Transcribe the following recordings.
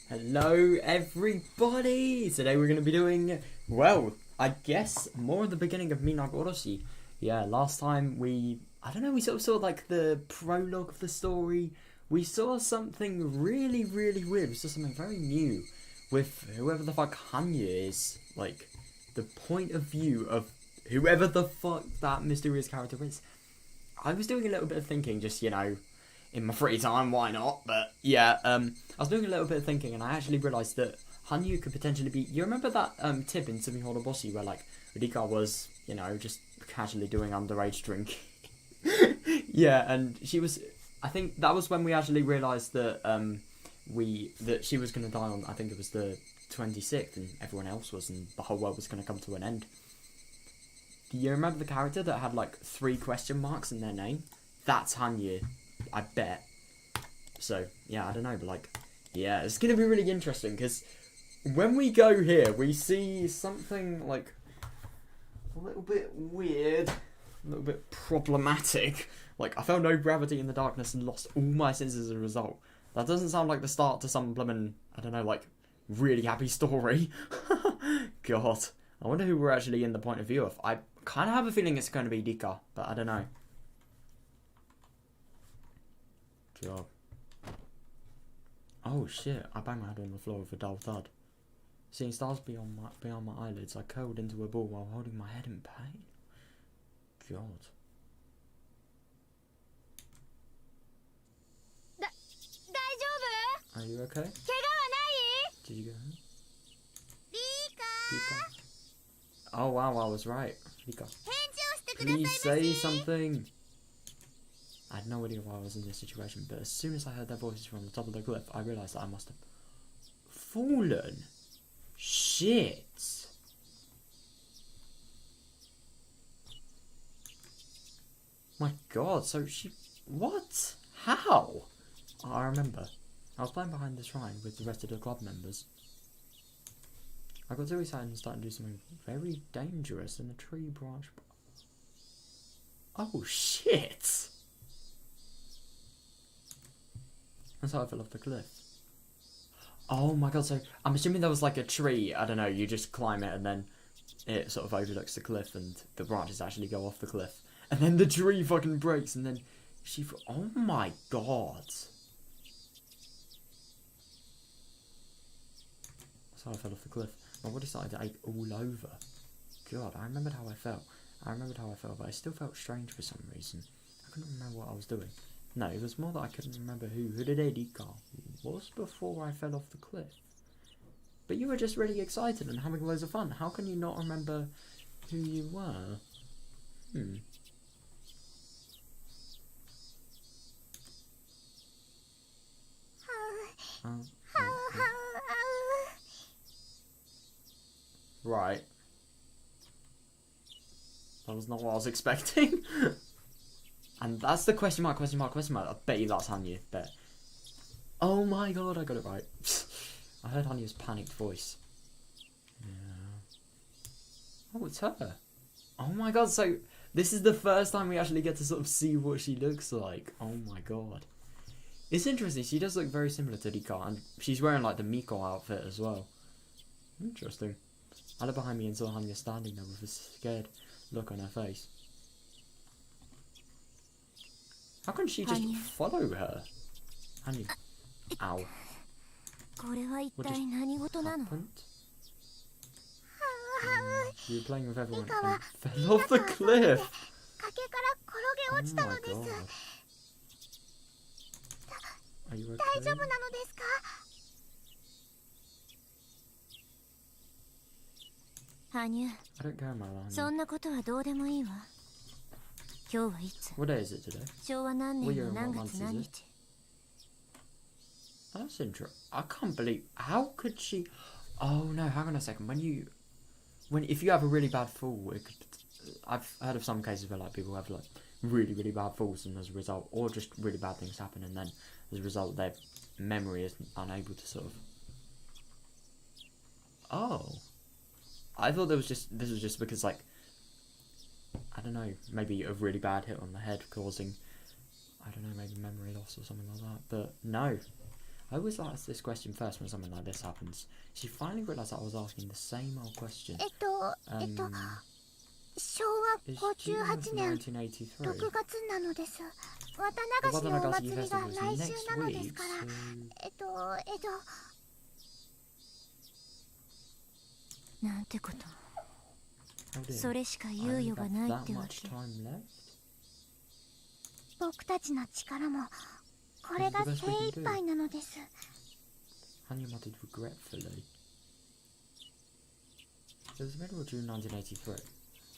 Hello everybody! Today we're going to be doing, well, I guess more of the beginning of Minagoroshi. Yeah, last time we sort of saw like the prologue of the story. We saw something really weird. We saw something very new with whoever the fuck Hanya is. Like, the point of view of whoever the fuck that mysterious character is. I was doing a little bit of thinking, just, in my free time, why not? But yeah, I was doing a little bit of thinking, and I actually realised that Hanyu could potentially be. You remember that tip in Sumi Horoboshi where like Rika was, just casually doing underage drinking. Yeah, and she was. I think that was when we actually realised that that she was going to die on. I think it was the 26th, and everyone else was, and the whole world was going to come to an end. Do you remember the character that had like 3 question marks in their name? That's Hanyu. I bet. So, yeah, I don't know, but like, yeah, it's going to be really interesting, because when we go here, we see something, like, a little bit weird, a little bit problematic. Like, I felt no gravity in the darkness and lost all my senses as a result. That doesn't sound like the start to some blooming, I don't know, like, really happy story. God. I wonder who we're actually in the point of view of. I kind of have a feeling it's going to be Rika, but I don't know. God. Oh shit, I banged my head on the floor with a dull thud. Seeing stars beyond my eyelids, I curled into a ball while holding my head in pain. God. Are you okay? Did you go home? Rika. Oh wow, I was right. Rika. Please say something. I had no idea why I was in this situation, but as soon as I heard their voices from the top of the cliff, I realised that I must have fallen. Shit. My god, so she... What? How? Oh, I remember. I was playing behind the shrine with the rest of the club members. I got too excited and started to do something very dangerous in the tree branch. Oh shit! That's how I fell off the cliff. Oh my god, so I'm assuming there was like a tree, I don't know, you just climb it and then it sort of overlooks the cliff and the branches actually go off the cliff. And then the tree fucking breaks and then she... Oh my god. That's how I fell off the cliff. My body started to ache all over. God, I remembered how I felt. But I still felt strange for some reason. I couldn't remember what I was doing. No, it was more that I couldn't remember who Rika was before I fell off the cliff. But you were just really excited and having loads of fun. How can you not remember who you were? Right. That was not what I was expecting. And that's the question mark. I bet you that's Hanyu. Bet. Oh my god, I got it right. I heard Hanyu's panicked voice. Yeah. Oh, it's her. Oh my god, so this is the first time we actually get to sort of see what she looks like. Oh my god. It's interesting, she does look very similar to Rika, and she's wearing like the Miko outfit as well. Interesting. I looked behind me and saw Hanya standing there with a scared look on her face. How can she just follow her? Hanya. Ow. What just happened? You were playing with everyone and fell off the cliff. Oh my god. Are you okay? I don't care about that. What day is it today? What year and what month is it? That's interesting. I can't believe... How could she... Oh no, hang on a second. If you have a really bad fall, it could... I've heard of some cases where like people have like really bad falls and as a result, or just really bad things happen and then as a result their memory is unable to sort of... Oh. I thought this was just because like, I don't know, maybe a really bad hit on the head causing, I don't know, maybe memory loss or something like that. But no, I I always ask this question first when something like this happens. She finally realised that I was asking the same old question. Is June of 1983. 6月なのです。綿流しのお祭りが来週なのですから、なんてこと。それしか猶予がないってわけ。僕たちの力もこれが精一杯なのです。Hanya muttered regretfully. It was the middle of June 1983.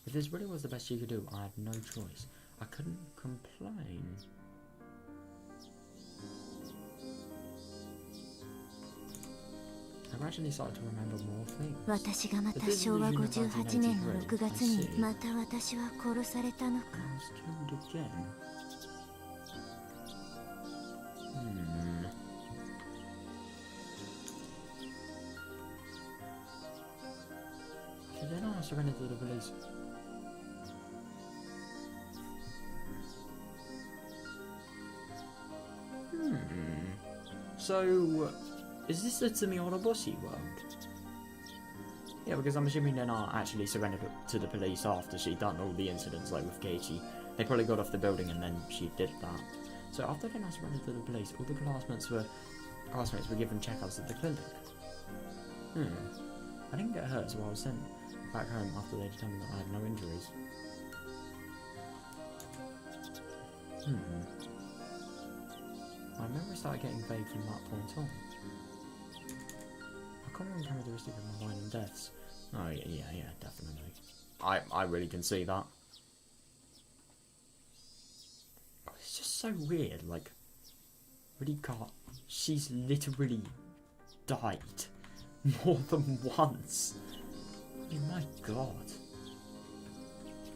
If this really was the best she could do, I had no choice. I couldn't complain. I gradually started to remember more things. 私がまた昭和58年の6月にまた私は殺されたのか。I was killed again. So then I surrendered to the police. So, is this the Minagoroshi world? Yeah, because I'm assuming they're not actually surrendered to the police after she'd done all the incidents, like with Keiichi. They probably got off the building and then she did that. So after they surrendered to the police, all the classmates were given checkups at the clinic. I didn't get hurt, so I was sent back home after they determined that I had no injuries. My memory started getting vague from that point on. A common characteristic of my violent deaths. Oh yeah, definitely. I really can see that. Oh, it's just so weird, like, Rika, she's literally died more than once. I mean, my god.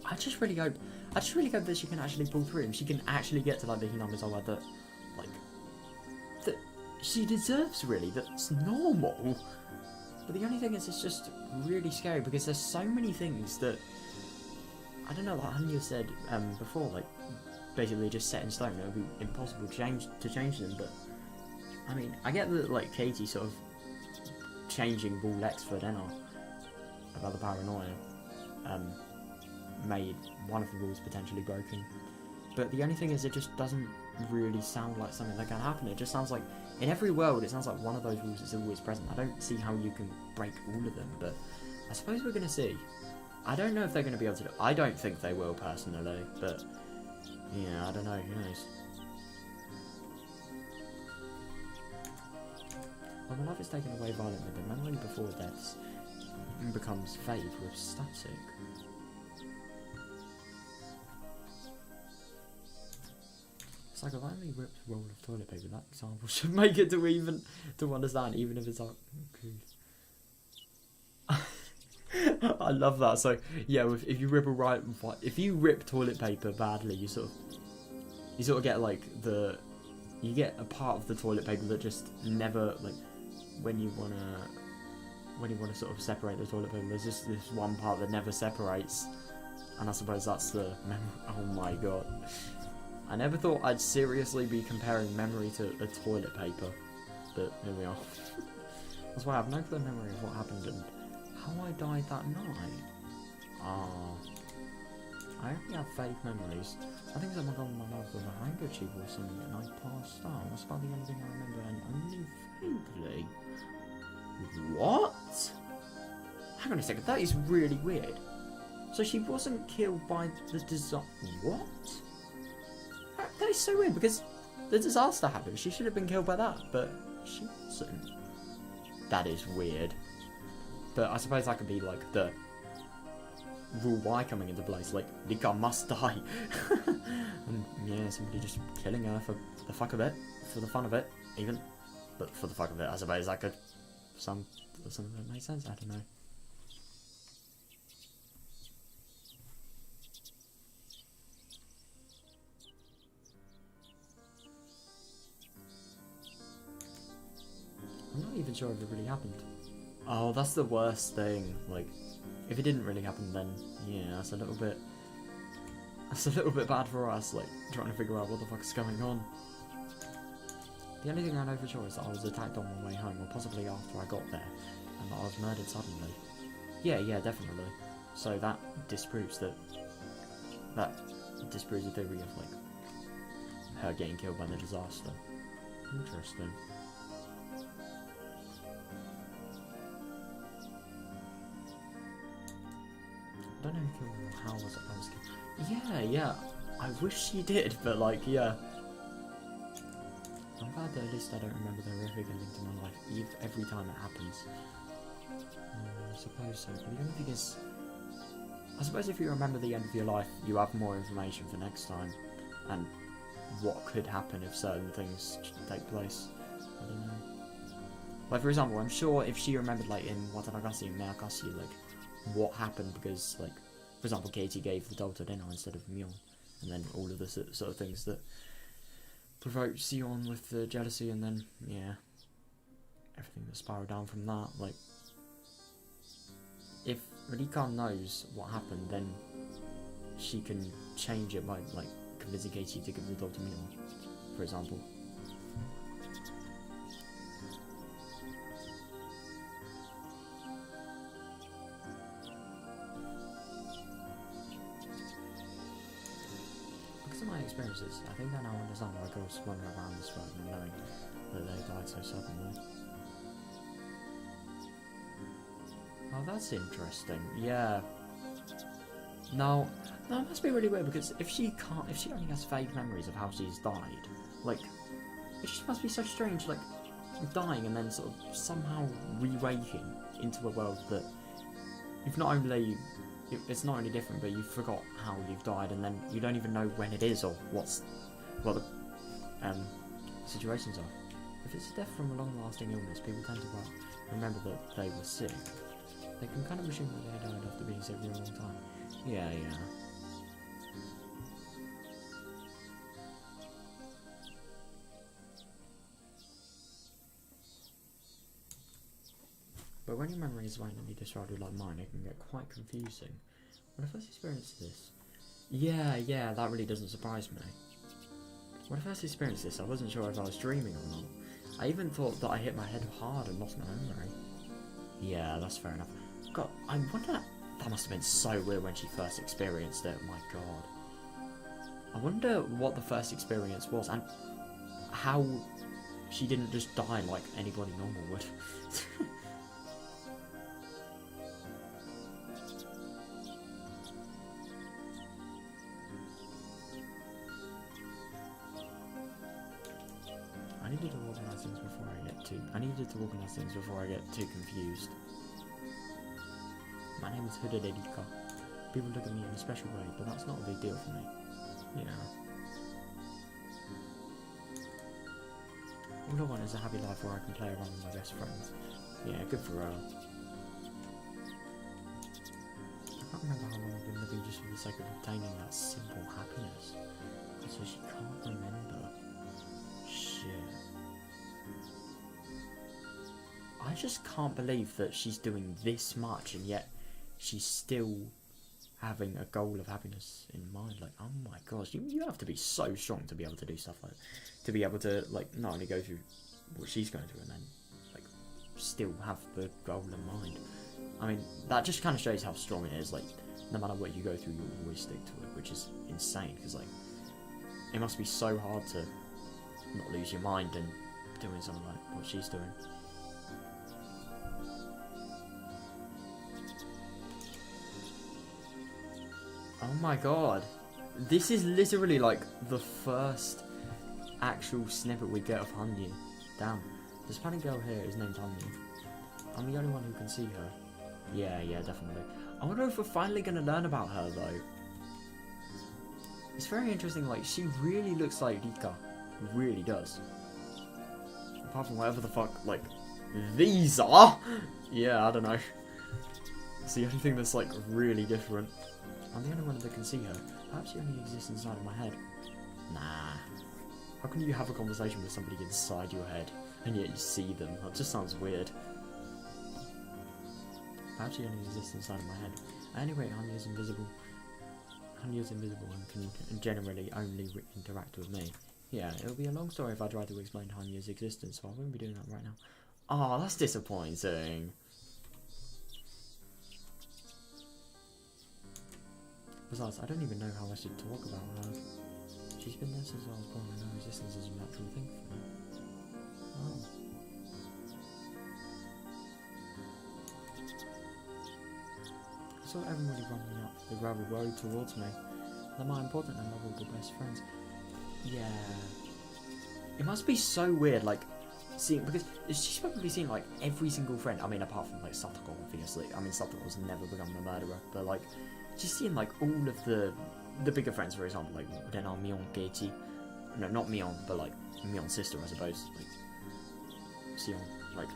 I just really hope that she can actually pull through and she can actually get to like the Hinamizawa that, like, that she deserves, really. That's normal. But the only thing is, it's just really scary because there's so many things that, I don't know, like Hanya said before, like, basically just set in stone. It would be impossible to change them. But I mean, I get that, like, Katie sort of changing Ball Lexford and about the paranoia made one of the rules potentially broken. But the only thing is, it just doesn't really sound like something that can happen. It just sounds like, in every world, it sounds like one of those rules is always present. I don't see how you can break all of them, but I suppose we're going to see. I don't know if they're going to be able to do it. I don't think they will, personally, but yeah, I don't know, who knows. When the life is taken away violently, the memory before death becomes vague with static. It's like a lightly ripped roll of toilet paper. That example should make it to understand, even if it's like. I love that. So yeah, if you rip toilet paper badly, you sort of get like you get a part of the toilet paper that just never, like, when you wanna sort of separate the toilet paper, there's just this one part that never separates, and I suppose that's the memory. Oh my god. I never thought I'd seriously be comparing memory to a toilet paper, but here we are. That's why I have no clear memory of what happened and how I died that night. I only have vague memories. I think that my god, my mouth was a handkerchief or something and I passed out. That's about the only thing I remember, and only vaguely. What? Hang on a second, that is really weird. So she wasn't killed by the disaster. What? That is so weird, because the disaster happened. She should have been killed by that, but she wasn't. That is weird. But I suppose that could be like the rule Y coming into place, like Rika must die. And yeah, somebody just killing her for the fuck of it, for the fun of it, even. But for the fuck of it, I suppose that could something that makes sense. I don't know. I'm not even sure if it really happened. Oh, that's the worst thing. Like, if it didn't really happen, then yeah, that's a little bit bad for us. Like, trying to figure out what the fuck is going on. The only thing I know for sure is that I was attacked on my way home, or possibly after I got there, and that I was murdered suddenly. Yeah, definitely. So that disproves that. That disproves the theory of like her getting killed by the disaster. Interesting. I don't know who killed her or how was it I was killed. Yeah. I wish she did, but like, yeah. I'm glad that at least I don't remember the horrific ending to my life every time it happens. I suppose so, but the only thing is, I suppose if you remember the end of your life, you have more information for next time, and what could happen if certain things take place. I don't know. Like, for example, I'm sure if she remembered, like, in Watanagasi and Minagoroshi, like, what happened because, like, for example, Katie gave the doll to dinner instead of Mule, and then all of the sort of things that provoked Sion with the jealousy, and then, yeah, everything that spiraled down from that. Like, if Rika knows what happened, then she can change it by, like, convincing Katie to give the doll to Mule, for example. Because of my experiences, I think I now understand why girls wander around this world and knowing that they died so suddenly. Oh, that's interesting. Yeah. Now, it must be really weird because if she only has vague memories of how she's died, like, it just must be so strange, like, dying and then sort of somehow re-waking into a world that you've not only, it's not only different, but you forgot how you've died, and then you don't even know when it is or what the situations are. If it's a death from a long-lasting illness, people tend to remember that they were sick. They can kind of assume that they died after being sick for a long time. Yeah. But when your memory is randomly disrupted like mine, it can get quite confusing. When I first experienced this... Yeah, that really doesn't surprise me. When I first experienced this, I wasn't sure if I was dreaming or not. I even thought that I hit my head hard and lost my memory. Yeah, that's fair enough. God, I wonder... That must have been so weird when she first experienced it, my god. I wonder what the first experience was, and how she didn't just die like anybody normal would. I needed to organise things before I get too confused. My name is Rika. People look at me in a special way, but that's not a big deal for me. Yeah. All I want is a happy life where I can play around with my best friends. Yeah, good for her. I can't remember how long I've been living just for the sake of obtaining that simple happiness. So she can't remember. Shit. I just can't believe that she's doing this much and yet she's still having a goal of happiness in mind. Like, oh my gosh, you have to be so strong to be able to do stuff like that. To be able to, like, not only go through what she's going through and then, like, still have the goal in mind. I mean, that just kind of shows how strong it is. Like, no matter what you go through, you'll always stick to it, which is insane. Because, like, it must be so hard to not lose your mind and doing something like what she's doing. Oh my god. This is literally like the first actual snippet we get of Hanyu. Damn. This Spanish girl here is named Hanyu. I'm the only one who can see her. Yeah, definitely. I wonder if we're finally going to learn about her though. It's very interesting, like, she really looks like Rika. Really does. Apart from whatever the fuck, like, these are! Yeah, I don't know. It's the only thing that's, like, really different. I'm the only one that can see her. Perhaps she only exists inside of my head. Nah. How can you have a conversation with somebody inside your head, and yet you see them? That just sounds weird. Perhaps she only exists inside of my head. Anyway, Hanyu is invisible. Hanyu is invisible and can generally only interact with me. Yeah, it'll be a long story if I try to explain Hanya's existence, so I won't be doing that right now. Oh, that's disappointing. Besides, I don't even know how I should talk about her. She's been there since I was born, and her existence is a natural thing for me. Oh. I saw everybody running up the gravel road towards me. They're my important and lovable best friends. Yeah. It must be so weird, like, seeing, because she's probably seen, like, every single friend. I mean, apart from, like, Satoko, obviously. I mean, Satoko's never become a murderer, but, like, she's seen, like, all of the bigger friends, for example, like, Rena, Mion, Geichi. No, not Mion, but, like, Mion's sister, I suppose. Like, Sion. Like,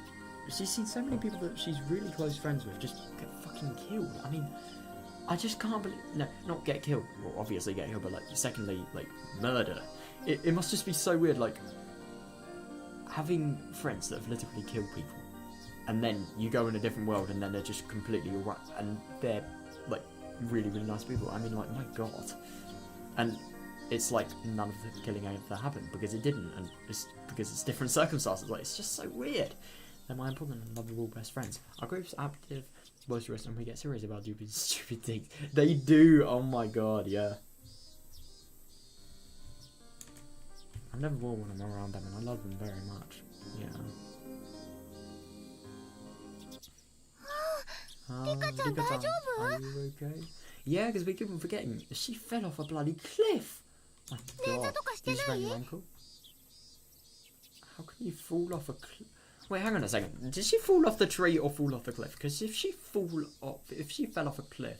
she's seen so many people that she's really close friends with just get fucking killed. I mean, I just can't believe... No, not get killed. Well, obviously get killed, but, like, secondly, like, murder. It must just be so weird, like, having friends that have literally killed people, and then you go in a different world, and then they're just completely alright, and they're, like, really, really nice people. I mean, like, my god. And it's like none of the killing any of that happened, because it didn't, and it's because it's different circumstances. Like, it's just so weird. They're my important and lovable best friends. Our group's active, boisterous, and we get serious about doing stupid things. They do! Oh my god, yeah. I've never worn when I'm around them, and I love them very much. Yeah. Rika-chan, are you okay? Yeah, because we keep on forgetting. She fell off a bloody cliff! My god. Did you sprain your ankle? How can you fall off a cliff? Wait, hang on a second. Did she fall off the tree or fall off the cliff? Because if she fell off a cliff...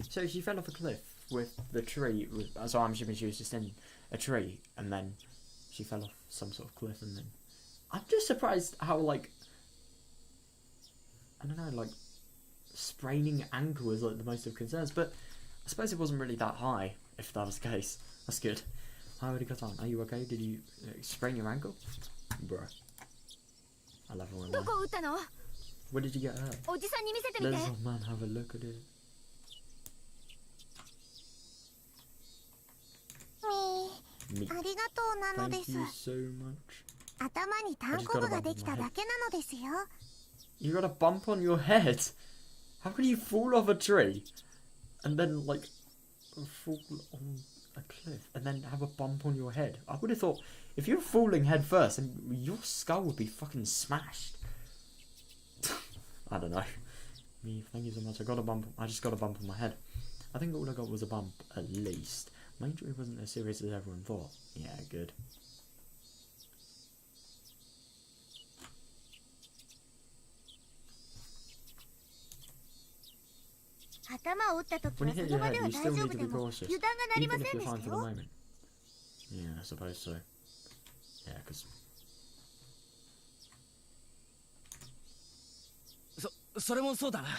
So she fell off a cliff with the tree, so I'm assuming she was just in a tree, and then she fell off some sort of cliff, and then... I'm just surprised how, like... I don't know, like... Spraining ankle is, like, the most of concerns, but I suppose it wasn't really that high, if that was the case. That's good. How would it got on? Are you okay? Did you sprain your ankle? Bruh. I love it when I... Where did you get hurt? Let this old man have a look at it. Me. Thank you so much. You got a bump on your head? How can you fall off a tree and then, like, fall on a cliff and then have a bump on your head? I would have thought, if you're falling head first, then your skull would be fucking smashed. I don't know. Me, thank you so much. I just got a bump on my head. I think all I got was a bump, at least. My injury wasn't as serious as everyone thought. Yeah, good. When you hit your head, you still need to be cautious, even if you're fine for the moment. Yeah, I suppose so. Yeah, because...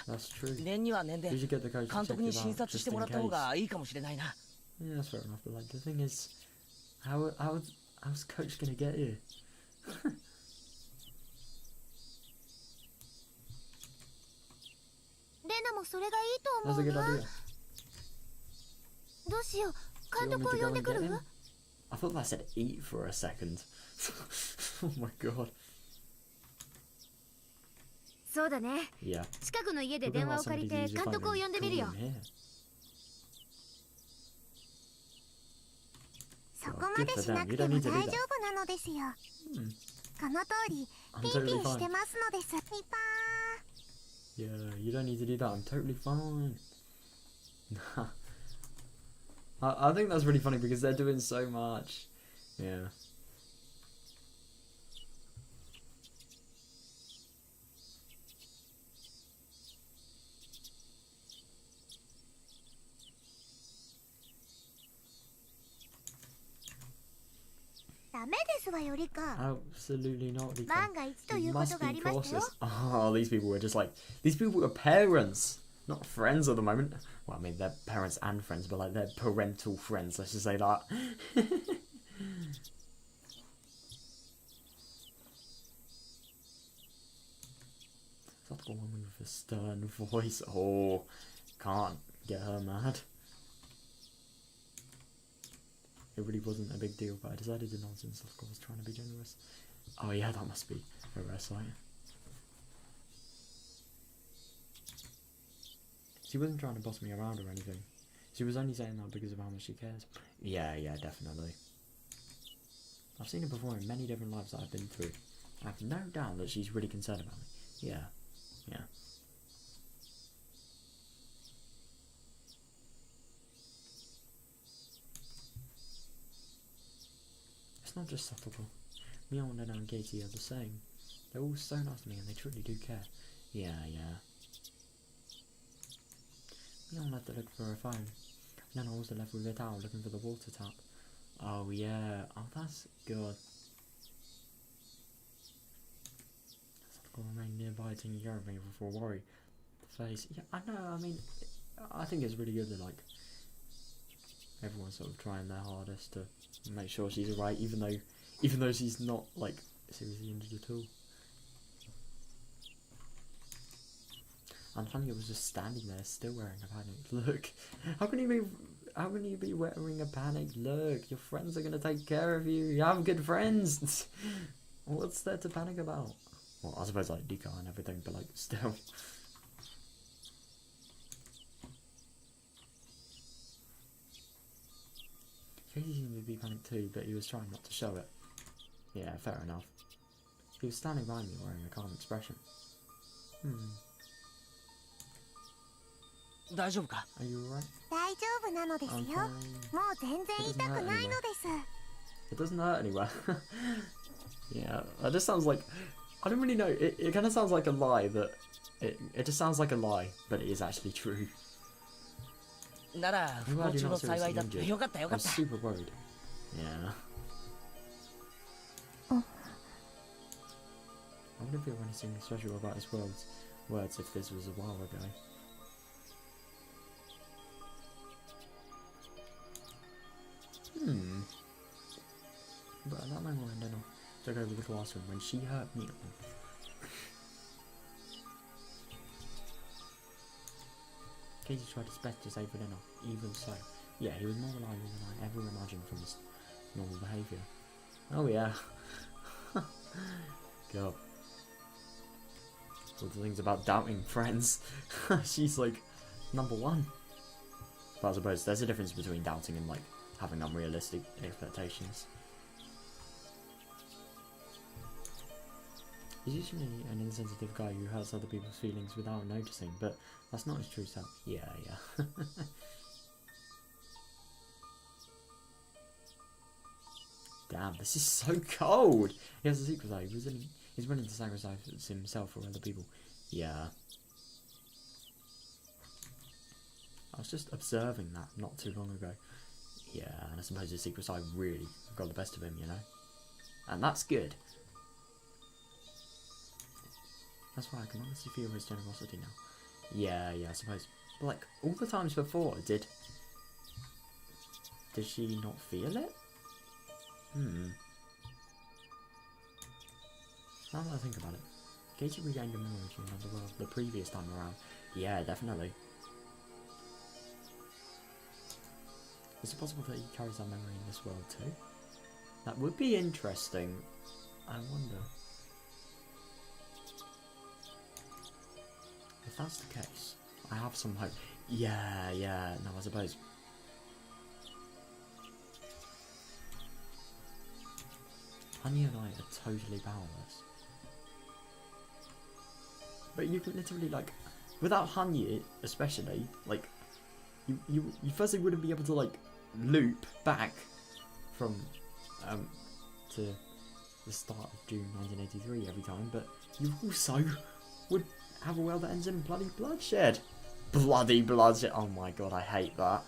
That's true. You should get the coach to check you out, just in case. Yeah, that's fair enough, but, like, the thing is, how's coach gonna get you? That's a good idea. You want me to go and get him? I thought that said eat for a second. Oh my god. Yeah. You don't need to do that. I'm totally fine. Yeah, you don't need to do that. I'm totally fine. I think that's really funny because they're doing so much. Yeah. Absolutely not, Rika. You must be cautious. Oh, these people were just like... These people are parents, not friends at the moment. Well, I mean, they're parents and friends, but, like, they're parental friends, let's just say that. That's the woman with a stern voice. Oh, can't get her mad. It really wasn't a big deal, but I decided to nonsense. Of course, trying to be generous. Oh yeah, that must be a rare sight. She wasn't trying to boss me around or anything. She was only saying that because of how much she cares. Yeah, definitely. I've seen her before in many different lives that I've been through. I have no doubt that she's really concerned about me. Yeah. It's not just subtle. Meow and Katie are the same. They're all so nice to me and they truly do care. Yeah. Meow had to look for her phone. And then I was left with a towel looking for the water tap. Oh yeah. Oh, that's good. I'll remain nearby taking care of me before worry. The face. Yeah, I know, I mean, I think it's really good that, like, everyone's sort of trying their hardest to make sure she's alright, even though she's not, like, seriously injured at all. And Hanya was just standing there, still wearing a panicked look. How can you be wearing a panicked look? Your friends are gonna take care of you. You have good friends. What's there to panic about? Well, I suppose like Rika and everything, but like still. Casey seemed to be panicked too, but he was trying not to show it. Yeah, fair enough. He was standing by me wearing a calm expression. Are you alright? It doesn't hurt anywhere. Yeah, that just sounds like... I don't really know. It kind of sounds like a lie that... It just sounds like a lie, but it is actually true. I'm glad you're not seriously injured. I was super worried. Yeah. I wouldn't feel anything special about his words if this was a while ago. But at that moment, I don't know. Took over the classroom when she hurt me. Casey tried his best to save Elena, even so. Yeah, he was more reliable than I ever imagined from his normal behaviour. Oh yeah. God. All the things about doubting friends. She's like #1. But I suppose there's a difference between doubting and like having unrealistic expectations. He's usually an insensitive guy who hurts other people's feelings without noticing, but that's not his true self. Yeah. Damn, this is so cold! He has a secret though, he's willing to sacrifice himself for other people. Yeah. I was just observing that not too long ago. Yeah, and I suppose his secret side really got the best of him, you know? And that's good. That's why I can honestly feel his generosity now. Yeah, I suppose. But like, all the times before, did she not feel it? Now that I think about it, Katie regained a memory from another world the previous time around. Yeah, definitely. Is it possible that he carries that memory in this world too? That would be interesting. I wonder. If that's the case, I have some hope. Yeah, no, I suppose. Honey and I are totally powerless. But you could literally, like, without Honey especially, like, you firstly wouldn't be able to, like, loop back from, to the start of June 1983 every time, but you also would have a world that ends in bloody bloodshed. Bloody bloodshed. Oh my god, I hate that.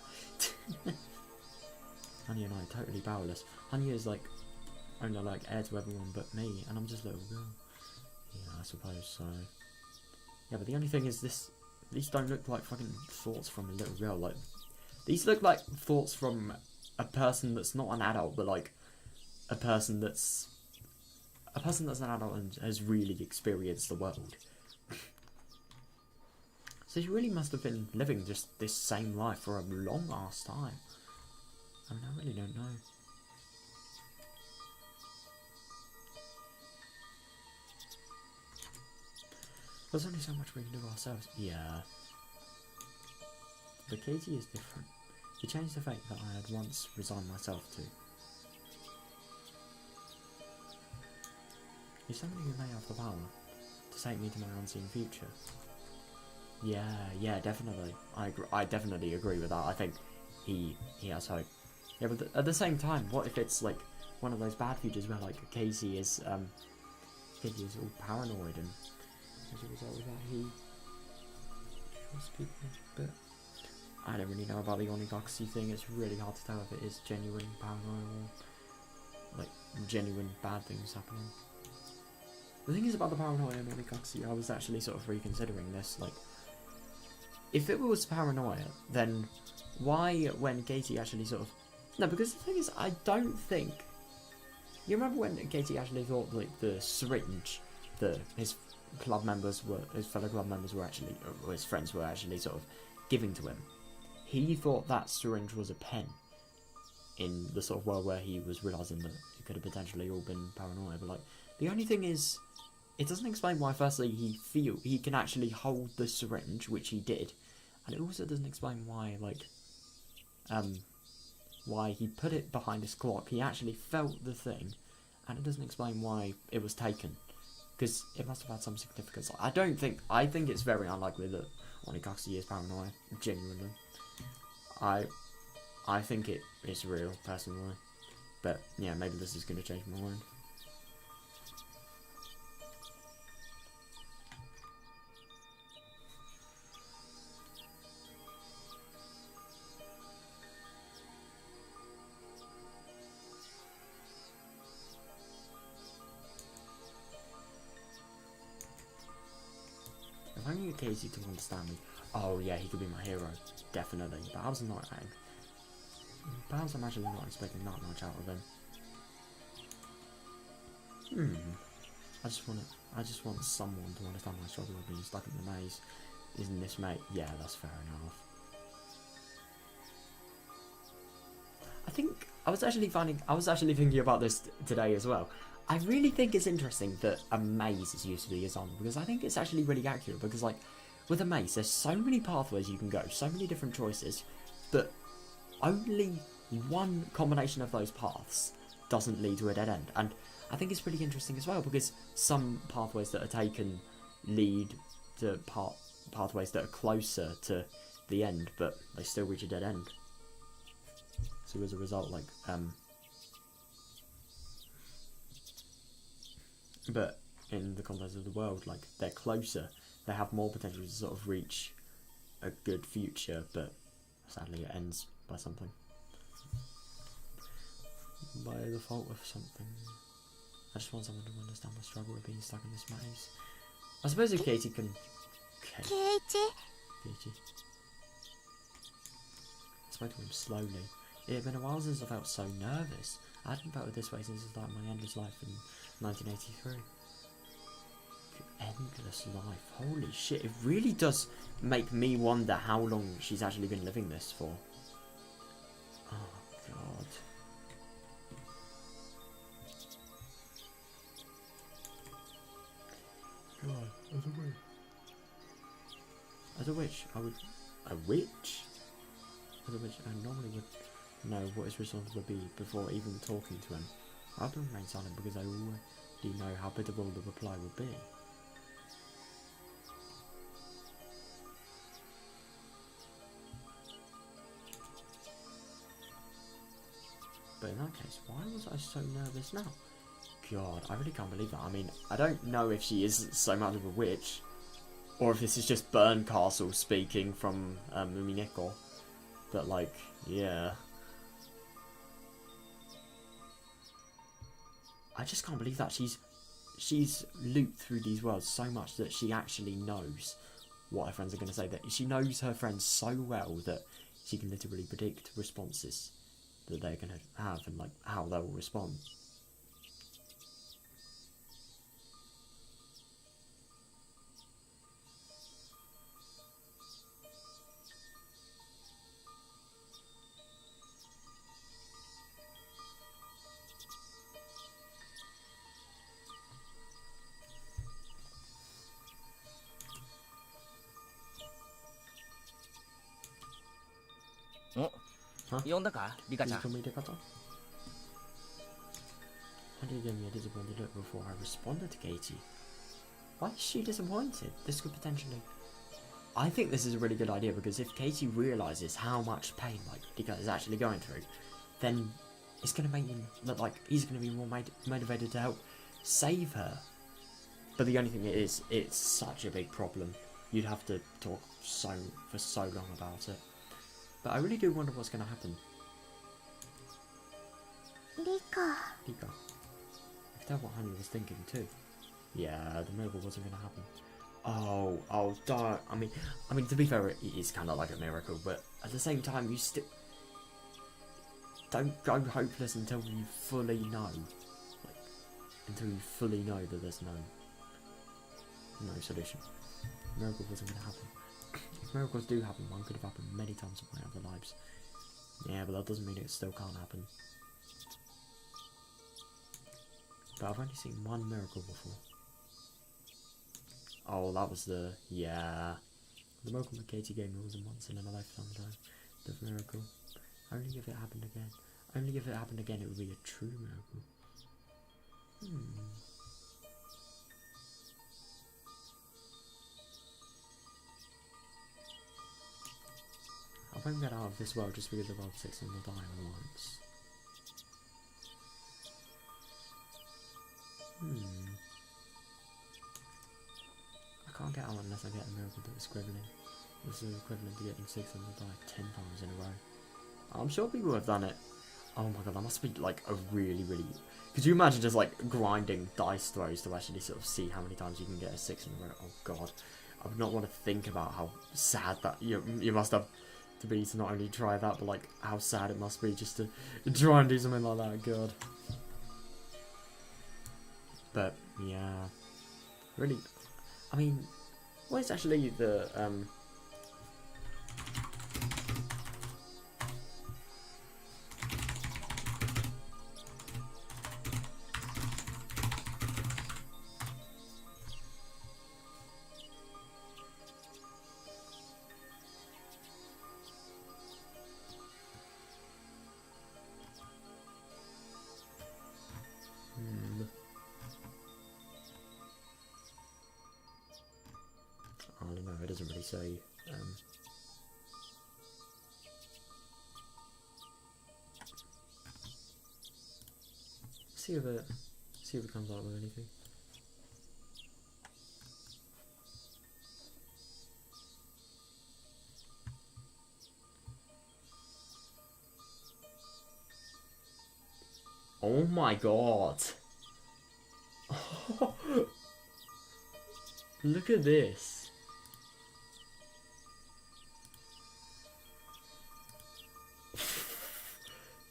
Honey and I are totally powerless. Honey is like only like heir to everyone but me, and I'm just a little girl. Yeah, I suppose so. Yeah, but the only thing is these don't look like fucking thoughts from a little girl. Like, these look like thoughts from a person that's not an adult, but like a person that's an adult and has really experienced the world. So she really must have been living just this same life for a long ass time. I mean, I really don't know. There's only so much we can do ourselves. Yeah. But Katie is different. She changed the fate that I had once resigned myself to. He's somebody who may have the power to take me to my unseen future. Yeah, definitely. I definitely agree with that. I think he has hope. Yeah, but at the same time, what if it's like one of those bad futures where like Casey is all paranoid, and as a result of that he trusts people. But I don't really know about the Onigoxy thing. It's really hard to tell if it is genuine paranoia or like genuine bad things happening. The thing is about the paranoia and Onigoxy, I was actually sort of reconsidering this. Like, if it was paranoia, then why, when Katie actually sort of... No, because the thing is, I don't think... You remember when Katie actually thought, like, the syringe that his fellow club members were actually, or his friends were actually sort of giving to him? He thought that syringe was a pen in the sort of world where he was realising that it could have potentially all been paranoia. But, like, the only thing is, it doesn't explain why, firstly, he can actually hold the syringe, which he did. And it also doesn't explain why, like, why he put it behind his clock. He actually felt the thing, and it doesn't explain why it was taken, because it must have had some significance. I think it's very unlikely that Onigoxy is paranoia, genuinely. I think it is real, personally. But, yeah, maybe this is going to change my mind. If I can get Casey to understand me, oh yeah, he could be my hero, definitely. But I was not. Perhaps I'm actually not expecting that much out of him. I just want someone to understand my struggle with being stuck in the maze. Isn't this mate? Yeah, that's fair enough. I was actually thinking about this today as well. I really think it's interesting that a maze is used to be a zombie, because I think it's actually really accurate, because like with a maze there's so many pathways you can go, so many different choices, but only one combination of those paths doesn't lead to a dead end. And I think it's pretty interesting as well, because some pathways that are taken lead to pathways that are closer to the end, but they still reach a dead end. So as a result, like but in the context of the world, like, they're closer, they have more potential to sort of reach a good future, but sadly it ends by something. By the fault of something. I just want someone to understand the struggle of being stuck in this maze. I suppose if Katie can... Katie. I spoke to him slowly. It had been a while since I felt so nervous. I hadn't felt this way since the start of my endless life in 1983. Endless life. Holy shit. It really does make me wonder how long she's actually been living this for. Oh, God. God, as a witch, I would... A witch? As a witch, I normally would know what his response would be before even talking to him. I have to remain silent because I already know how pitiful the reply would be. But in that case, why was I so nervous now? God, I really can't believe that. I mean, I don't know if she is so much of a witch, or if this is just Burncastle speaking from Minagoroshi. But, like, yeah. I just can't believe that she's looped through these worlds so much that she actually knows what her friends are going to say. That she knows her friends so well that she can literally predict responses that they're going to have and like how they'll respond. Huh? 呼んだかリカ Did ち you ゃん。 call me Rika-chan? How did you give me a disappointed look before I responded to Katie? Why is she disappointed? This could potentially... I think this is a really good idea, because if Katie realises how much pain like Rika is actually going through, then it's going to make him look like he's going to be more motivated to help save her. But the only thing is, it's such a big problem. You'd have to talk for so long about it. But I really do wonder what's going to happen. リカ Rika. I can tell what Honey was thinking too. Yeah, the miracle wasn't going to happen. Oh, don't. I mean, to be fair, it is kind of like a miracle, but at the same time, you still don't go hopeless until you fully know. Like, until you fully know that there's no solution. Miracle wasn't going to happen. If miracles do happen, one could have happened many times in my other lives. Yeah, but that doesn't mean it still can't happen. But I've only seen one miracle before. Oh, that was the... yeah. The miracle that Katie gave me was a once in a lifetime type of miracle. Only if it happened again. Only if it happened again it would be a true miracle. I won't get out of this world just because the world sits on the dial once. I can't get out unless I get a miracle that is equivalent. This is equivalent to getting 6 on the die 10 times in a row. I'm sure people have done it. Oh my god, that must be like a really... Could you imagine just like grinding dice throws to actually sort of see how many times you can get a 6 in a row? Oh god. I would not want to think about how sad that you must have to be to not only try that, but like how sad it must be just to try and do something like that. God. But yeah, really, I mean, what is actually the I don't know, it doesn't really say. See if it comes out with anything. Oh my god! Look at this.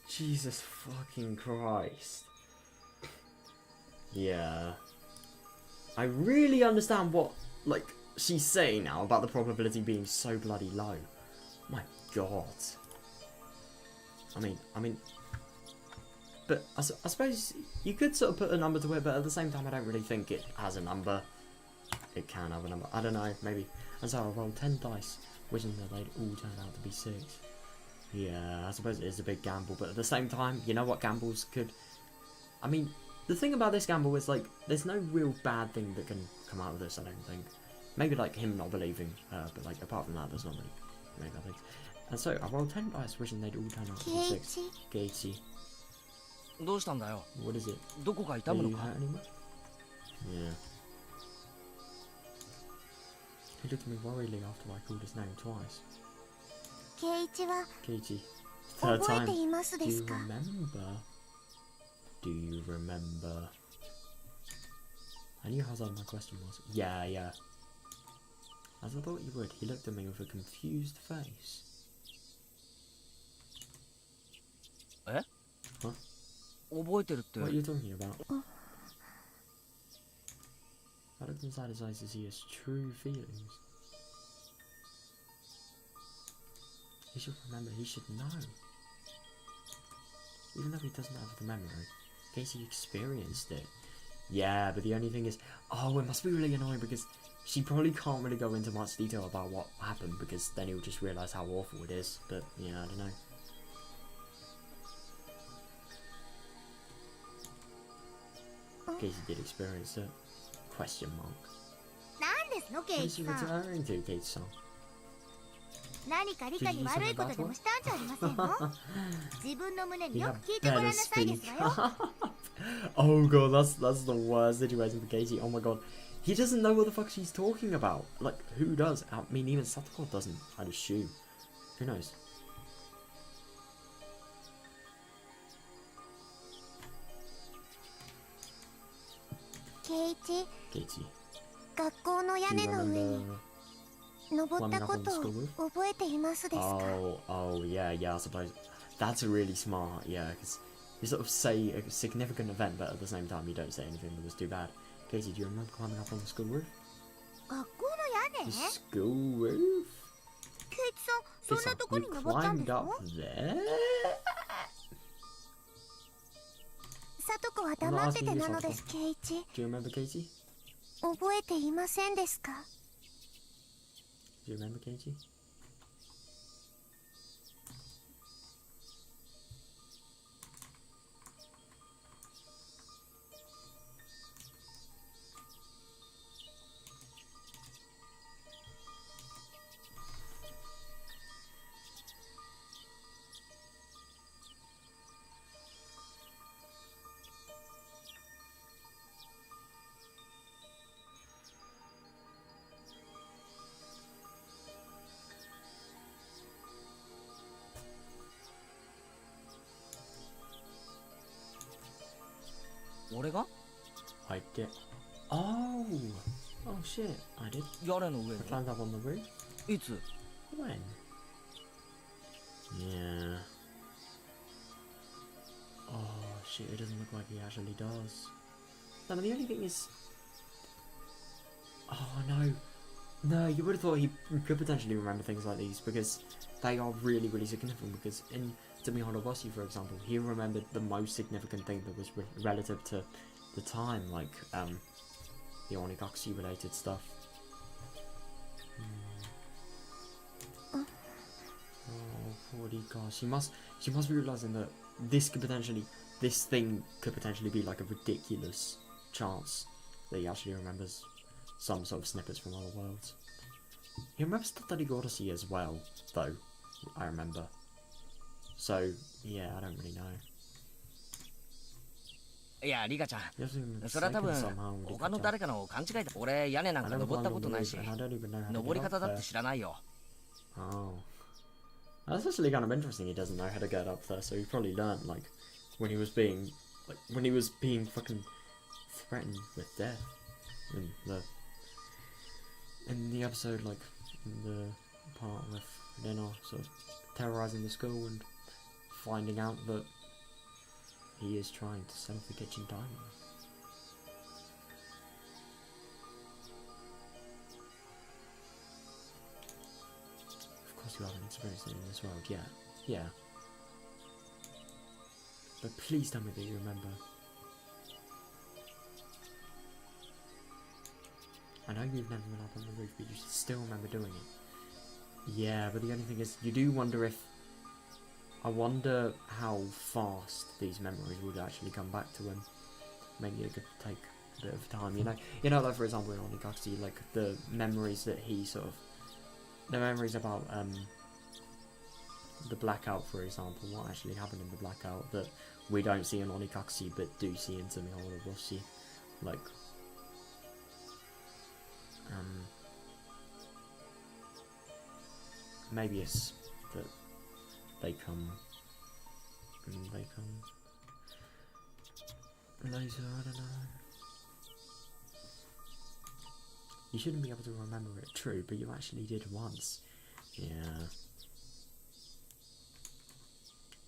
Jesus fucking Christ. Yeah. I really understand what, like, she's saying now about the probability being so bloody low. My god. I mean... But I suppose you could sort of put a number to it, but at the same time I don't really think it has a number. It can have a number. I don't know, maybe. And so I rolled 10 dice, wishing that they'd all turn out to be 6. Yeah, I suppose it is a big gamble, but at the same time, you know what gambles could... I mean, the thing about this gamble is, like, there's no real bad thing that can come out of this, I don't think. Maybe, like, him not believing her, but, like, apart from that, there's not really bad things. And so, I rolled 10 dice, wishing they'd all turn out to be 6. Gaty. どうしたんだよ What is it? どこか痛 Are むの you か hurt anymore? Yeah. He looked at me worriedly after I called his name twice. 圭一は Katie. Third 覚え time. ています Do です you か remember? Do you remember? I knew how hard my question was. Yeah. As I thought you would, he looked at me with a confused face. え Huh? 覚えてるって What are you talking about? I looked inside his eyes to see his true feelings. He should remember, he should know. Even though he doesn't have the memory, Casey experienced it. Yeah, but the only thing is, oh, it must be really annoying because she probably can't really go into much detail about what happened because then he'll just realise how awful it is. But yeah, I don't know. Casey did experience it. Question mark. なんですのケ What イ is チ she さん。 referring to, Casey-san? 何かリカに悪いことでもしたんじゃありませんの？自分の胸によく聞いてごらんなさいですわよ。Oh god, that's the worst situation for Casey. Oh my god. He doesn't know what the fuck she's talking about. Like, who does? I mean, even Satoko doesn't, I'd assume. Who knows? ケイチ、 Casey, 学校の屋 do 根 you の上に remember 登ったことを覚えていますですか？ Oh, yeah, I suppose. That's really smart, yeah, because you sort of say a significant event, but at the same time you don't say anything that was too bad. Casey, do you remember climbing up on the school roof? 学校の屋 The 根？ school roof? ケイチさん、そんなとこ You に登ったんです climbed か？ up there? サトコは黙っててなのです、ケイチ。 Do you remember, Casey? 覚えていませんですか？ Do you remember, Casey?俺が I did. Oh! Oh shit, I did. 屋根の上 I に climbed up on the roof? いつ When? Yeah. Oh shit, it doesn't look like he actually does. No, the only thing is... Oh no. No, you would have thought he could potentially remember things like these because they are really, really significant because in Minagoroshi, for example, he remembered the most significant thing that was relative to the time, like the Onigashii related stuff. Oh, poor Rika. She must be realizing that this thing could potentially be like a ridiculous chance that he actually remembers some sort of snippets from other worlds. He remembers the Higurashi as well, though, I remember. So, yeah, I don't really know. いやリカちゃん He hasn't been それは多 mistaken 分 somehow, 他の Rika-chan. 誰かの勘違いだ。俺屋根なん I か never 登った climbed こ on と the ない roof し and I don't even know how to 登り get 方 up だって there. 知らないよ。 Oh. That's actually kind of interesting he doesn't know how to get up there, so he probably learned, like, when he was being fucking threatened with death in the episode, like, in the part with Lena sort of terrorizing the school and finding out that he is trying to sell the kitchen diamond. Of course you haven't experienced it in this world yet. Yeah. But please tell me that you remember. I know you've never been up on the roof, but you still remember doing it. Yeah, but the only thing is, you do wonder if... I wonder how fast these memories would actually come back to him. Maybe it could take a bit of time, you know, like for example in Onigashii, like the memories that he sort of... The memories about the blackout, for example, what actually happened in the blackout that we don't see in Onigashii but do see in Minagoroshi. Like... maybe it's that they come later, I don't know. You shouldn't be able to remember it, true, but you actually did once. Yeah.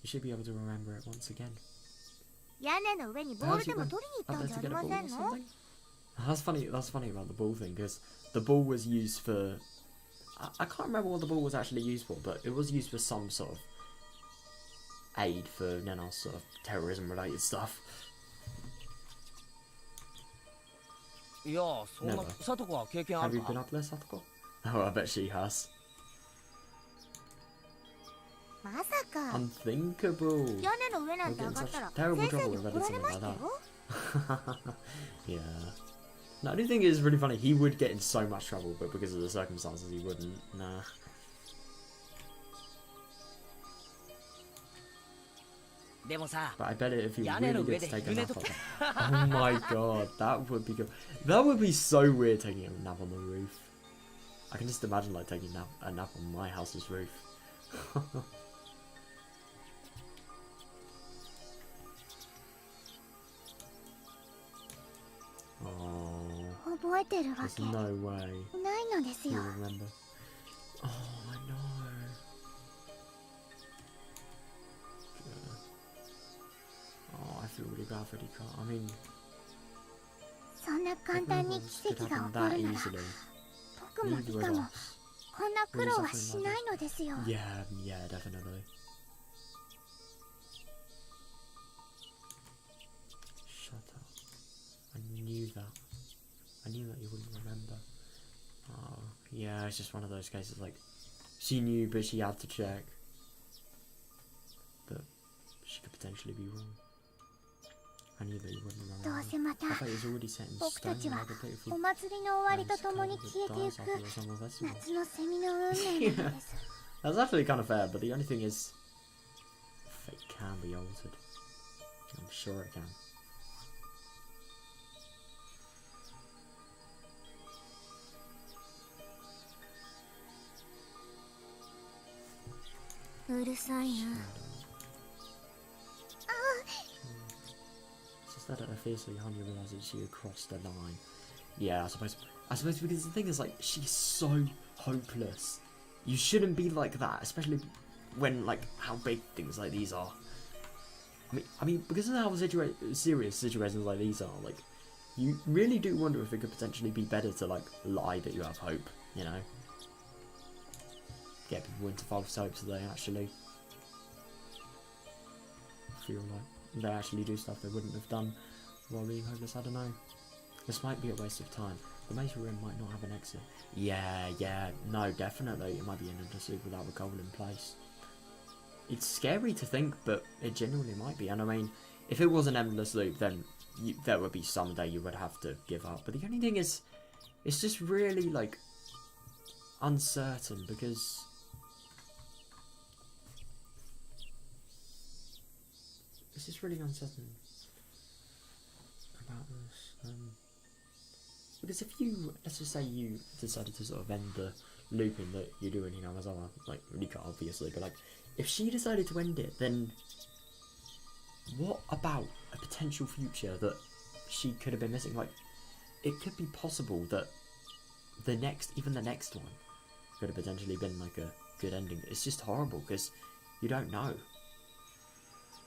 You should be able to remember it once again. 屋根の上にボールでも取りに行ったんじゃありませんの？ That's funny about the ball thing, because the ball was used for... I can't remember what the ball was actually used for, but it was used for some sort of aid for Nena's sort of terrorism related stuff. いやそんな Never. さとこは経験あ Have る you been か up there, Satoko? Oh, I bet she has. まさか Unthinkable. 屋根の上なんて We'll 上 get が in った such ら terrible 先生 trouble に if I 怒 did られ something ま like したよ that. Yeah. No, I do think it is really funny. He would get in so much trouble, but because of the circumstances, he wouldn't. Nah. でもさ But I bet it if you 屋根の really 上 did で take a 昼寝 nap と on か that. Oh my god, that would be good. That would be so weird taking a nap on the roof. I can just imagine like taking a nap on my house's roof. Oh, 覚えてるわ there's けな no way いのです you よ remember. Oh, I know. Oh, I feel really bad for Rika. I mean, そんな if 簡 none 単 of に us 奇 could 跡が happen 起こ that るなら easily, 僕もリ neither カ of も us. こんな苦労はしないのですよ Yeah, yeah, definitely. Shut up. I knew that. I knew that you wouldn't remember. Oh, yeah, it's just one of those cases like, she knew but she had to check. But she could potentially be wrong. I knew that you wouldn't どう remember. せまた I thought it was already set in 僕た stone ちは like a beautiful お祭りの終わりとともに dance 消えてい card く that dies after the summer festival. 夏のセミの運命なのです That's actually kind of fair, but the only thing is, fate can be altered. I'm sure it can.うるさいな It's just that at her fiercely, Hanya realizes she had crossed the line. Yeah, I suppose because the thing is, like, she's so hopeless. You shouldn't be like that, especially when, like, how big things like these are. I mean, because of how serious situations like these are, like, you really do wonder if it could potentially be better to, like, lie that you have hope, you know? Get people into false hope so they actually feel like they actually do stuff they wouldn't have done while being hopeless. I don't know. This might be a waste of time. The maze we're in might not have an exit. Yeah, no, definitely. It might be an endless loop without a goal in place. It's scary to think, but it genuinely might be. And I mean, if it was an endless loop, then there would be someday you would have to give up. But the only thing is, it's just really, like, uncertain, because it's just really uncertain about this. Because if you, let's just say you decided to sort of end the looping that you're doing, you know, as well, like Rika obviously, but like, if she decided to end it, then what about a potential future that she could have been missing? Like, it could be possible that even the next one could have potentially been like a good ending. It's just horrible because you don't know.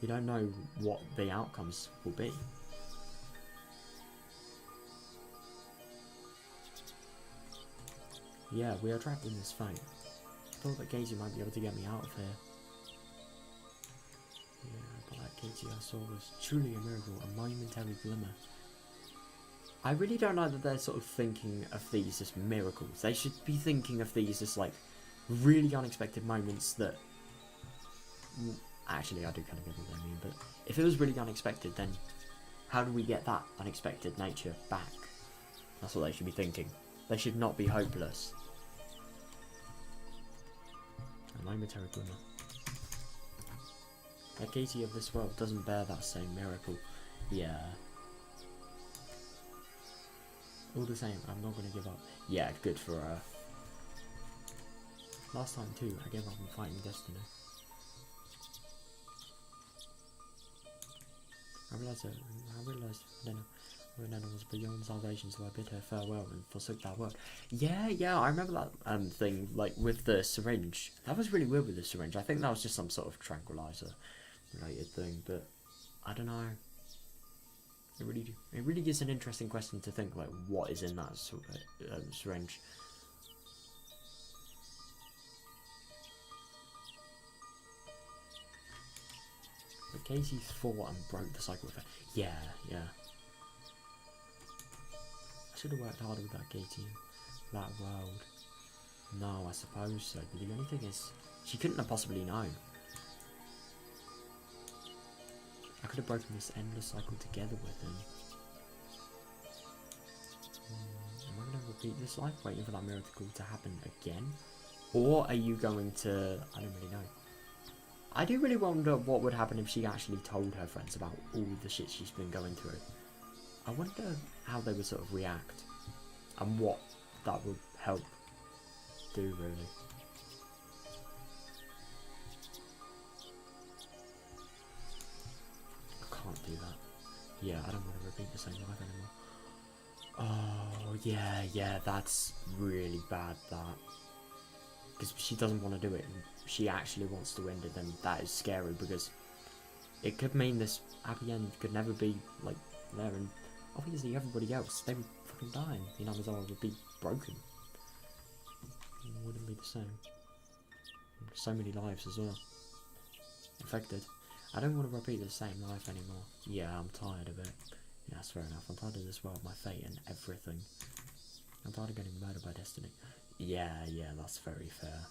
You don't know what the outcomes will be. Yeah, we are trapped in this fight. I thought that Casey might be able to get me out of here. Yeah, but that Casey I saw was truly a miracle, a momentary glimmer. I really don't know that they're sort of thinking of these as miracles. They should be thinking of these as like really unexpected moments that... Actually, I do kind of get what they mean, but if it was really unexpected, then how do we get that unexpected nature back? That's what they should be thinking. They should not be hopeless. A momentary glimmer. The Katie of this world doesn't bear that same miracle. Yeah. All the same, I'm not going to give up. Yeah, good for her. Last time too, I gave up on fighting destiny. I realised, I don't know, Renana was beyond salvation, so I bid her farewell and forsook that world. Yeah, I remember that thing, like, with the syringe. That was really weird with the syringe. I think that was just some sort of tranquilizer related thing, but I don't know. It really gives an interesting question to think, like, what is in that syringe. But Casey fought and broke the cycle with her. Yeah. should have worked harder with that Katie in that world. No, I suppose so. But the only thing is, she couldn't have possibly known. I could have broken this endless cycle together with him. Am I going to repeat this life, waiting for that miracle to happen again? Or are you going to... I don't really know. I do really wonder what would happen if she actually told her friends about all the shit she's been going through. I wonder how they would sort of react. And what that would help do, really. I can't do that. Yeah, I don't want to repeat the same life anymore. Oh, yeah, that's really bad, that. Because she doesn't want to do it, and she actually wants to end it, then that is scary, because it could mean this happy end could never be, like, there, and obviously everybody else, they would fucking die, and Minagoroshi would be broken. It wouldn't be the same. So many lives as well. Affected. I don't want to repeat the same life anymore. Yeah, I'm tired of it. Yeah, that's fair enough. I'm tired of this world, my fate, and everything. I'm tired of getting murdered by destiny. Yeah, that's very fair.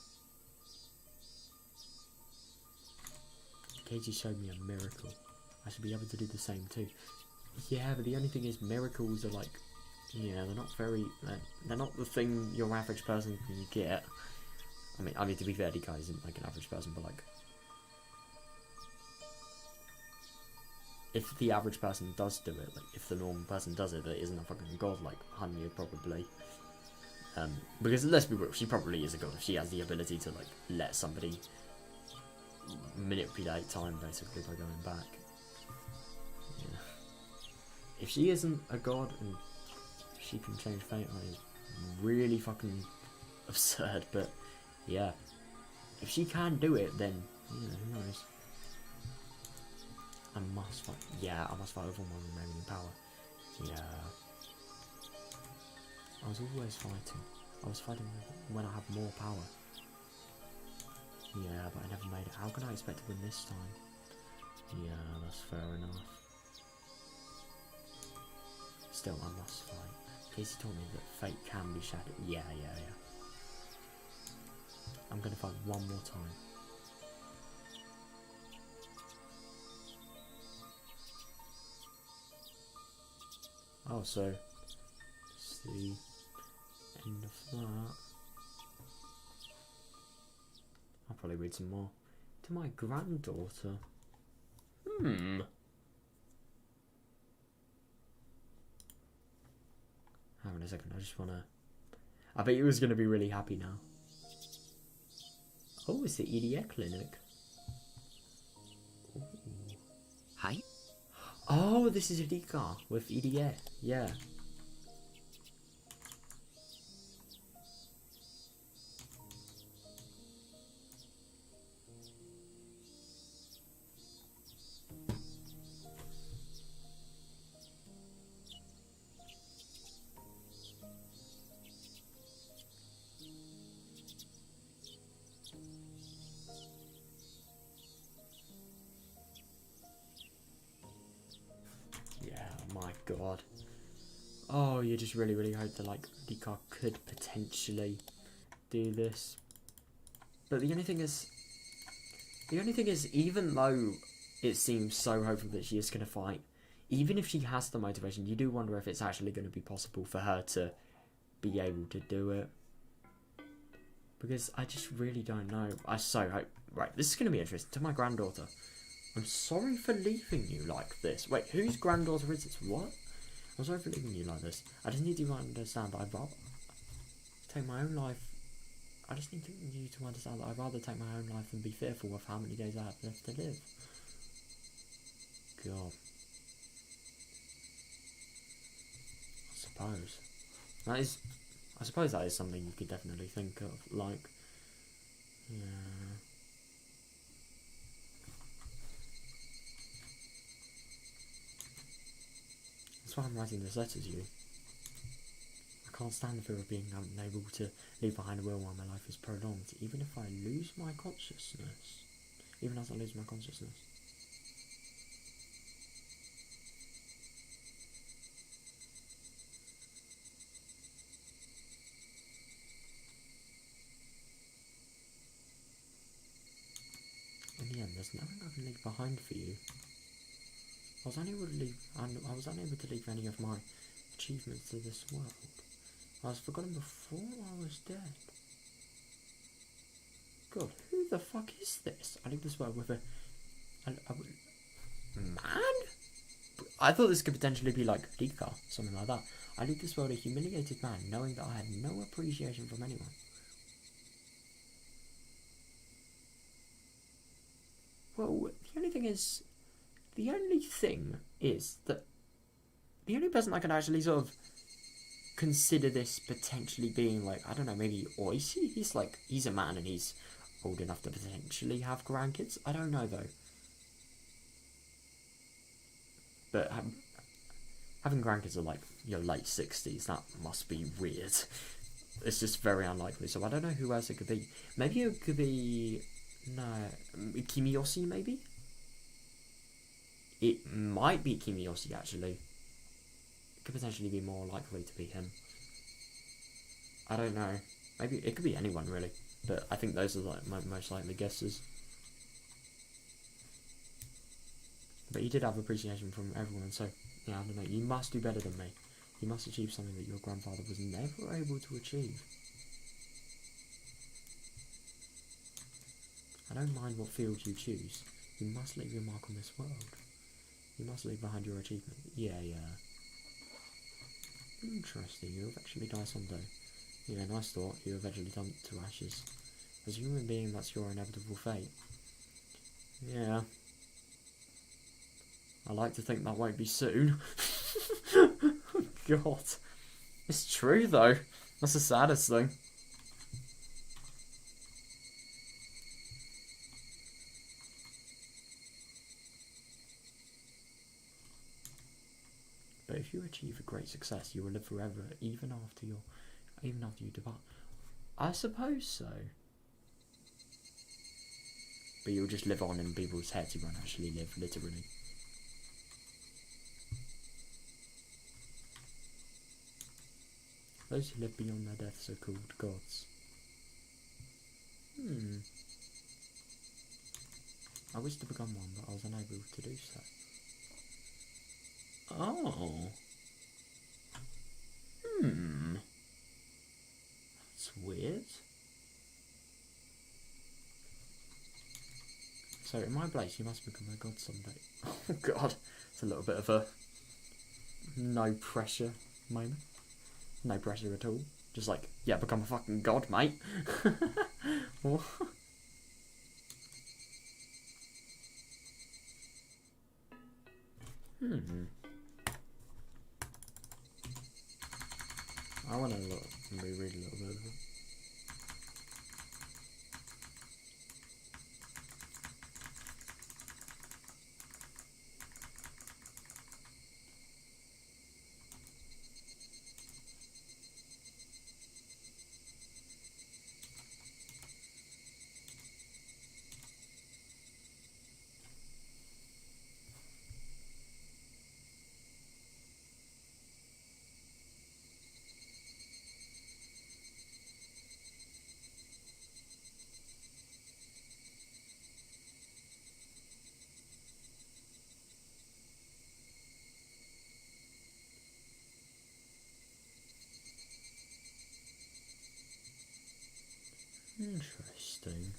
Keiji showed me a miracle. I should be able to do the same too. Yeah, but the only thing is, miracles are like, yeah, they're not very, they're not the thing your average person can get. I mean, to be fair, Rika isn't like an average person, but like, if the average person does do it, like, if the normal person does it, that isn't a fucking god like Hanya probably. Because let's be real, she probably is a god if she has the ability to like let somebody manipulate time basically by going back. Yeah. If she isn't a god and she can change fate, that is really fucking absurd. But yeah, if she can do it, then yeah, who knows? I must fight. Yeah, I must fight with all my remaining power. Yeah. I was always fighting. I was fighting when I have more power. Yeah, but I never made it. How can I expect to win this time? Yeah, that's fair enough. Still, I must fight. Casey told me that fate can be shattered. Yeah. I'm gonna fight one more time. Oh, so it's the end of that. I'll probably read some more. To my granddaughter. Hang on a second, I just wanna... I bet you was gonna be really happy now. Oh, it's the EDA clinic. Ooh. Hi. Oh, this is Rika with EDA. Yeah. My god. Oh, you just really hope that like Rika could potentially do this. But the only thing is, even though it seems so hopeful that she is going to fight, even if she has the motivation, you do wonder if it's actually going to be possible for her to be able to do it. Because I just really don't know. I so hope. Right, this is going to be interesting. To my granddaughter. I'm sorry for leaving you like this. Wait, whose granddaughter is this? What? I'm sorry for leaving you like this. I just need you to understand that I'd rather take my own life. I just need you to understand that I'd rather take my own life than be fearful of how many days I have left to live. God. I suppose that is something you could definitely think of. Like, yeah. That's why I'm writing this letter to you. I can't stand the fear of being unable to leave behind a will while my life is prolonged, even if I lose my consciousness. Even as I lose my consciousness. in the end, there's nothing I can leave behind for you. I was unable to leave. I was unable to leave any of my achievements to this world. I was forgotten before I was dead. God, who the fuck is this? I leave this world with a man? I thought this could potentially be like Rika, something like that. I leave this world a humiliated man, knowing that I had no appreciation from anyone. Well, the only thing is that the only person I can actually sort of consider this potentially being like, I don't know, maybe Oishi? He's a man and he's old enough to potentially have grandkids. I don't know though. But having grandkids are like your late 60s, that must be weird. It's just very unlikely. So I don't know who else it could be. Maybe it could be Kimiyoshi, maybe? It might be Kimiyoshi, actually. It could potentially be more likely to be him. I don't know. Maybe it could be anyone, really. But I think those are like my most likely guesses. But you did have appreciation from everyone, so yeah, I don't know. You must do better than me. You must achieve something that your grandfather was never able to achieve. I don't mind what field you choose. You must leave your mark on this world. You must leave behind your achievement. Yeah. Interesting, you eventually die someday. Yeah, nice thought. You eventually turn to ashes. As a human being, that's your inevitable fate. Yeah. I like to think that won't be soon. God. It's true, though. That's the saddest thing. But if you achieve a great success, you will live forever, even after you depart. I suppose so. But you'll just live on in people's heads. You won't actually live, literally. Those who live beyond their deaths are called gods. I wish to become one, but I was unable to do so. Oh. That's weird. So in my place, you must become a god someday. Oh god. It's a little bit of a no pressure moment. No pressure at all. Just like, yeah, become a fucking god, mate. What? I want to reread a little bit of it. Interesting.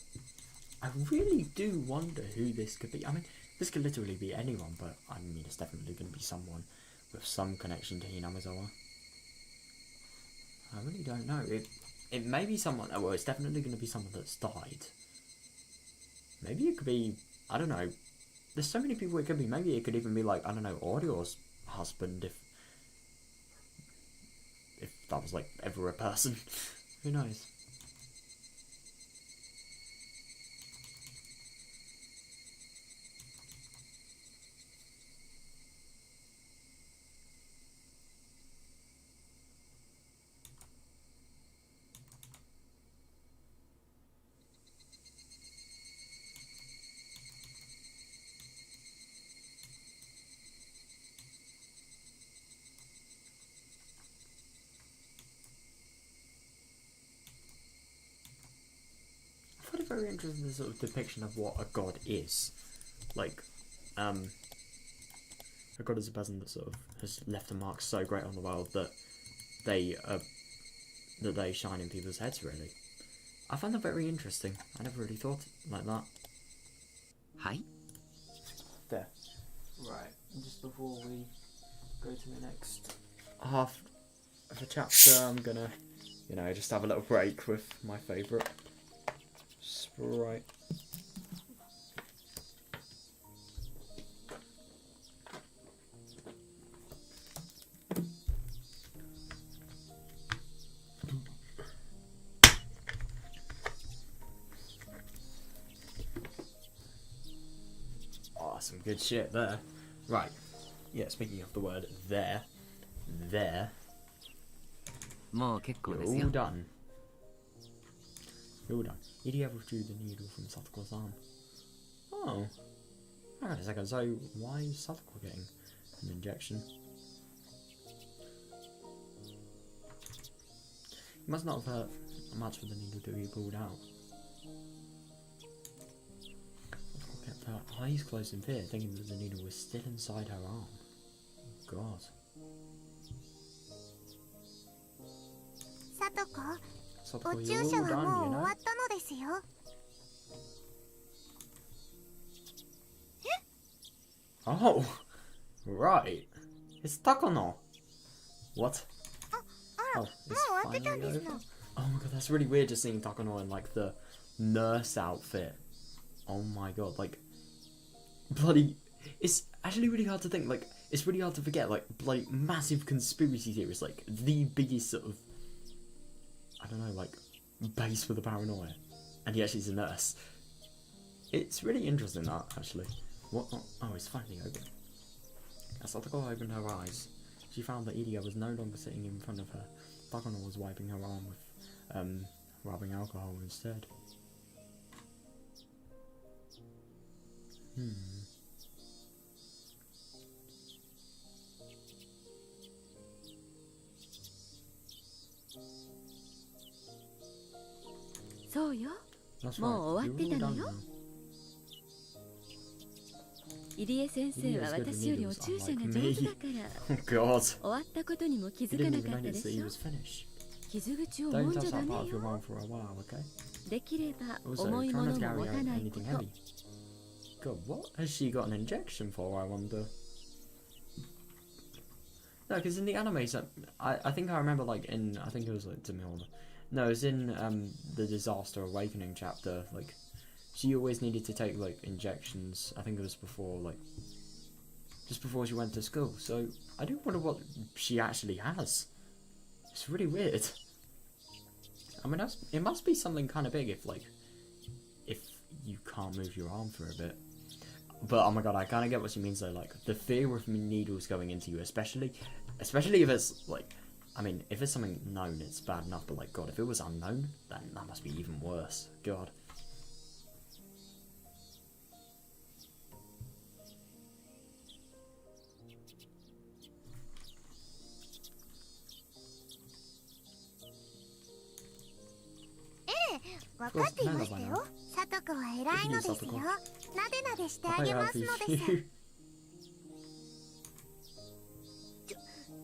I really do wonder who this could be. I mean, this could literally be anyone, but I mean, it's definitely going to be someone with some connection to Hinamizawa. I really don't know. It may be someone. Well, it's definitely going to be someone that's died. Maybe it could be. I don't know. There's so many people it could be. Maybe it could even be like, I don't know, Orio's husband. If that was like ever a person, who knows? very interesting sort of depiction of what a god is. Like, a god is a person that sort of has left a mark so great on the world that they shine in people's heads, really. I find that very interesting. I never really thought like that. Hi. There. Right, just before we go to the next half of the chapter, I'm gonna, just have a little break with my favourite Sprite. Oh, some good shit there. Right. Yeah, speaking of the word there. You're all done. You're all done. Idia withdrew the needle from Satoko's arm. Oh. Hang on a second, so why is Satoko getting an injection? It must not have hurt much for the needle to be pulled out. Satoko kept her eyes closed in fear, thinking that the needle was still inside her arm. God. さとこ、 Satoko, お注 you're 射 all は done, もう you 終 know? わったのですよ。 Oh, right. It's Takono. What? あら、 Oh, もう it's 終わってたん finally ですの。 over. Oh my god, that's really weird just seeing Takono in like the nurse outfit. Oh my god, like bloody. It's actually really hard to think. Like, it's really hard to forget. Like, bloody massive conspiracy theories. Like the biggest sort of, I don't know, like base for the paranoia, and he actually is a nurse. It's really interesting that actually. What? Oh, it's finally open. As Satoko opened her eyes, she found that Idia was no longer sitting in front of her. Takono was wiping her arm with, rubbing alcohol instead. Hmm. そうよ。 That's もう終わってた You're の all よ。 done now. 入江先生は私よりお注射が上手だから Oh god. 終わったことにも気 You づか didn't な even かったで notice that し he ょ。 was finished. 傷口を揉 Don't んじ touch ゃダ that メ part of your よ。 arm for a while, okay? できれば Also, 重い try も not の to も持 carry たないこ anything と。 heavy. God, what has she got an injection for, I wonder? No, because in the anime, I think I remember, like, I think it was, like, Demilda. No, it was in, the Disaster Awakening chapter, like, she always needed to take, like, injections. I think it was before, like, just before she went to school. So, I do wonder what she actually has. It's really weird. I mean, it must be something kind of big if you can't move your arm for a bit. But, oh my god, I kind of get what she means, though. Like, the fear of needles going into you, especially if it's, like, I mean, if it's something known, it's bad enough. But, like, God, if it was unknown, then that must be even worse. God. Eh, 分かっていましたよ。さとこは偉いのですよ。なでなでしてあげますのです。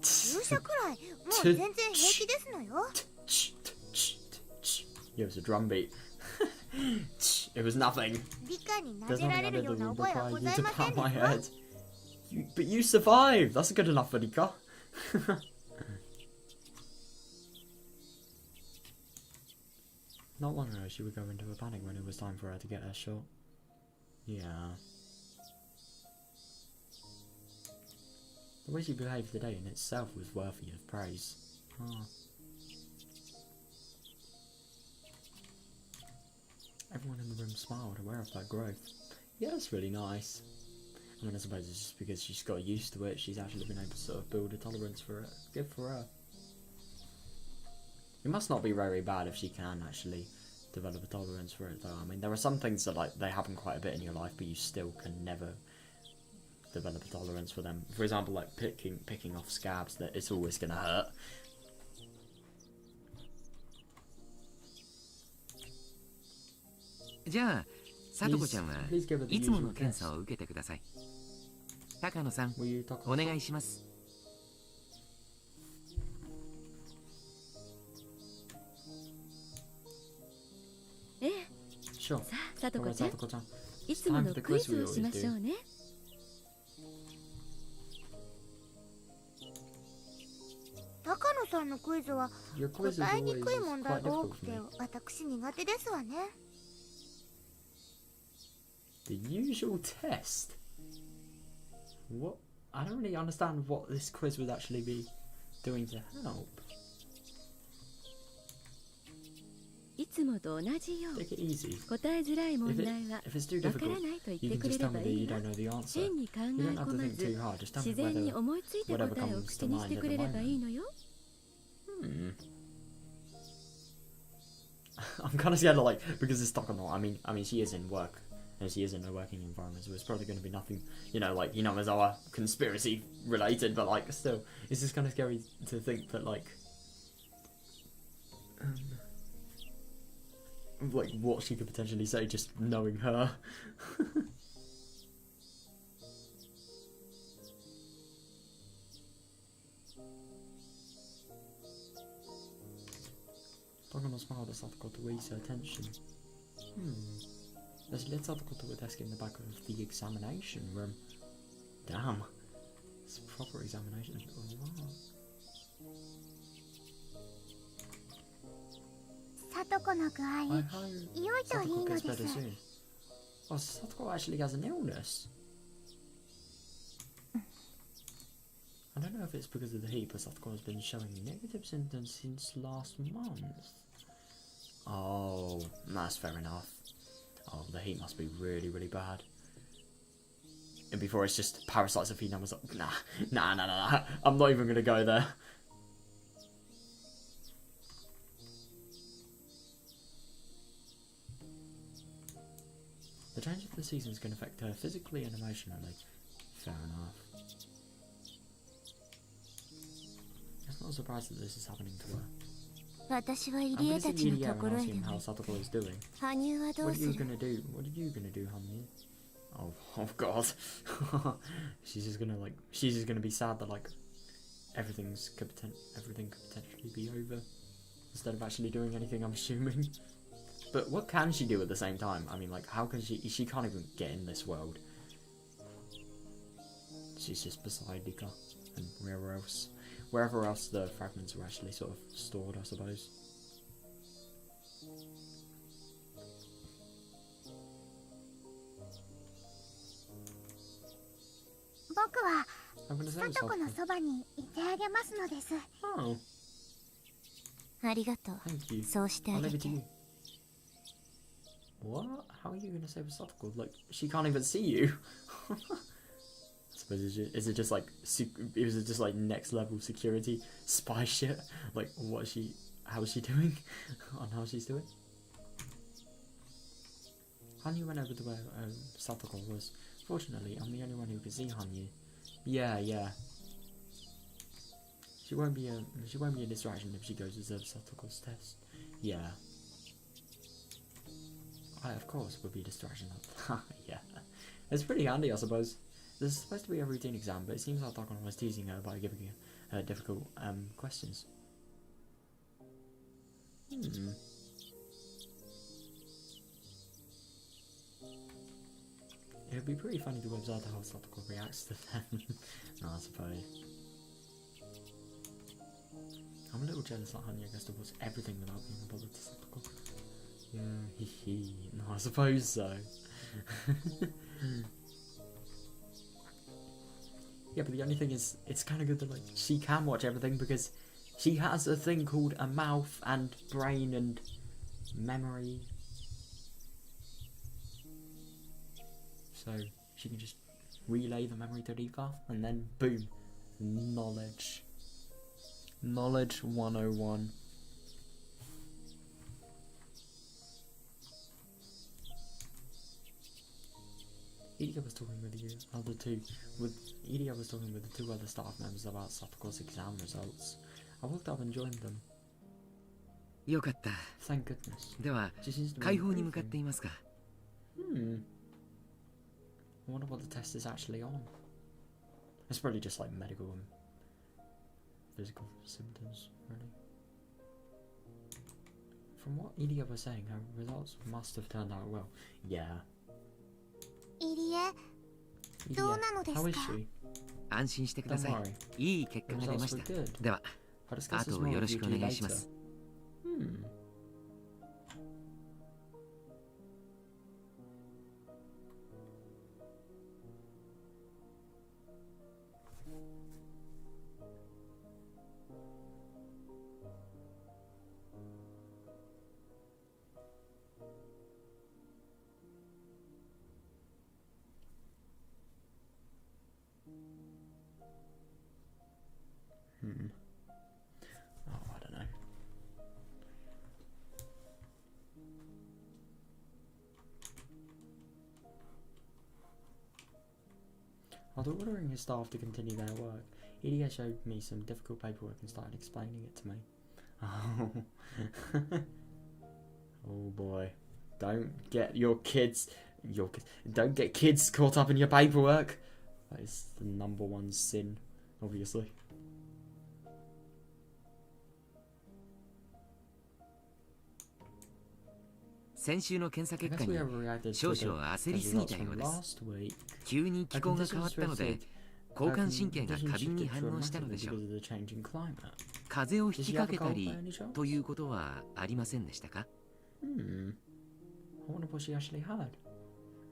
注射くらいもう全然平気ですのよ。Yeah, it was a drum beat. It was nothing. 理科に撫 There's でら nothing れ I る did よう that な would 覚えは require ご you ざい to ませ pat ん my ですわ。 head. But you survived! That's good enough for Rika. Not long ago, she would go into a panic when it was time for her to get her shot. Yeah. The way she behaved today in itself was worthy of praise. Ah. Everyone in the room smiled, aware of her growth. Yeah, that's really nice. I mean, I suppose it's just because she's got used to it, she's actually been able to sort of build a tolerance for it. Good for her. It must not be very bad if she can actually develop a tolerance for it, though. I mean, there are some things that, like, they happen quite a bit in your life, but you still can never develop a tolerance for them. For example, like picking off scabs, that it's always gonna hurt. じゃあさとこちゃんは Please give her the いつも usual の検 test. 査を受けてください。高野さん Will you talk お願いします。ええ、 Sure. さあ、さとこ Alright, ちゃん、 Satoko-chan. いつものクイズをしましょうね。高野さんのクイズは Your quiz is 答え always にくい問 quite 題が多 difficult く for て me. 私苦手ですわね。 The usual test? What? I don't really understand what this quiz would actually be doing to help. いつもと同じよう。 Take it easy. 答えづらい問題は If it's too わから difficult, ないと言っ you て can くれ just れ tell ば me that い you いわ。 don't know the answer. 変に考え You don't have 込 to ま think ず too hard. Just tell 自 me 然に whether. 思いついた答えを口にしてくれればいいのよ。 I'm kind of scared of like because it's stuck or not. I mean, she is in work and she is in a working environment, so it's probably going to be nothing, you know, like as our conspiracy related. But like, still, it's just kind of scary to think that like what she could potentially say just knowing her. Takano smiled at Satoko to ease her attention. There's led Satoko to a desk in the back of the examination room. Damn. It's a proper examination. Wow. さとこの具合、 I hope 良いといい Satoko の gets で better す。 soon. Oh, Satoko actually has an illness. I don't know if it's because of the heat, but Satoko has been showing negative symptoms since last month. Oh, that's fair enough. Oh, the heat must be really, really bad. And before it's just parasites of feet, I was like, nah. I'm not even gonna go there. The change of the season is going to affect her physically and emotionally. Fair enough. It's not a surprise that this is happening to her. 私は入 I'm 江 gonna た see ちの Yulia と and ころへ ask で him how も Satoko is doing. 羽生はど What う are you する？ gonna do? What are you gonna do, honey? Oh god. she's just gonna be sad that like everything could potentially be over instead of actually doing anything, I'm assuming. But what can she do at the same time? I mean, like, how can she can't even get in this world. She's just beside Rika and wherever else the fragments were actually sort of stored, I suppose. 僕は I'm gonna さ say とこの Satoko. そばにいてあげますのです。 Oh, ありがとう。 thank you. そうしてあ I'll げ leave て it to。you. What? How are you gonna save Satoko? Like, she can't even see you. I suppose is it just like next level security spy shit? Like, how is she doing? On how she's doing? Hanyu went over to where Satoko was. Fortunately, I'm the only one who can see Hanyu. Yeah. She won't be a distraction if she goes to observe Satoko's test. Yeah. I, of course, would be a distraction. Yeah. It's pretty handy, I suppose. This is supposed to be a routine exam, but it seems like Takano was teasing her by giving her difficult questions. It would be pretty funny to observe how Satoko reacts to them. No, I suppose. I'm a little jealous that Hanya gets to watch everything without being bothered to Satoko. Yeah, no, I suppose so. Yeah, but the only thing is, it's kind of good that like she can watch everything because she has a thing called a mouth and brain and memory. So she can just relay the memory to Rika and then boom, knowledge. Knowledge 101. Idia was talking with the other two. Idia was talking with the two other staff members about Satoko's exam results. I walked up and joined them. よかった。 Thank goodness. では She seems to be 解放に向かっ improving. ていますか。I wonder what the test is actually on. It's probably just like medical and physical symptoms, really. From what Ilya was saying, her results must have turned out well. Yeah. 入江 Ilya, どうなのですか? how is she? 安心してくだ Don't さい。 worry. いい結 The 果が出ま results し were た。 good. では、 I'll discuss あ this と more よろ with し you くお two 願いしま later. す。 Oh, I don't know. After ordering his staff to continue their work, Ilya showed me some difficult paperwork and started explaining it to me. Oh, oh boy. Don't get don't get kids caught up in your paperwork. That is the #1 sin, obviously. 先週の検査 I 結 guess 果 we に overreacted 少 to the 々焦り test すぎ results たよ from うです。 last week. 急に気 Her 候が変わったの conditions で shifted 交感神経が Her 過敏に conditions 反 shifted 応したので dramatically しょう。 because of the changing climate. 風邪をひきかけた Does she have a り cold by any chance? ということはありませんでしたか？ I wonder what she actually had.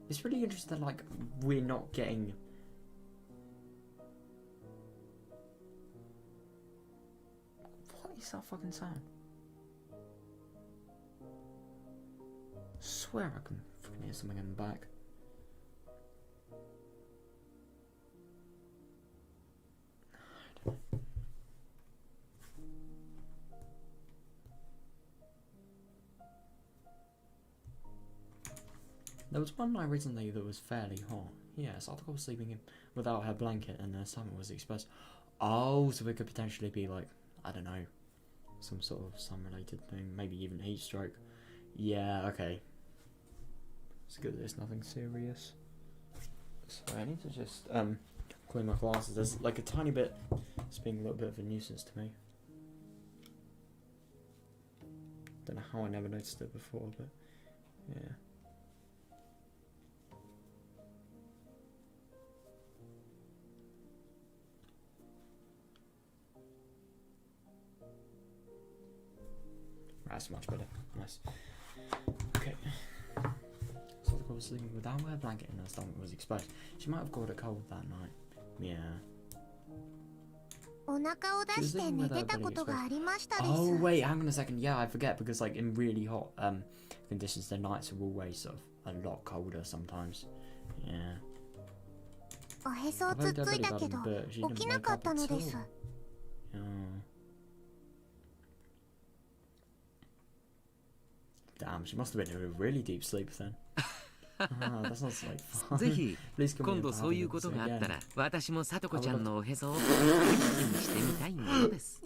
It's really interesting that, like, we're not getting... What is that fucking sound? Swear I can fucking hear something in the back. I don't know. There was one night recently that was fairly hot. Yeah, Satoko was sleeping in without her blanket and her stomach was exposed. Oh, so it could potentially be like, I don't know, some sort of sun-related thing, maybe even heat stroke. Yeah, okay. It's good that it's nothing serious. So I need to just clean my glasses. There's like a tiny bit, it's being a little bit of a nuisance to me. Don't know how I never noticed it before, but yeah. That's much better. Nice. Okay. So the girl was sleeping without her blanket and her stomach was exposed. She might have caught a cold that night. Yeah. お腹を出して寝てたことがありましたです。 Oh wait, hang on a second. Yeah, I forget because like in really hot conditions, the nights are always sort of a lot colder sometimes. Yeah. おへそをつっついたけど起きなかったのです。 Damn, she must have been in a really deep sleep then. That sounds like fun. ぜひ Please come 今 in 度 for そういう having こ this とがあった again. ら私もさとこちゃんのおへそをキュッキュしてみたいものです。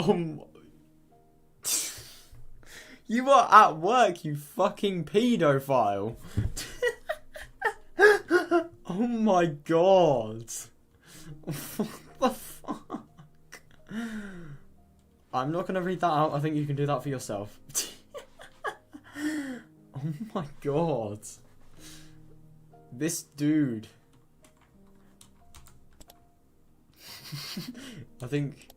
You were at work, you fucking pedophile. Oh my god. What the fuck? I'm not gonna read that out. I think you can do that for yourself. Oh my god. This dude. I think...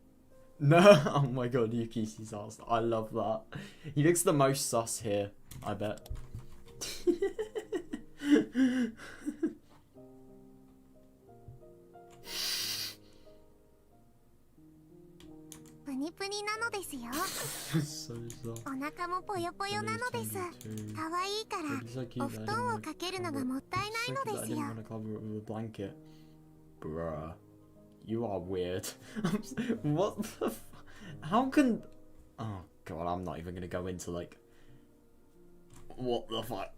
No, oh my god, Yukishi's ass. I love that. He looks the most sus here, I bet. プニプニなのですよ。 So sus. お腹もぽよぽよなのです。可愛いからお布団をかけるのがもったいないのですよ。 I didn't want to cover it with a blanket. Bruh. You are weird. What the f... How can... Oh god, I'm not even gonna go into like... What the fuck?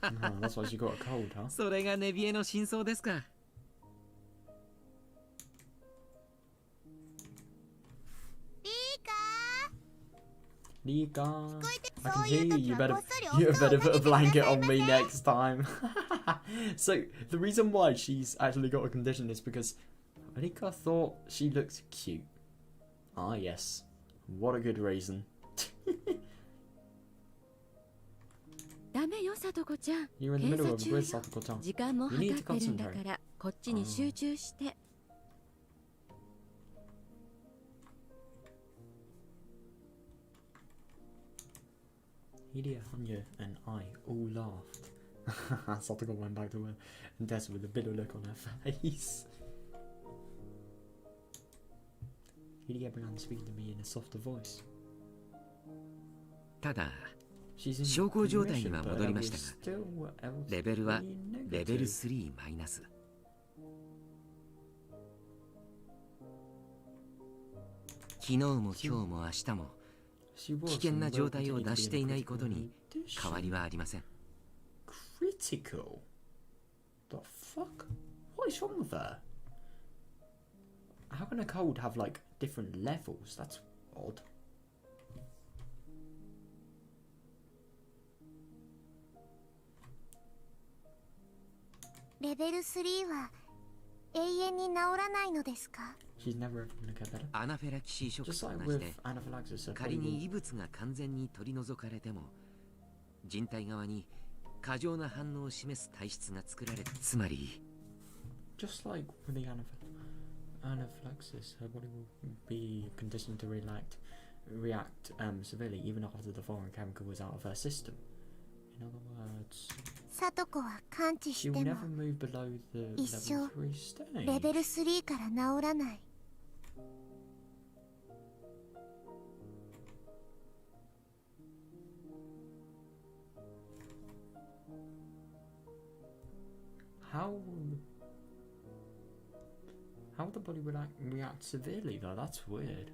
Oh, that's why she got a cold, huh? それがネビエの真相ですか。リカ Rika, I そ can う hear いう you. 時 You は better, こっそりお you 布団を better か put け a てください blanket ま on せ me next time. So the reason why she's actually got a condition is because Rika thought she looked cute. Ah yes, what a good reason. ダメよさとこちゃん You're in the 検 middle 査 of 中 a よ quiz, Satoko-chan. 時間も You 計 need to ってるんだ concentrate. からこっちに集中して Hidia, Hanya, and I all laughed. Satoko went back to her and Tessa with a bitter look on her face. Hidia began speaking to me in a softer voice. ただ She's in 小康状態に remission, は but 戻り we're ましたが still else レベルは being レベル negative. 3マイナス。昨日も今日も明日も She 危 was 険 and な will 状態を continue to 出 be して in い a ないことに critical 変わり condition. はありません。 Critical? The fuck? What is wrong with her? How can a cold have like different levels? That's odd. レベル3は永遠に治らないのですか？ She's never ever gonna get better. アナフィラキシーショック Just と like 同じ with で anaphylaxis, her 仮 body に will 異物が完全に取り除かれても人体側に過剰な反応を示す体質が作られる。つまり just like with the anaphylaxis, her body will be conditioned to react severely even after the foreign chemical was out of her system. In other words, さとこは完治 she して will も never move below the level 一生 3レベル stage. 3から治らない。 How will the body react severely though? That's weird.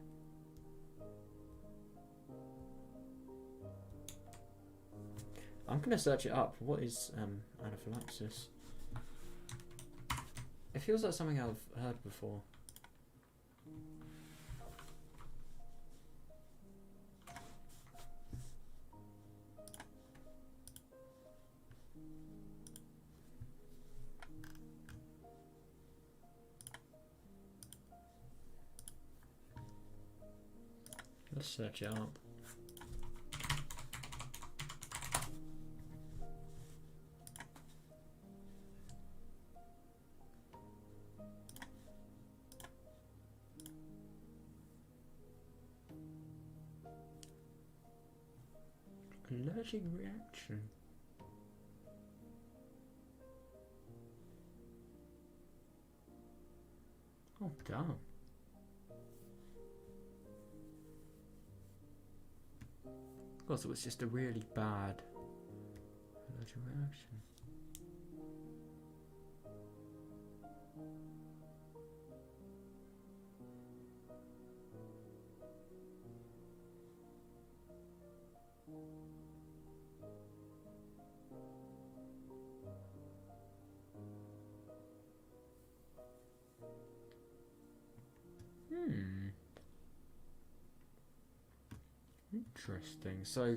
I'm gonna search it up. What is anaphylaxis? It feels like something I've heard before. Let's search it up. Allergic reaction. Oh damn. Oh, so it's just a really bad allergic reaction. Interesting. So,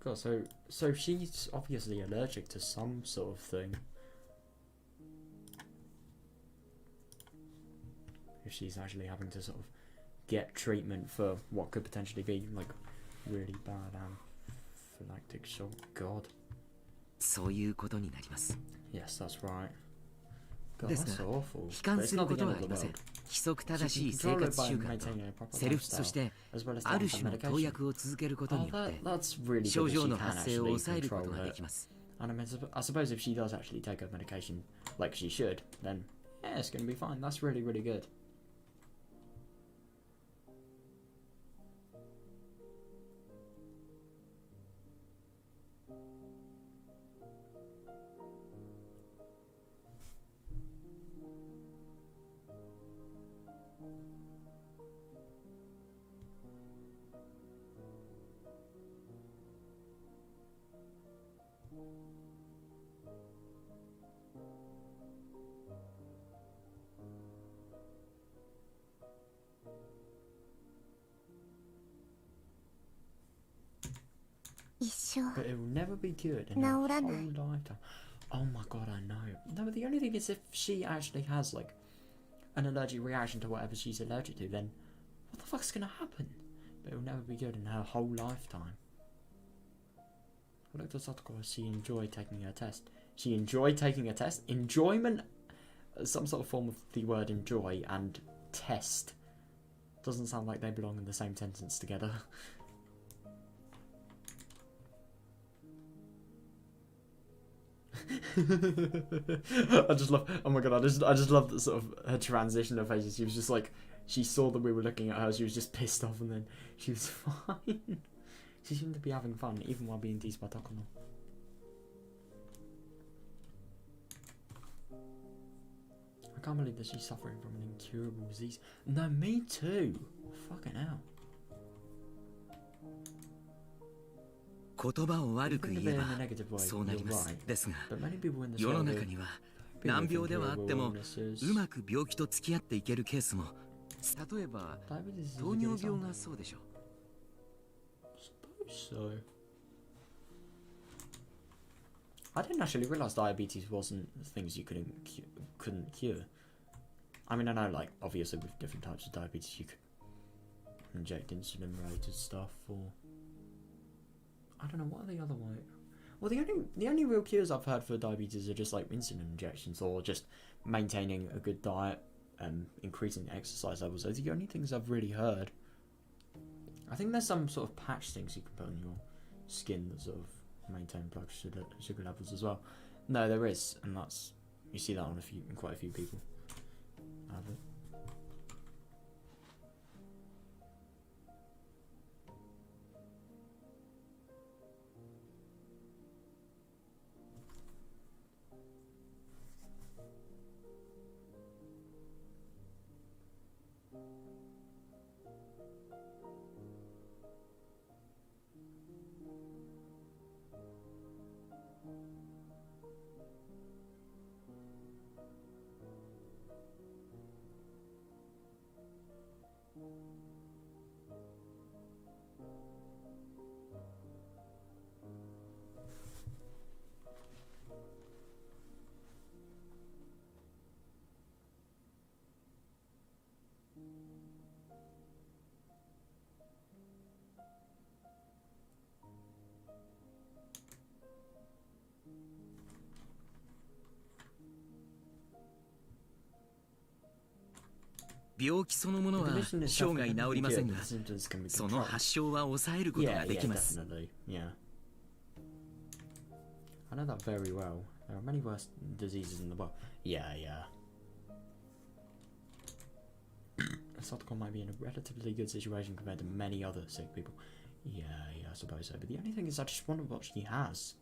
God, so she's obviously allergic to some sort of thing. If she's actually having to sort of get treatment for what could potentially be like really bad anaphylactic shock. God. そういうことになります。 Yes, that's right. God, です that's が awful. 悲 But 観 it's する not こ the と end は of あ the りません。 world. 規則正し She い can 生 control 活 it by 習慣 maintaining a と proper セルフとし lifestyle, て as well as あ taking る some 種の投 medication. 薬を続けることによっ Oh, て that's really good 症 that 状 she の can 発生を actually 抑えるこ control とがで it. きます。 And I suppose if she does actually take her medication like she should, then yeah, it's going to be fine. That's really, really good. 一生 But it will never be cured in 治 her らな whole い lifetime. Oh my god, I know. No, but the only thing is if she actually has, like, an allergic reaction to whatever she's allergic to, then what the fuck's gonna happen? But it will never be good in her whole lifetime. I looked at Satoko, she enjoyed taking her test. She enjoyed taking a test? Enjoyment? Some sort of form of the word enjoy and test. Doesn't sound like they belong in the same sentence together. I just love, oh my god, I just love that sort of her transition of faces. She was just like, she saw that we were looking at her, she was just pissed off, and then she was fine. She seemed to be having fun, even while being teased by Takono. I can't believe that she's suffering from an incurable disease. No, me too. Fucking hell. 言葉を悪く Think 言 of え it ば in a negative way, そうな you're ります right. ですが But many people in this 世の world 中 are には people 難 with 病ではあっても incurable illnesses. うまく病気と付き合っていけるケースも例えば Diabetes is a 糖 good 尿病 example. がそうでしょう So, I didn't actually realise diabetes wasn't things you couldn't cure. I mean, I know, like, obviously with different types of diabetes you could inject insulin related stuff, or I don't know, what are the other way? Well, the only real cures I've heard for diabetes are just like insulin injections or just maintaining a good diet and increasing exercise levels. Those are the only things I've really heard. I think there's some sort of patch things you can put on your skin that sort of maintain blood sugar levels as well. No, there is, and that's, you see that on quite a few people have it. The 病気そのものは condition is 生涯治りませんが the symptoms can be その controlled. 発症は抑えることが Yeah, で yeah, きます definitely. Yeah. I know that very well. There are many worse diseases in the world. Yeah, yeah. Satoko might be in a relatively good situation compared to many other sick people. Yeah, yeah, I suppose so. But the only thing is, I just wonder what she has.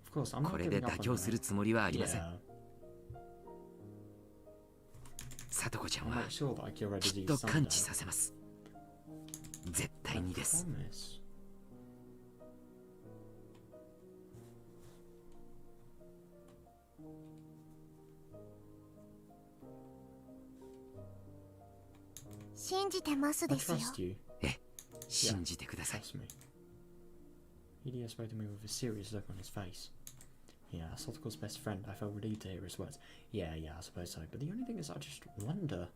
Of course, I'm こ not れで giving up 妥 on 協する her. つもりはありません Yeah. さとこちゃん I'll は make sure that I cure her きっ disease と完 someday. 治させます絶対 I にです promise. I trust you. 信じてください Trust me. Hideo spoke to me with a serious look on his face. Yeah, Sotoko's best friend. I felt relieved to hear his words. Yeah, yeah, I suppose so. But the only thing is, I just wonder.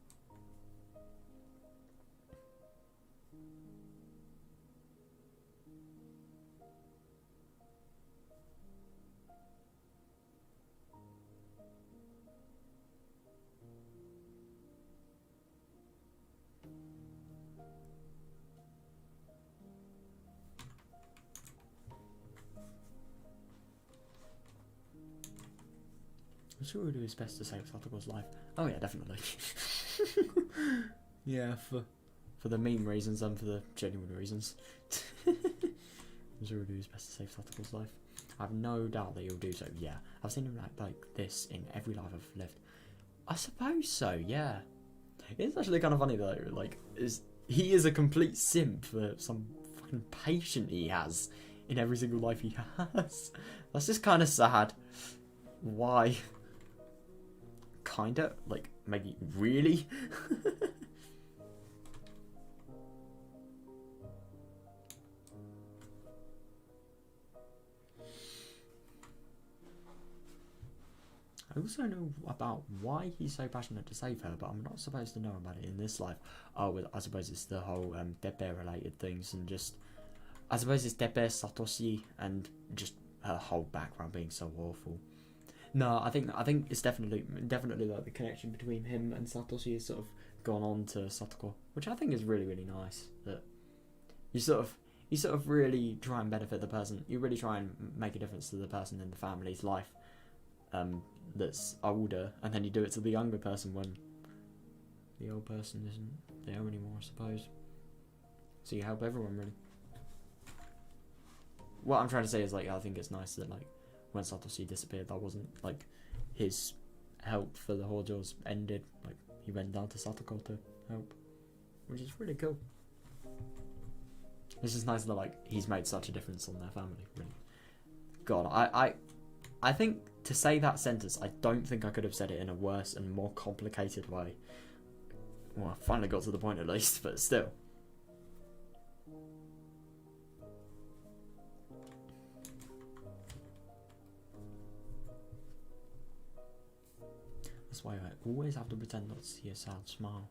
I'm sure we'll do his best to save Satoko's life. Oh yeah, definitely. Yeah, for the meme reasons and for the genuine reasons. I'm sure he'll do his best to save Satoko's life. I have no doubt that he'll do so. Yeah, I've seen him act like this in every life I've lived. I suppose so. Yeah, it's actually kind of funny though. Like, he is a complete simp for some fucking patient he has in every single life he has. That's just kind of sad. Why? kinda, like, maybe really. I also know about why he's so passionate to save her, but I'm not supposed to know about it in this life. Oh, well, I suppose it's the whole Tepe related things, and just, I suppose it's Tepe, Satoshi, and just her whole background being so awful. No, I think it's definitely like the connection between him and Satoshi has sort of gone on to Satoko, which I think is really, really nice. That you sort of really try and benefit the person. You really try and make a difference to the person in the family's life. That's older, and then you do it to the younger person when the old person isn't there anymore, I suppose. So you help everyone, really. What I'm trying to say is, like, I think it's nice that, like, when Satoshi disappeared, that wasn't, like, his help for the Hojo's ended. Like, he went down to Satoko to help, which is really cool. It's just nice that, like, he's made such a difference on their family, really. God, I think to say that sentence, I don't think I could have said it in a worse and more complicated way. Well, I finally got to the point at least, but still. That's why I always have to pretend not to see a sad smile.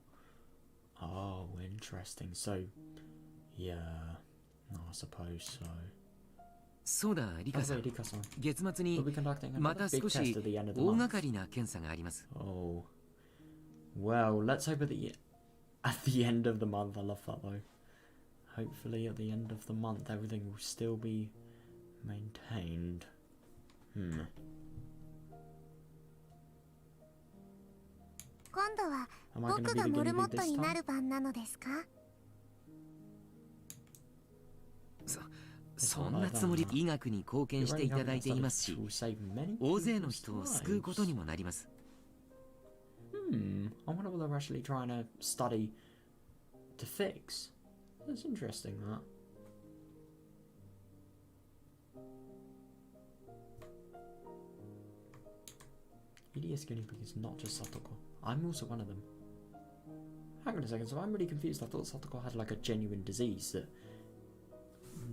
Oh, interesting. So, yeah, no, I suppose so. そうだ、リカさん。 Rika-san. 月末に We'll be conducting ま another た big 少 test し at the end of the 大 month. 掛かりな検査があります。 Oh. Well, let's hope at the end of the month. I love that though. Hopefully at the end of the month everything will still be maintained. Hmm. 今度は Am I 僕 gonna が be the モル guinea モッ pig ト this にな time? る番なのですか？そんなつもり、医学に貢献していただいていますし、 Will save many 大勢の people's 人を救うことにもなります。 Hmm. I wonder what they're actually trying to study to fix. That's interesting, that. EDS guinea pig is not just Satoko. I'm also one of them. Hang on a second, so I'm really confused. I thought Satoko had like a genuine disease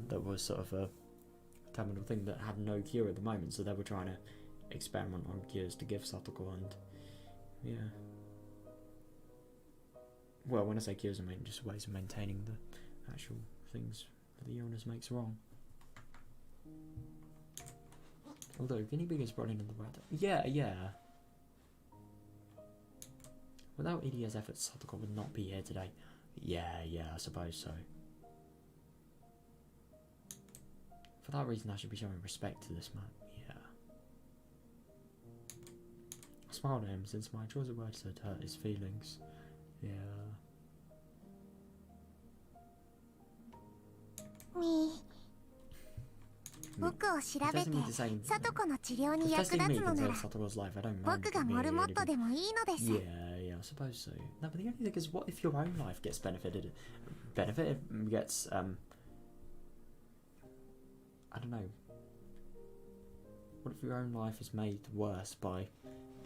that was sort of a terminal thing that had no cure at the moment, so they were trying to experiment on cures to give Satoko, and yeah. Well, when I say cures, I mean just ways of maintaining the actual things that the illness makes wrong. Although guinea pig is brought in the right. Yeah. Without EDS efforts, Satoko would not be here today. Yeah, I suppose so. For that reason, I should be showing respect to this man. Yeah. I smiled at him since my choice of words had hurt his feelings. Yeah. 僕を調べ It て doesn't mean to say サトコの治療 if に役 testing 立 me つのな can ら save Satoko's life, I don't mind. 僕が it モル being モッ really ト big. でもいいのです。 Yeah, I suppose so. No, but the only thing is, what if your own life gets benefited? Gets I don't know. What if your own life is made worse by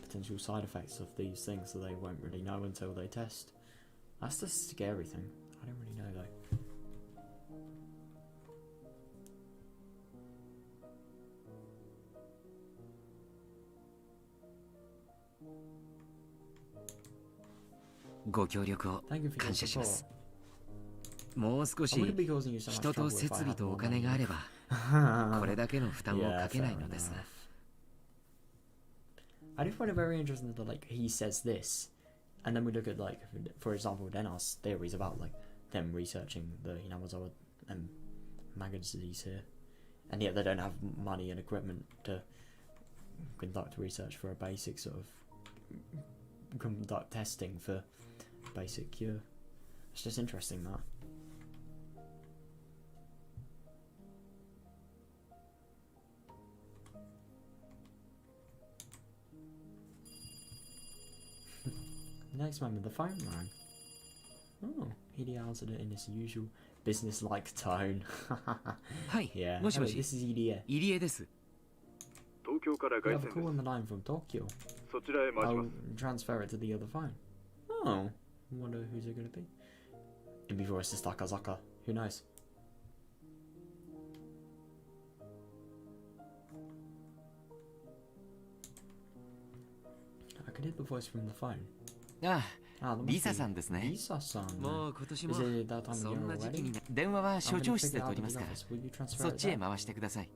potential side effects of these things that they won't really know until they test? That's the scary thing. I don't really know though. Thank you for your 感謝しま support. す。もう少 I し wouldn't be causing you so much 人と trouble if 設 I 備 had とお more 金があ money. ればこれだけの負担を Yeah, かけない fair のですが enough. I do find it very interesting that like he says this, and then we look at like, for example, Denar's theories about like them researching the Hinawazawa Maggot's disease here, and yet they don't have money and equipment to conduct research for a basic sort of conduct testing for basic cure. It's just interesting that. Next moment, the phone rang. Oh, Edie answered it in his usual business-like tone. はい、 Yeah. もしも Hello, し this is Edie. 入江です。 東京から We 凱 have a 旋で call す。 on the line from Tokyo. そちらへ回しま I'll す。 transfer it to the other phone. Oh, wonder who's it going to be. It'd be voiced as Takazaka. Who knows? I could hear the voice from the phone. あ Ah, あ that リ must サ be さんですね。 Lisa-san. もう今年も Is it that time of そ year んな時期 already? に電話は I'm 所 gonna 長 pick 室 it で up 取 at ります the から office. Will you transfer そっ it ちへ there? 回してください。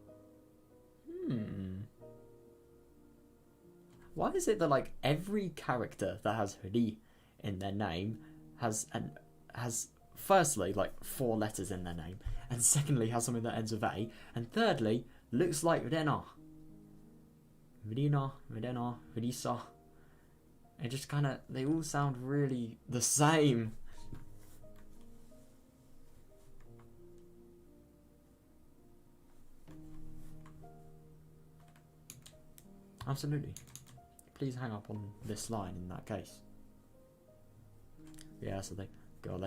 Hmm. Why is it that like every character that has Ri in their name has firstly like 4 letters in their name, and secondly has something that ends with A, and thirdly looks like Rena. Rina, Risa. It just kind of, they all sound really the same. Absolutely. Please hang up on this line in that case. Yeah, so they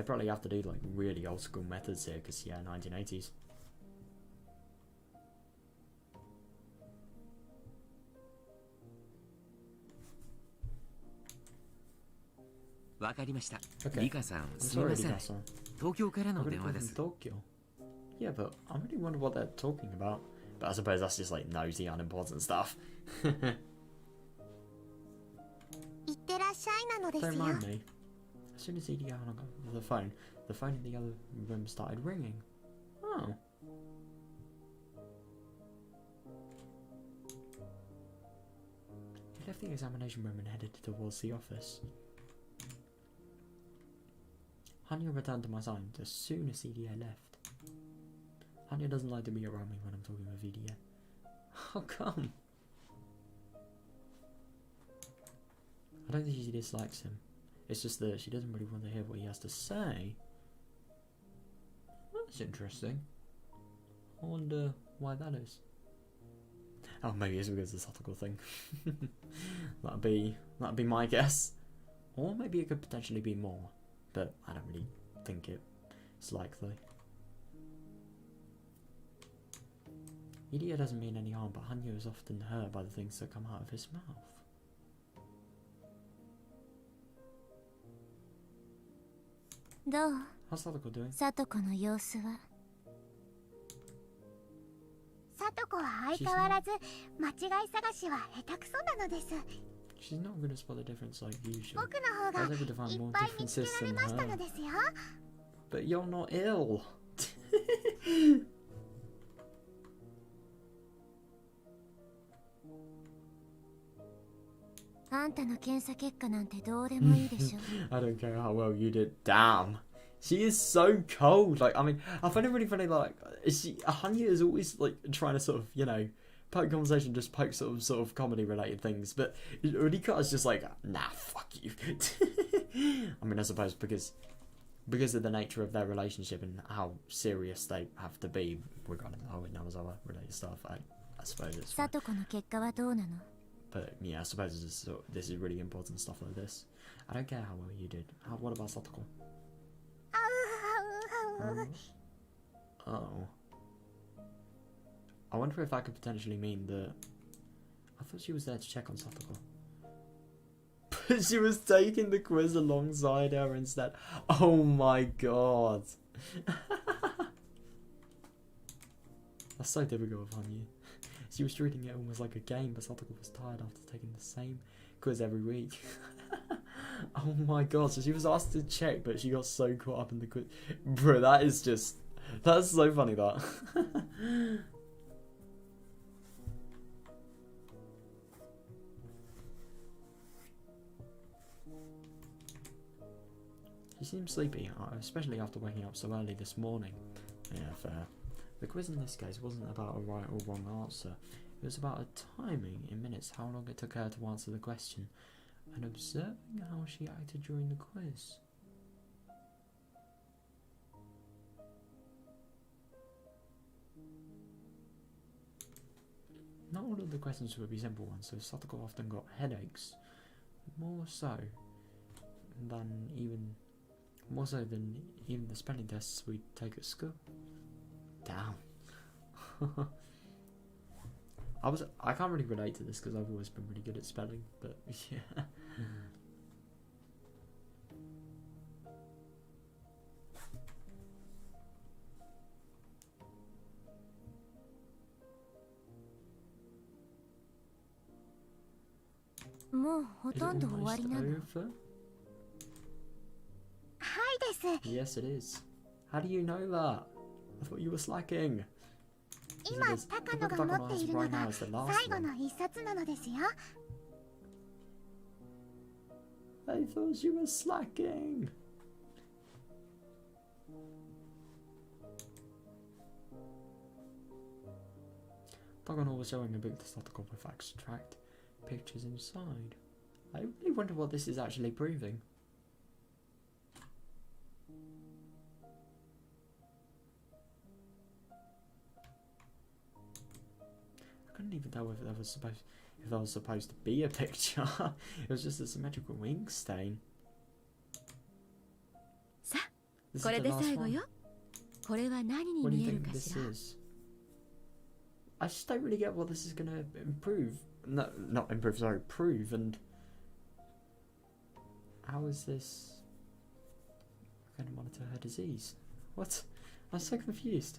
probably have to do like really old school methods here, because yeah, 1980s. わかりました。 Okay. リカさん、 I'm すみ sorry, ません。 Rika-san. 東京から I'm の gonna 電 call 話で from す。 Tokyo. Yeah, but I really wonder what they're talking about. But I suppose that's just like nosy, unimportant stuff. いってらっしゃいなのです Don't よ。 mind me. As soon as Edie hung up the phone in the other room started ringing. Oh. He left the examination room and headed towards the office. Hanya returned to my side as soon as EDA left. Hanya doesn't like to be around me when I'm talking with EDA. How come? I don't think she dislikes him. It's just that she doesn't really want to hear what he has to say. That's interesting. I wonder why that is. Oh, maybe it's because of the Satoko thing. that'd be my guess. Or maybe it could potentially be more, but I don't really think it's likely. Idiot doesn't mean any harm, but Hanyo is often hurt by the things that come out of his mouth. How's Satoko doing? さとこの様子は。さとこは相変わらず間違い探しは下手くそなのです。 She's not going to spot the difference like usual. 僕の方が I was able to find いっ more ぱい見つけ differences られ than ましたの her. ですよ。 But you're not ill. あんたの検査結果なんてどうでもいいでしょ。 I don't care how well you did. Damn. She is so cold. Like, I mean, I find it really funny. Like, Hanya is always like trying to sort of, you know, poke conversation, just poke sort of comedy related things. But Rika is just like, nah, fuck you. I mean, I suppose because of the nature of their relationship and how serious they have to be regarding the whole Namazawa related stuff. I suppose it's さ fine. とこの結果はどうなの？ But yeah, I suppose this is really important stuff like this. I don't care how well you did. What about Satoko? Oh. I wonder if that could potentially mean that... I thought she was there to check on Satoko. But she was taking the quiz alongside her instead. Oh my god. That's so typical of Hanyu. She was treating it almost like a game, but Satoko was tired after taking the same quiz every week. Oh my god, so she was asked to check, but she got so caught up in the quiz. Bro, that's so funny, that. She seems sleepy, especially after waking up so early this morning. Yeah, fair. The quiz in this case wasn't about a right or wrong answer. It was about a timing in minutes, how long it took her to answer the question, and observing how she acted during the quiz. Not all of the questions would be simple ones, so Satoko often got headaches. More so than even the spelling tests we take at school. Damn. I can't really relate to this because I've always been really good at spelling, but yeah. もうほ Is と it んど終わ almost りなの。 over? はいです。 Yes, it is. How do you know that? I thought you were slacking. 今高野が持っているのが最後 one. の一冊なのですよ。 I thought you were slacking. Takano was showing a book that's article with abstract pictures inside. I really wonder what this is actually proving. I couldn't even tell if that was supposed to be a picture. It was just a symmetrical ink stain. さあ、 This こ is れ the で last 最後 one. よ。これは何に What do 見 you える think か this しら。 is? I just don't really get what this is gonna improve. No, not improve, sorry, prove. And how is this going to monitor her disease? What? I'm so confused.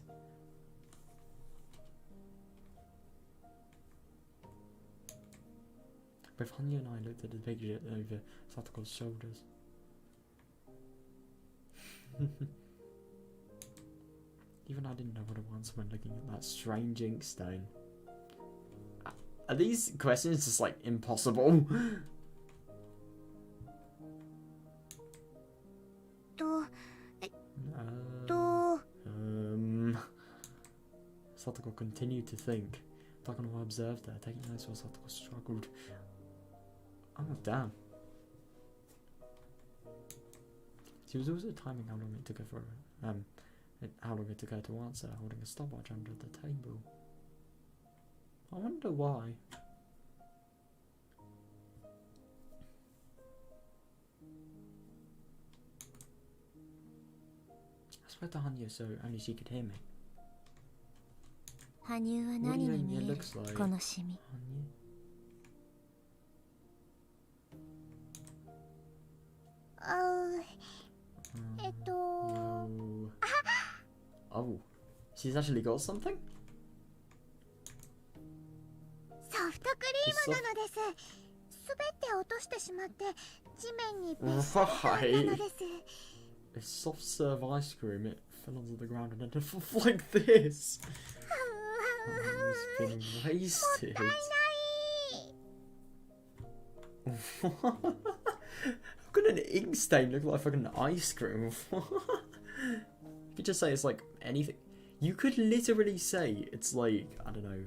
Both Hanya and I looked at the picture over Satoko's shoulders. Even I didn't know what it was when looking at that strange ink stain. Are these questions just like impossible? と Satoko continued to think. Takano observed her, taking notice while Satoko struggled. Oh damn. She was also timing how long it took her to answer, holding a stopwatch under the table. I wonder why. I spoke to Hanya so only she could hear me. 羽生は What do 何 you に think 見 it える looks like? このシミ。 Hanya? Oh, she's actually got something? ソフトクリームなのです。すべて落としてしまって地面にびっしり飛んだのです。 A soft serve ice cream, it fell onto the ground and ended up like this. Oh, it's been wasted. ない。 How could an ink stain look like fucking ice cream? You could just say it's like anything. You could literally say it's like, I don't know.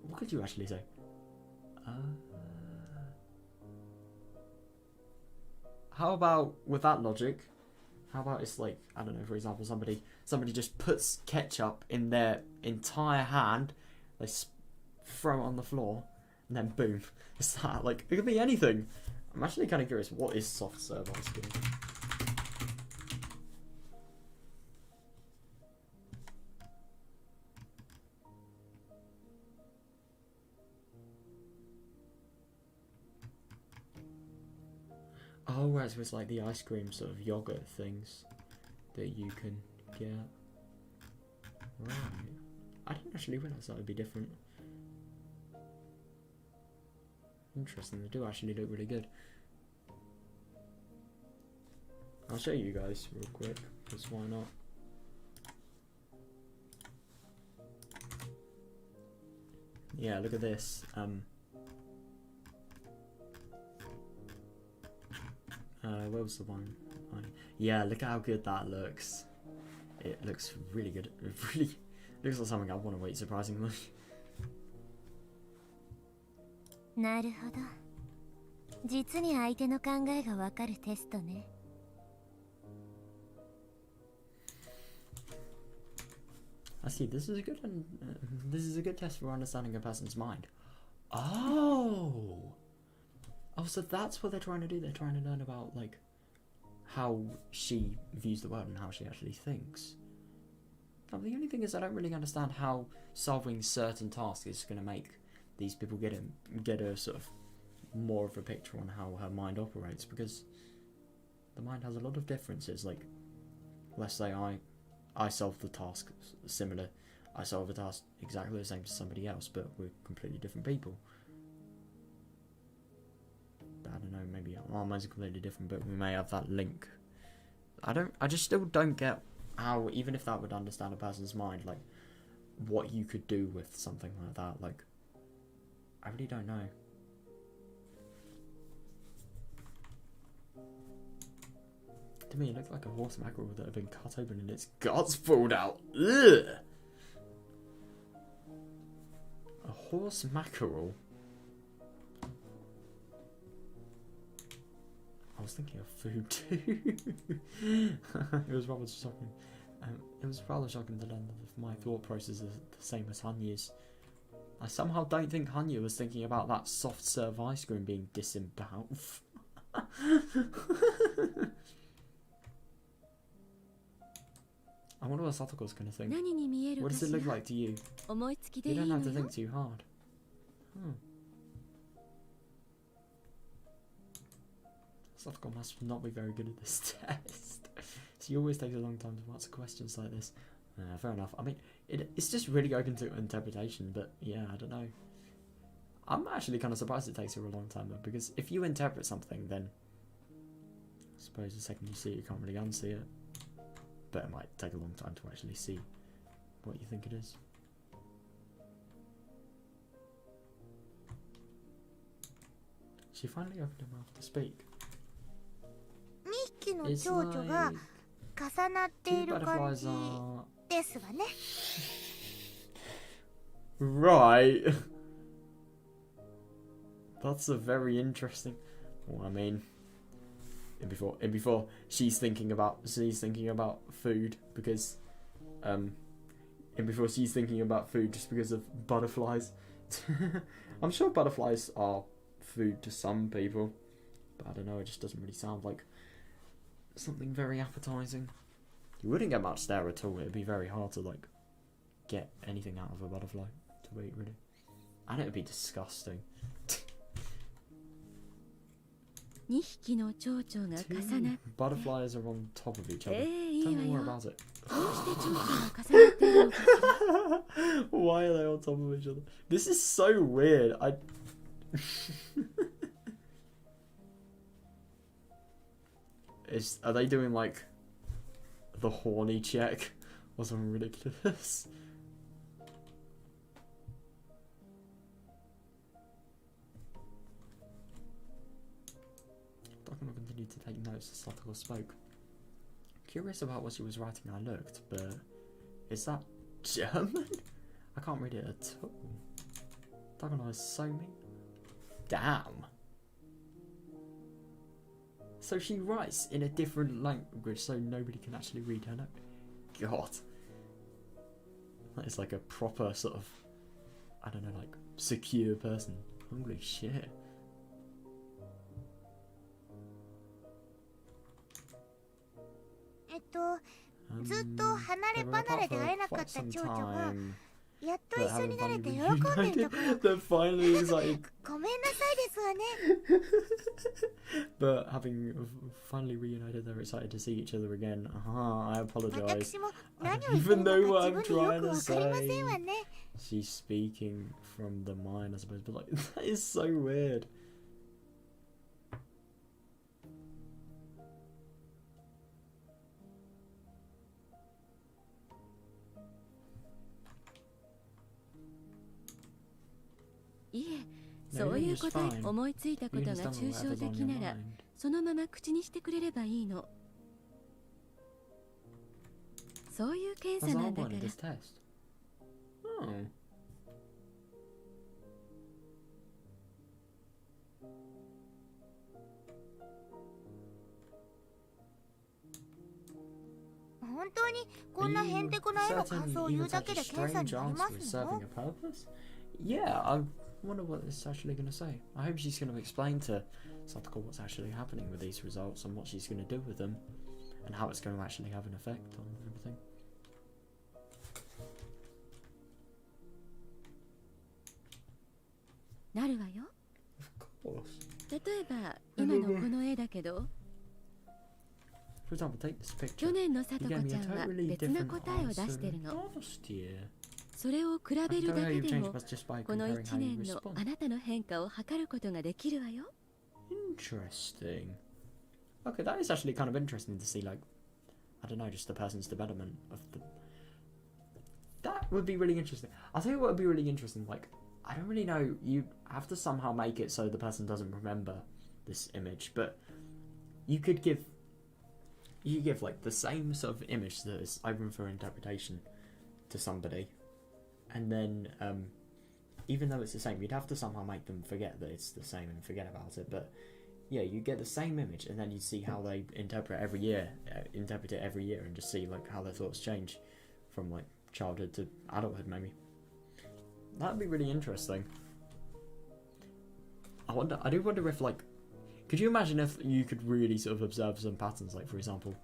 What could you actually say? How about, with that logic, how about it's like, I don't know, for example, somebody just puts ketchup in their entire hand, they throw it on the floor, and then boom, it's that. Like, it could be anything. I'm actually kind of curious, what is soft serve ice cream? Oh, whereas it's like the ice cream sort of yogurt things that you can get. Right. I didn't actually realise that would be different. Interesting, they do actually look really good. I'll show you guys real quick, because why not? Yeah, look at this. Where was the one? Yeah, look how good that looks. It looks really good. It really looks like something I want to eat, surprisingly. なるほど。実に相手の考えがわかるテストね。I see. This is a good test for understanding a person's mind. Oh, so that's what they're trying to do. They're trying to learn about like how she views the world and how she actually thinks. Now, the only thing is I don't really understand how solving certain tasks is going to make these people get a sort of more of a picture on how her mind operates, because the mind has a lot of differences. Like, let's say I solve the task similar, I solve a task exactly the same to somebody else, but we're completely different people. I don't know, maybe our minds are completely different, but we may have that link. I just still don't get how, even if that would understand a person's mind, like, what you could do with something like that. Like, I really don't know. To me, it looked like a horse mackerel that had been cut open and its guts pulled out. Ugh! A horse mackerel? I was thinking of food too. It was rather shocking. It was rather shocking to learn that my thought process is the same as Hanya's. I somehow don't think Hanya was thinking about that soft serve ice cream being disemboweled. I wonder what Satoko's gonna think. What does it look like to you? You don't have to think too hard. Satoko must not be very good at this test. She always takes a long time to answer questions like this. Fair enough. I mean, it's just really open to interpretation, but yeah, I don't know. I'm actually kind of surprised it takes her a long time, though, because if you interpret something, then I suppose the second you see it, you can't really unsee it. But it might take a long time to actually see what you think it is. She finally opened her mouth to speak. It's like two butterflies are... Right. That's a very interesting... Well, I mean... In before she's thinking about food because in before she's thinking about food just because of butterflies. I'm sure butterflies are food to some people, but I don't know, it just doesn't really sound like something very appetizing. You wouldn't get much there at all. It'd be very hard to like get anything out of a butterfly to eat, really, and it'd be disgusting. Two butterflies are on top of each other. Tell me more about it. Why are they on top of each other? This is so weird. Are they doing like the horny check or something ridiculous? Takuma continued to take notes as Satoko spoke. Curious about what she was writing, I looked, but is that German? I can't read it at all. Takuma is so mean. Damn. So she writes in a different language so nobody can actually read her note. God. That is like a proper sort of, I don't know, like secure person. Holy shit. They're finally excited. But having finally reunited, they're excited to see each other again. I apologise. I don't even know what I'm trying to say. She's speaking from the mind, I suppose, but like, that is so weird. No, そういうこと、思いついたことが抽象的なら、そのまま口にしてくれればいいの。そういう検査なんだから。本当にこんなへんてこな絵の感想を言うだけで検査になりますの？Yeah, I wonder what it's actually going to say. I hope she's going to explain to Satoko what's actually happening with these results and what she's going to do with them and how it's going to actually have an effect on everything. なるわよ。 Of course. 例えば今のこの絵だけど、 For example, take this picture. 去年のさと You こ gave ち me ゃ a んは totally 別な different 答えを出してる answer の。 last year. それを比 I べ can る tell だ how け you've で changed も but just by この comparing 1 how you 年の respond. あなたの変化を測ることができるわよ。 Interesting. Okay, that is actually kind of interesting to see, like, I don't know, just the person's development of the... That would be really interesting. I'll tell you what would be really interesting, like, I don't really know, you have to somehow make it so the person doesn't remember this image, but you could give, like, the same sort of image that is open for interpretation to somebody, and then, even though it's the same, you'd have to somehow make them forget that it's the same and forget about it, but yeah, you get the same image and then you see how they interpret it every year and just see like how their thoughts change from like childhood to adulthood maybe. That'd be really interesting. I do wonder if like, could you imagine if you could really sort of observe some patterns, like for example,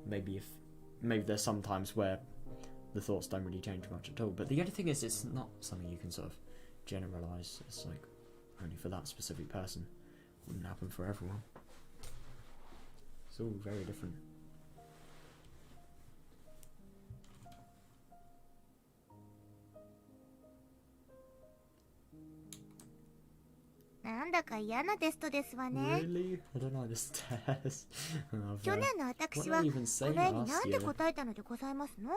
maybe there's some times where the thoughts don't really change much at all, but the only thing is it's not something you can sort of generalize. It's like only for that specific person. Wouldn't happen for everyone. It's all very different. Really? I don't know this test. 去年の私は What did I even say この絵に last 何て year? 答えたのでございますの？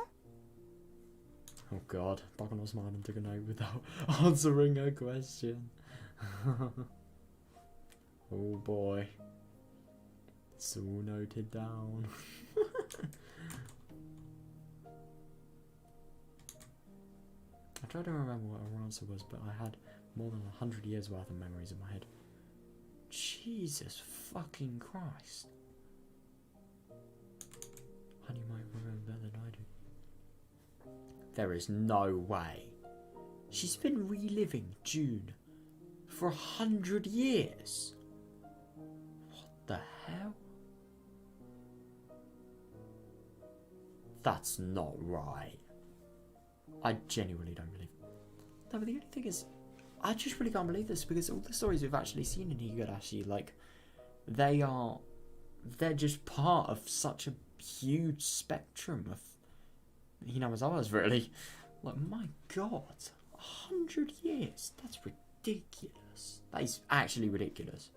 Oh god, Bakono's mind took a note without answering a question. Oh boy. It's all noted down. I tried to remember what her answer was, but I had more than 100 years worth of memories in my head. Jesus fucking Christ. Honey might remember better than I do. There is no way. She's been reliving June for 100 years. What the hell? That's not right. I genuinely don't believe it. No, but the only thing is, I just really can't believe this because all the stories we've actually seen in Higurashi, like, they're just part of such a huge spectrum of Hinamizawa's, really. Like, my god, 100 years? That's ridiculous. That is actually ridiculous.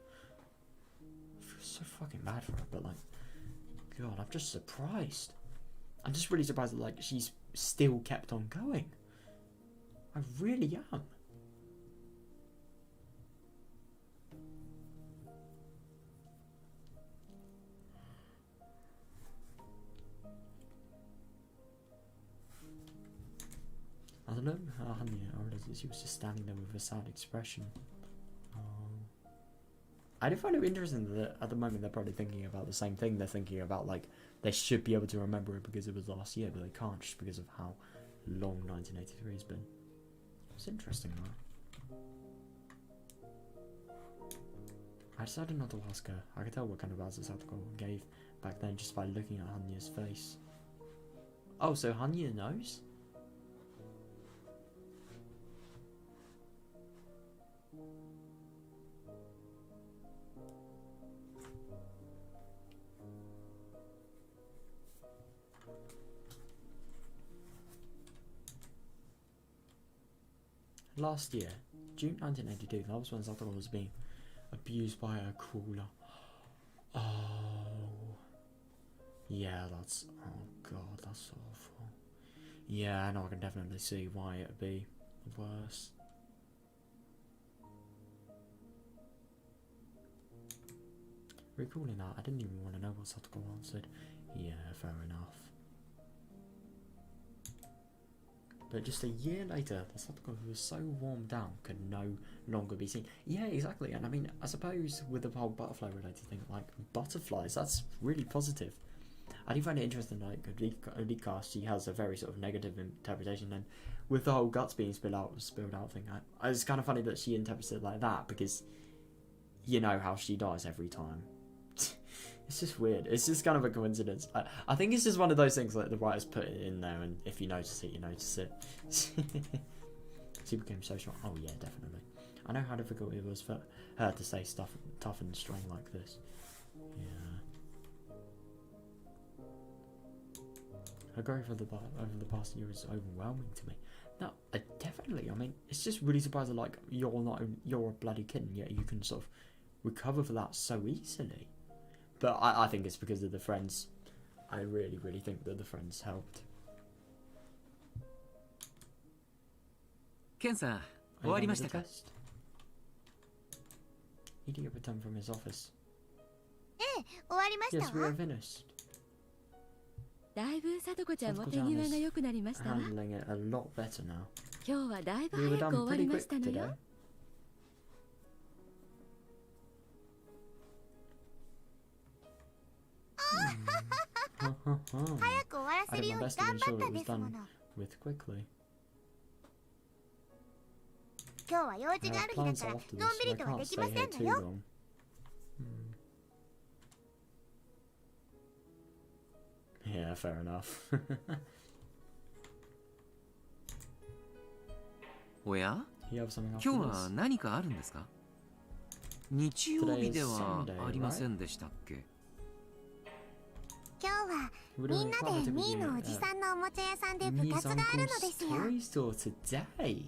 I feel so fucking bad for her, but like, god, I'm just surprised. I'm just really surprised that like she's still kept on going. I really am. I don't know, I realised that she was just standing there with a sad expression. I do find it interesting that at the moment they're probably thinking about the same thing. They're thinking about like they should be able to remember it because it was last year, but they can't just because of how long 1983 has been. It's interesting though. I decided not to ask her. I could tell what kind of answers Satoko gave back then just by looking at Hanya's face. Oh, so Hanya knows? Last year, June 1982, that was when Satoko was being abused by a crawler. Oh. Yeah, that's... Oh god, that's awful. Yeah, I know, I can definitely see why it'd be worse. Recalling that, I didn't even want to know what Satoko answered. Yeah, fair enough. But just a year later, the Satoko who was so worn down could no longer be seen. Yeah, exactly. And I mean, I suppose with the whole butterfly related thing, like butterflies, that's really positive. I do find it interesting, like Rika, she has a very sort of negative interpretation, and with the whole guts being spilled out thing, it's kind of funny that she interprets it like that because you know how she dies every time. It's just weird. It's just kind of a coincidence. I think it's just one of those things like the writers put it in there, and if you notice it, you notice it. She became so strong. Oh yeah, definitely. I know how difficult it was for her to stay tough and strong like this. Yeah. Her growth over the past year is overwhelming to me. No, definitely. I mean, it's just really surprising. Like, you're a bloody kid, and yet you can sort of recover for that so easily. But I think it's because of the friends. I really, really think that the friends helped. ケンさん、終わりましたか? He didn't return from his office. 終わりました Yes, we わ are finished. だいぶさとこちゃんも手際が良くなりましたわ。 Handling it a lot better now. 今日はだいぶ We were 早く done 終わり pretty ま quick したの today. よ。早く終わらせるように頑張ったですもの。 With quickly. 今日は用事 I があ have る日だ plans から after のん this, び so り I とは can't できま stay せ here ん too のよ。 long. Yeah, fair enough. おや? You have something 今 after 日は this? 何かあるんですか? 日曜日ではありませんでしたっけ? 今日は We're み doing んな quite a で bit ミー of のおじさんのおもちゃ屋さんで部 Mii's 活があるの uncle's ですよ。 toy store today.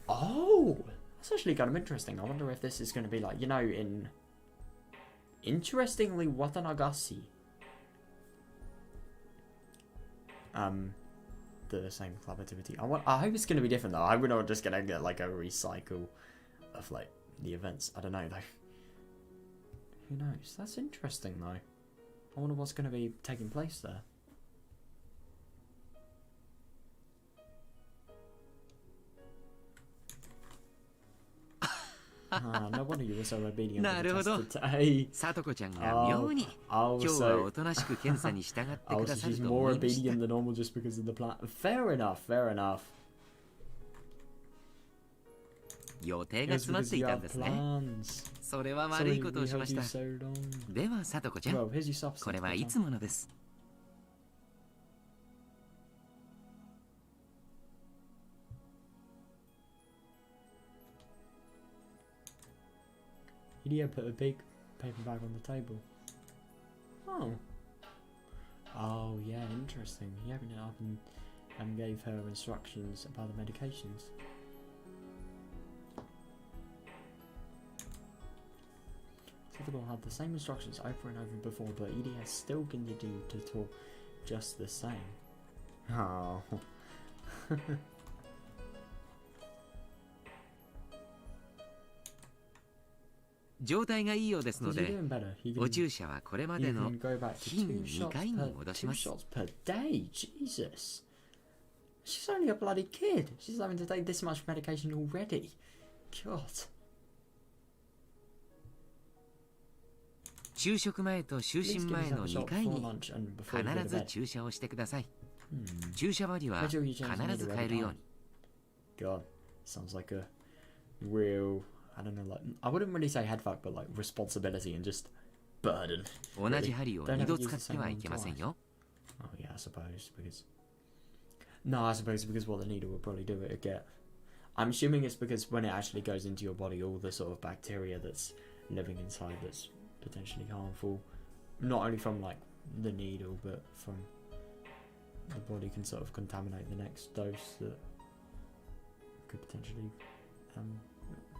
Oh, that's actually kind of interesting. I wonder if this is going to be like, you know, interestingly, Watanagasi. The same club activity. I hope it's going to be different though. I hope we're not just going to get like a recycle of like the events. I don't know though. Who knows? That's interesting though. I wonder what's going to be taking place there. No wonder you were so obedient to the test today. さとこちゃんが妙に Oh, 今日はおとなしく検査に従ってく oh, だ so さる she's と more 思いました。 obedient than normal just because of the plan. Fair enough, fair enough. 予定が It's 詰まっ because てい you たん have ですね。 plans. それは悪いことを Sorry, し we ま held し you た。 so long. ではさとこちゃん、 Well, here's your substance. これはいつものです。Idia put a big paper bag on the table. Oh. Oh, yeah, interesting. He opened it up and gave her instructions about the medications. Typical had the same instructions over and over before, but Idia still continued to talk just the same. Oh. 状態がいいようですの Is he で、 doing better? He お can, 注射はこれま he での can go back to 日 two に shots 2回に戻し two ます。 shots per day. Jesus. She's only a bloody kid. She's having to take this much medication already. God. 昼食前と就 Please 寝 give 前 yourself の a 2 shot 回 before に lunch and before you go 必 to ず bed. 注射をしてください。 Hmm. 注射針は Make sure you change the 必ず needle 変え every るよう time. に。 God. Sounds like a real, I don't know, like, I wouldn't really say head fuck, but like responsibility and just burden. 同じ針を2度使ってはいけませんよ。 Oh yeah, I suppose, because... No, I suppose because what the needle would probably do it would get... I'm assuming it's because when it actually goes into your body, all the sort of bacteria that's living inside that's potentially harmful, not only from like the needle, but from the body can sort of contaminate the next dose that could potentially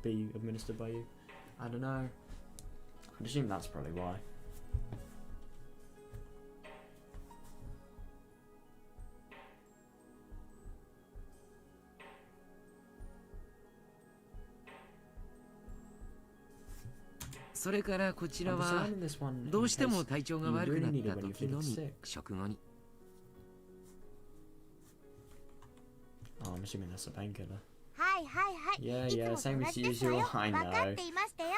be administered by you. I don't know. I'd assume that's probably why. "それからこちら I'm は deciding this one in どうしても case 体調が you 悪くな really っ need た it when you're 時の feeling み sick. 食後に。 Oh, I'm assuming that's a painkiller. はいはいはい。 Yeah, いつ yeah, もと same 同 as じですわよ。 usual. I 分かっ know. ていましたよ。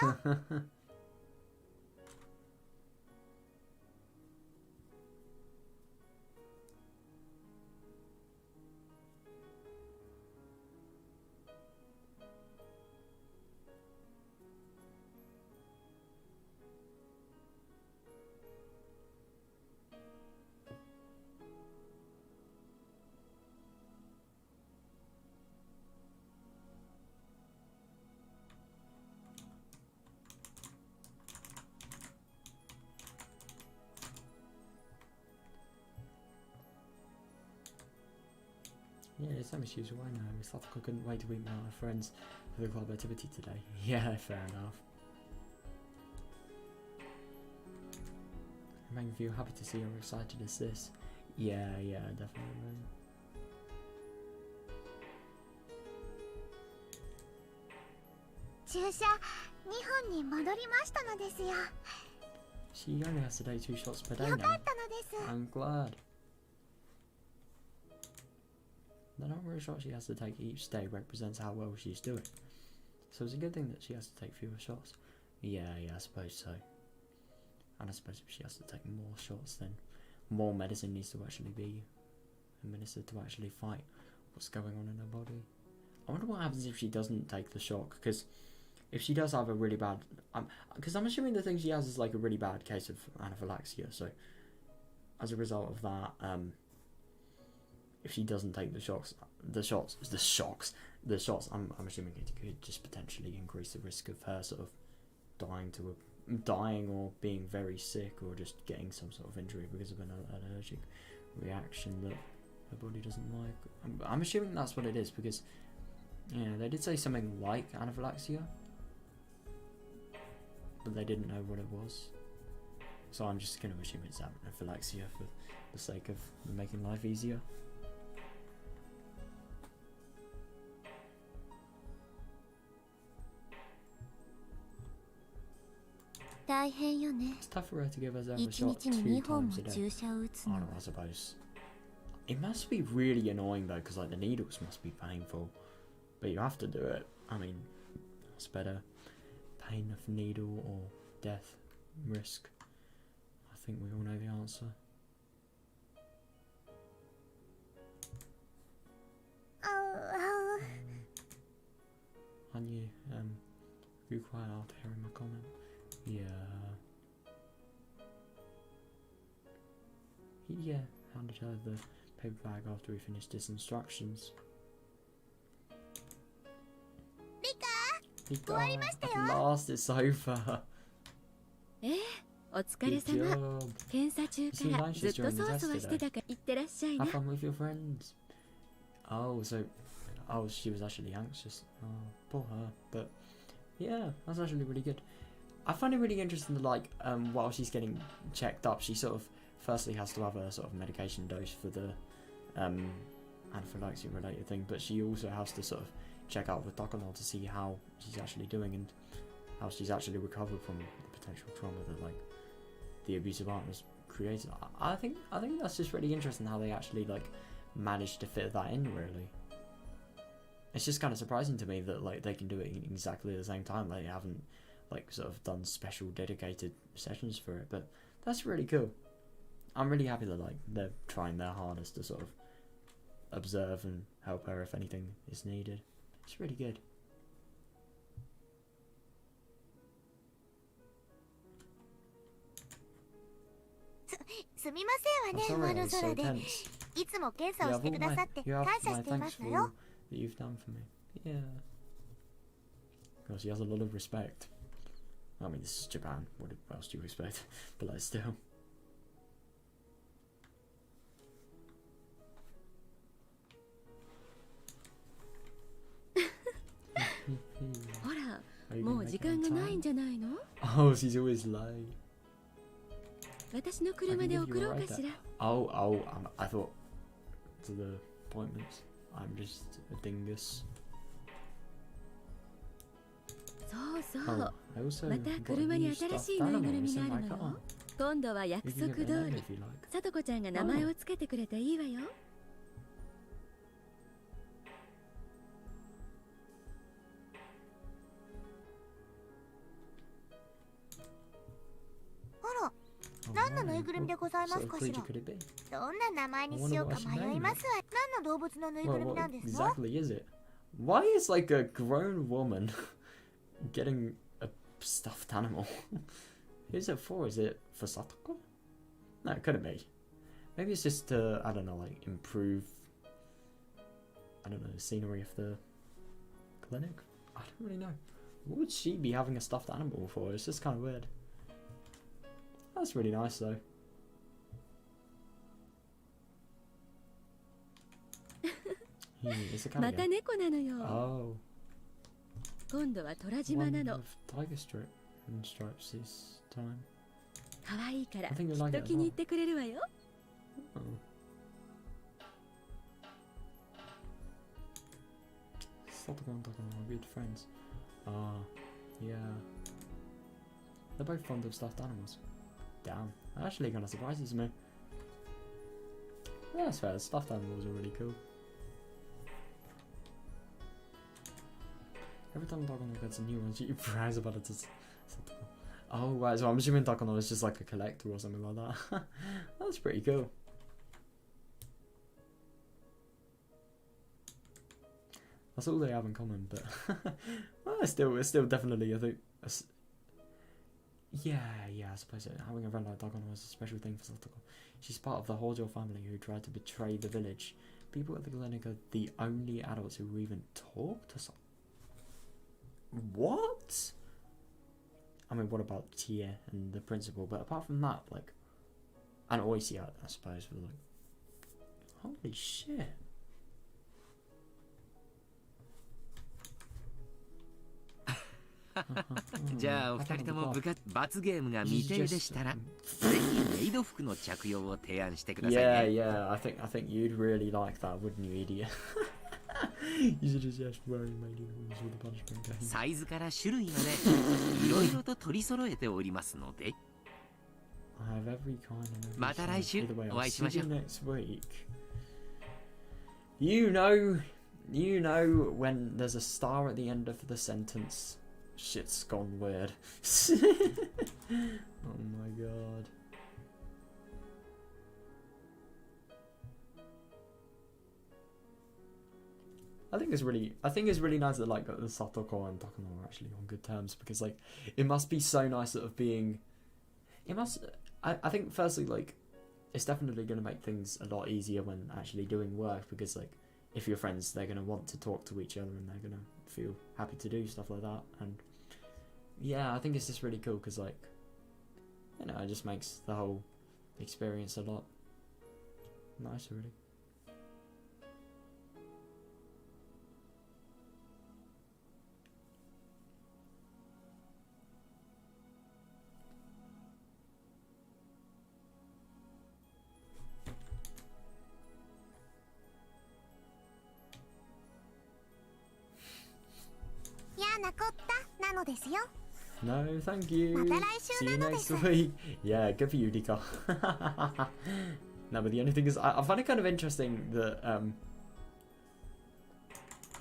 Yeah, same as usual, I know. Satoko couldn't wait to meet my friends for the club activity today. Yeah, fair enough. It made me feel happy to see you're excited as this. Yeah, definitely. She only has to take 2 shots per day now. I'm glad. The number of shots she has to take each day represents how well she's doing. So it's a good thing that she has to take fewer shots. Yeah, I suppose so. And I suppose if she has to take more shots, then more medicine needs to actually be administered to actually fight what's going on in her body. I wonder what happens if she doesn't take the shock, because if she does have a really bad... Because I'm assuming the thing she has is like a really bad case of anaphylaxia, so as a result of that, if she doesn't take the shots, I'm assuming it could just potentially increase the risk of her sort of dying or being very sick or just getting some sort of injury because of an allergic reaction that her body doesn't like. I'm assuming that's what it is, because they did say something like anaphylaxia, but they didn't know what it was. So I'm just going to assume it's anaphylaxia for the sake of making life easier. It's tough for her to give herself a shot 2 times a day. I don't know, I suppose. It must be really annoying though, because like the needles must be painful. But you have to do it. I mean, what's better? Pain of needle or death risk? I think we all know the answer. Aren't you, be quiet after hearing my comment? Yeah. He handed her the paper bag after he finished his instructions. Rika! At last it's over! お疲れ Good 様 job! 検査中 You seem から anxious ずっと during the そわ test そわしてたから行ってらっしゃいな Have fun with your friends! Oh, she was actually anxious. Oh, poor her. But yeah, that's actually really good. I find it really interesting that, like, while she's getting checked up, she sort of firstly has to have a sort of medication dose for the anaphylaxia related thing, but she also has to sort of check out with Takano to see how she's actually doing and how she's actually recovered from the potential trauma that like the abusive partners created. I think that's just really interesting how they actually like managed to fit that in. Really, it's just kind of surprising to me that like they can do it in exactly the same time. They haven't like sort of done special dedicated sessions for it, but that's really cool. I'm really happy that like they're trying their hardest to sort of observe and help her if anything is needed. It's really good. I'm sorry, I was so tense. You have all my thanks for all that you've done for me. Yeah. Because she has a lot of respect. I mean, this is Japan. What else do you expect? But like, still. Are you も gonna う make 時 it on 間がないん time? じゃないの Oh, she's always late. 私の I 車 can で give 送 you a ろう ride かし there. ら I thought to the appointments. I'm just a dingus. そうそ Oh, う I also また got a 車 new に新 stuffed しいぬいぐる animal み in があ my るの car. よ今度は約 You 束 can give 通 it a name り if you like. さとこちゃんが名前をつけてくれていいわよ何のぬいぐるみでございますかし What ら sort of creature could it be? どんな名前にしようか迷いますわ何の動物のぬいぐるみ What なんですの exactly is it? Why is like a grown woman getting a stuffed animal? Who's it for? Is it for Satoko? No, it couldn't be. Maybe it's just to, I don't know, like improve, I don't know, the scenery of the clinic? I don't really know. What would she be having a stuffed animal for? It's just kind of weird. That's really nice though. It's a また cardigan. 猫なのよ。 Oh. 今度は虎島 One なの。 of tiger strip and stripes this time. 可愛いから I think き you'll っ like と it 気に入ってくれるわよ。 Oh. Satoko and Takano are good friends. Ah, yeah. They're both fond of stuffed animals. Damn, that actually kind of surprises me. Yeah, that's fair. Stuffed animals are really cool. Every time Takano gets a new one, she brags about it to Satoko. Oh, right, so I'm assuming Takano is just like a collector or something like that. That's pretty cool. That's all they have in common, but well, it's still definitely, I think. Yeah, I suppose having a friend like Takano is a special thing for Satoko. She's part of the Hojo family who tried to betray the village. People at the clinic are the only adults who even talk to Satoko. What? I mean, what about Tie and the principal? But apart from that, like, and Oisia, I suppose, but like, holy shit. じゃあお二人とも罰ゲームが未定でしたら、ぜひメイド服の着用を提案してください Yeah, ね。 yeah, I think you'd really like that, wouldn't you, idiot? You should just wearing my uniforms with the punishment game. サイズから種類までいろいろと取り揃えておりますので、 I have every kind and every また来週 size. Either way, お I'll 会いし see ましょ you う。 next week. You know when there's a star at the end of the sentence, shit's gone weird. Oh my god. I think it's really nice that like the Satoko and Takano are actually on good terms, because like it must be so nice sort of being. I think firstly like it's definitely going to make things a lot easier when actually doing work, because like if you're friends they're going to want to talk to each other and they're going to feel happy to do stuff like that. And yeah, I think it's just really cool because like, you know, it just makes the whole experience a lot nicer, really. No, thank you. See you next week. Yeah, good for you, Rika. No, but the only thing is, I find it kind of interesting that,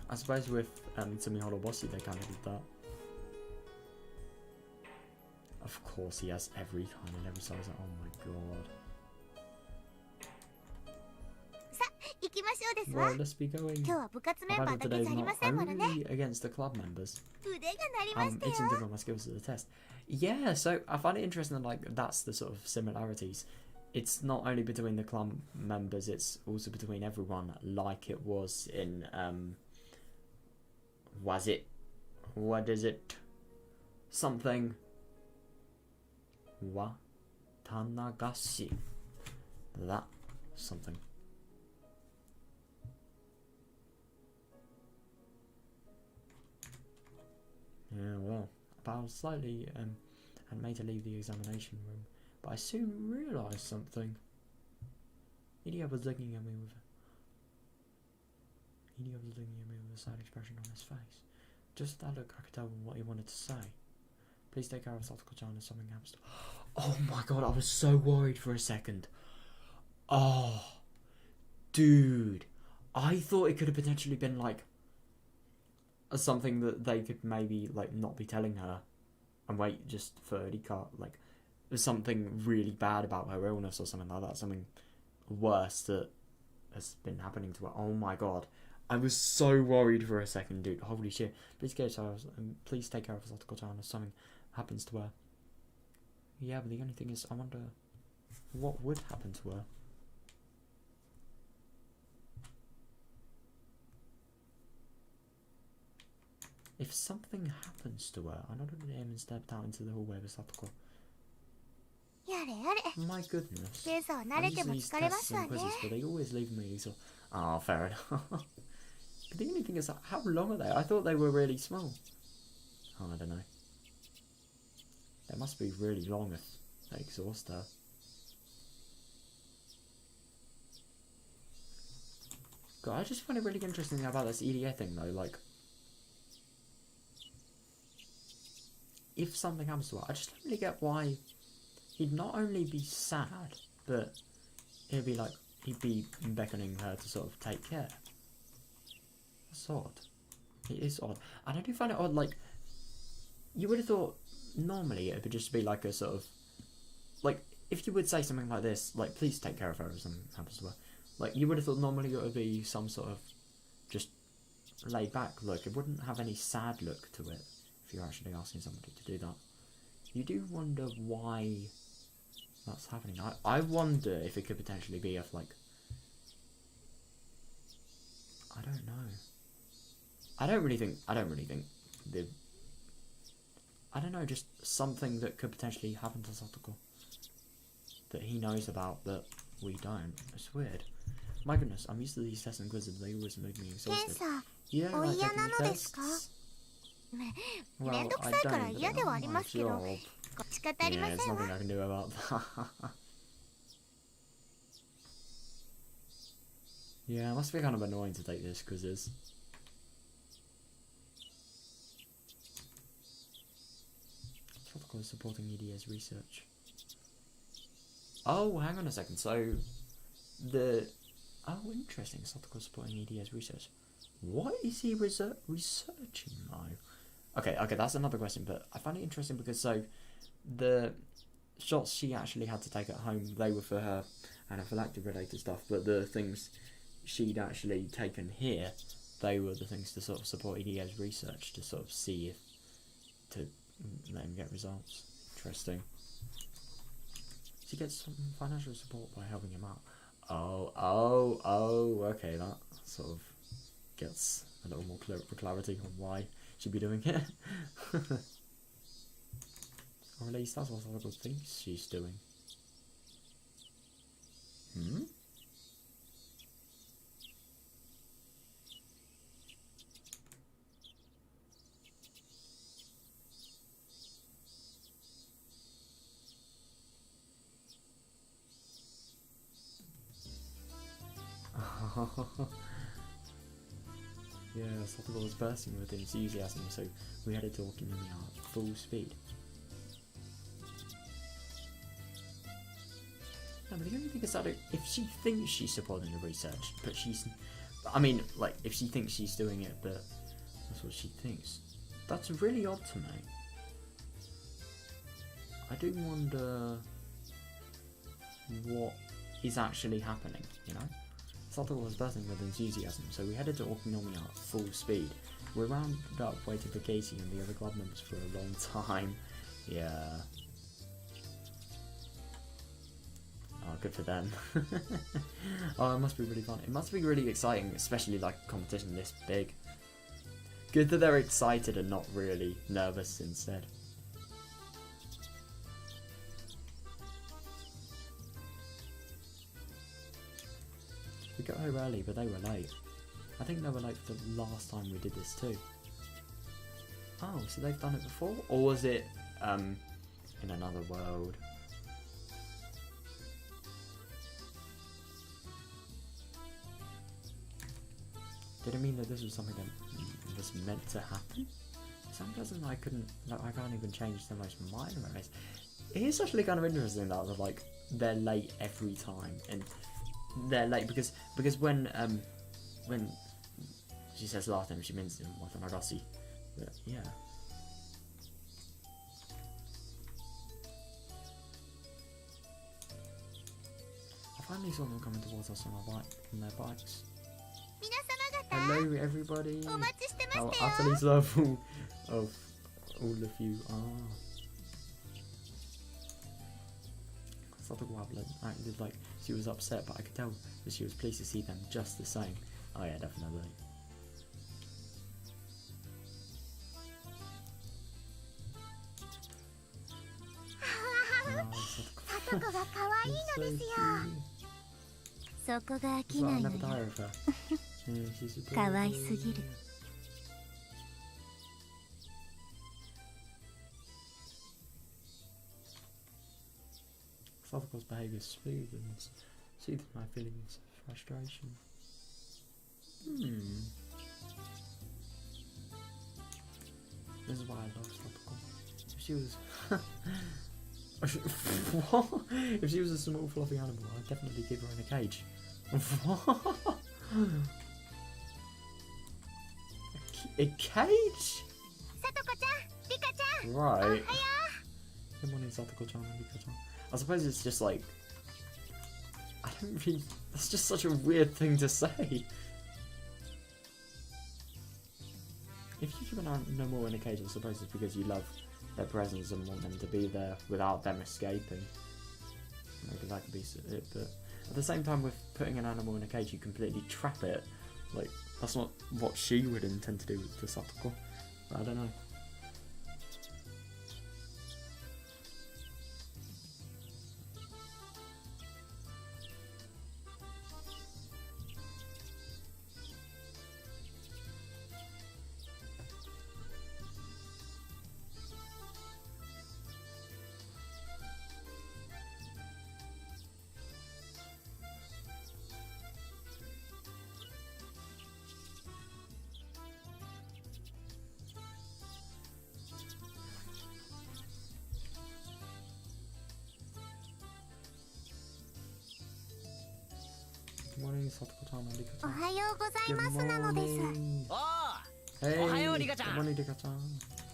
I suppose with Tsumi Horoboshi, they kind of did that. Of course, he has every kind and every size. Oh my god. Well, let's be going. Our battle today is not only against the club members. It's improving my skills at the test. Yeah, so I find it interesting that like that's the sort of similarities. It's not only between the club members, it's also between everyone, like it was in what is it? Something Watanagashi. That something. Yeah, well, but I was slightly had made to leave the examination room, but I soon realised something. Idiot was looking at me with a sad expression on his face. Just that look, I could tell what he wanted to say. Please take care of Satoko-chan if something happens to... Oh my god, I was so worried for a second. Oh, dude, I thought it could have potentially been like something that they could maybe like not be telling her and wait just for Rika, like something really bad about her illness or something like that, something worse that has been happening to her. Oh my god, I was so worried for a second, dude. Holy shit. Please take care of Satoko-chan if something happens to her. Yeah, but the only thing is, I wonder what would happen to her. If something happens to her, I nodded at him and stepped out into the hallway with Satoko. My goodness. I use these tests and quizzes, but they always leave me so... Oh, fair enough. But the only thing is, how long are they? I thought they were really small. Oh, I don't know. They must be really long if they exhaust her. God, I just find it really interesting about this EDA thing though, like, if something happens to her, I just don't really get why he'd not only be sad, but he'd be like, he'd be beckoning her to sort of take care. That's odd. It is odd. And I do find it odd, like, you would have thought normally it would just be like a sort of, like, if you would say something like this, like, please take care of her if something happens to her, like, you would have thought normally it would be some sort of just laid back look. It wouldn't have any sad look to it if you're actually asking somebody to do that. You do wonder why that's happening. I wonder if it could potentially be if, like, I don't know. I don't really think the, I don't know, just something that could potentially happen to Satoko that he knows about that we don't. It's weird. My goodness, I'm used to these tests and quizzes. They always make me exhausted. Yeah, like taking the tests. Well, I don't, but it's my job. Yeah, there's nothing I can do about that. Yeah, it must be kind of annoying to take this quizzes. Protocol supporting EDS research. Oh, hang on a second. So, oh, interesting. Protocol supporting EDS research. What is he researching though? Okay, that's another question. But I find it interesting because so the shots she actually had to take at home, they were for her anaphylactic related stuff. But the things she'd actually taken here, they were the things to sort of support EDS research to sort of see if to let him get results. Interesting. She gets some financial support by helping him out. Oh, okay, that sort of gets a little more clarity on why she'd be doing it. Or at least that's what Satoko thinks she's doing. Yeah, Satoko was bursting with enthusiasm, so we headed to Okinawa at full speed. No, but the only thing is that if she thinks she's supporting the research, but she's... I mean, like, if she thinks she's doing it, but that's what she thinks. That's really odd to me. I do wonder what is actually happening, you know? Satoko was bursting with enthusiasm, so we headed to Okinawa at full speed. We rounded up waiting for Casey and the other club members for a long time. Yeah. Oh, good for them. Oh, it must be really fun. It must be really exciting, especially like a competition this big. Good that they're excited and not really nervous instead. We got home early, but they were late. I think they were late for the last time we did this too. Oh, so they've done it before? Or was it in another world? Did it mean that this was something that was meant to happen? For some reason I couldn't, like, I can't even change the most minor areas. It is actually kind of interesting that like they're late every time, and they're late because when she says last time she means Minagoroshi. But yeah. I finally saw them coming towards us on their bikes. Hello everybody! How utterly lovely of all of you are. Satoko acted like she was upset, but I could tell that she was pleased to see them just the same. Oh yeah, definitely. So こが飽きないのよ。I never tire of her. 可愛すぎる。 Satsuko's behaviour is smooth and soothes my feelings of frustration. This is why I love Satsuko. If she was... What? If she was a small fluffy animal, I'd definitely keep her in a cage. A cage? さとこちゃん、リカちゃん。 Right. Good morning, Satoko-chan and Rika-chan. I suppose it's just like... I don't really... That's just such a weird thing to say. If you keep an animal in a cage, I suppose it's because you love their presence and want them to be there without them escaping. Maybe that could be it, but at the same time with putting an animal in a cage, you completely trap it. Like, that's not what she would intend to do to Satoko. But I don't know. Good morning, Satoko-chan and お Rika-chan. はようござい Good ますなのです。 morning. お Hey, おはよう、Rika-chan. Good morning, Rika-chan. う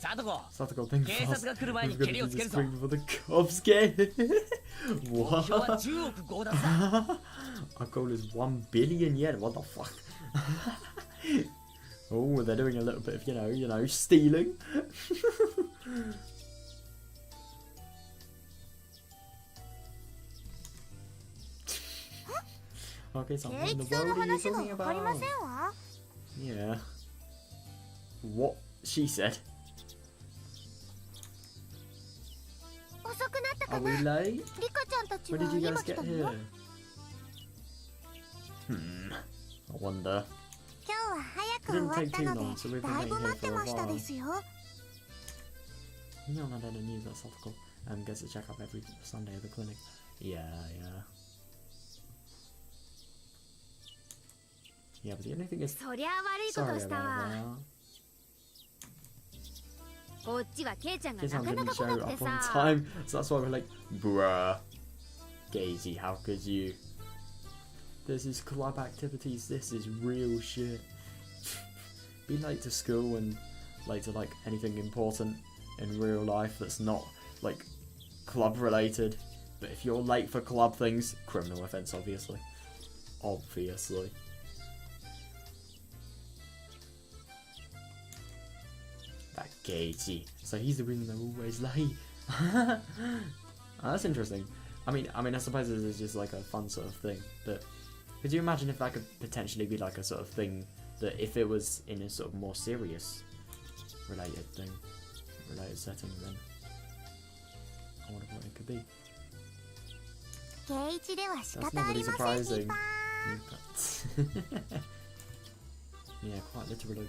さとこ Satoko, think 警 fast. 察が来る前 We've に got 蹴り to を do つけ this るぞ quick before the cops get here. 目標は What? 10億強奪だ Our goal is 1 billion yen. What the fuck? Oh, they're doing a little bit of, you know, stealing. Okay, 圭 something in 一 the さんの world are you 話が talking わかりませ about? んわ。 Yeah. What she said. 遅くなったか Are な。 we リ late? カちゃんたち When は did you 今 guys 来た get の here? よ。 I wonder. 今日は早く終わったの It didn't take too long, so we've で、 been だいぶ waiting 待って here for a ました while. ですよ。 You know, I had a news that Satoko gets a checkup every Sunday at the clinic. Yeah, yeah. Yeah, but the only thing is, そりゃ悪いこ sorry とした about わ。 that. こっちはケイちゃんが Kids なかな didn't か来 show なくて up on さ。 time, so that's why we're like, bruh. Daisy, how could you? This is club activities, this is real shit. Be late to school and late to like anything important in real life that's not like club related. But if you're late for club things, criminal offence, obviously. Obviously. That Gagey. So he's the reason they're always late. That's interesting. I mean, I suppose this is just like a fun sort of thing. But could you imagine if that could potentially be like a sort of thing that if it was in a sort of more serious related setting, then I wonder what it could be. 圭一では仕 That's 方あ not り really ません、キ surprising. ーパー。 Yeah, quite literally.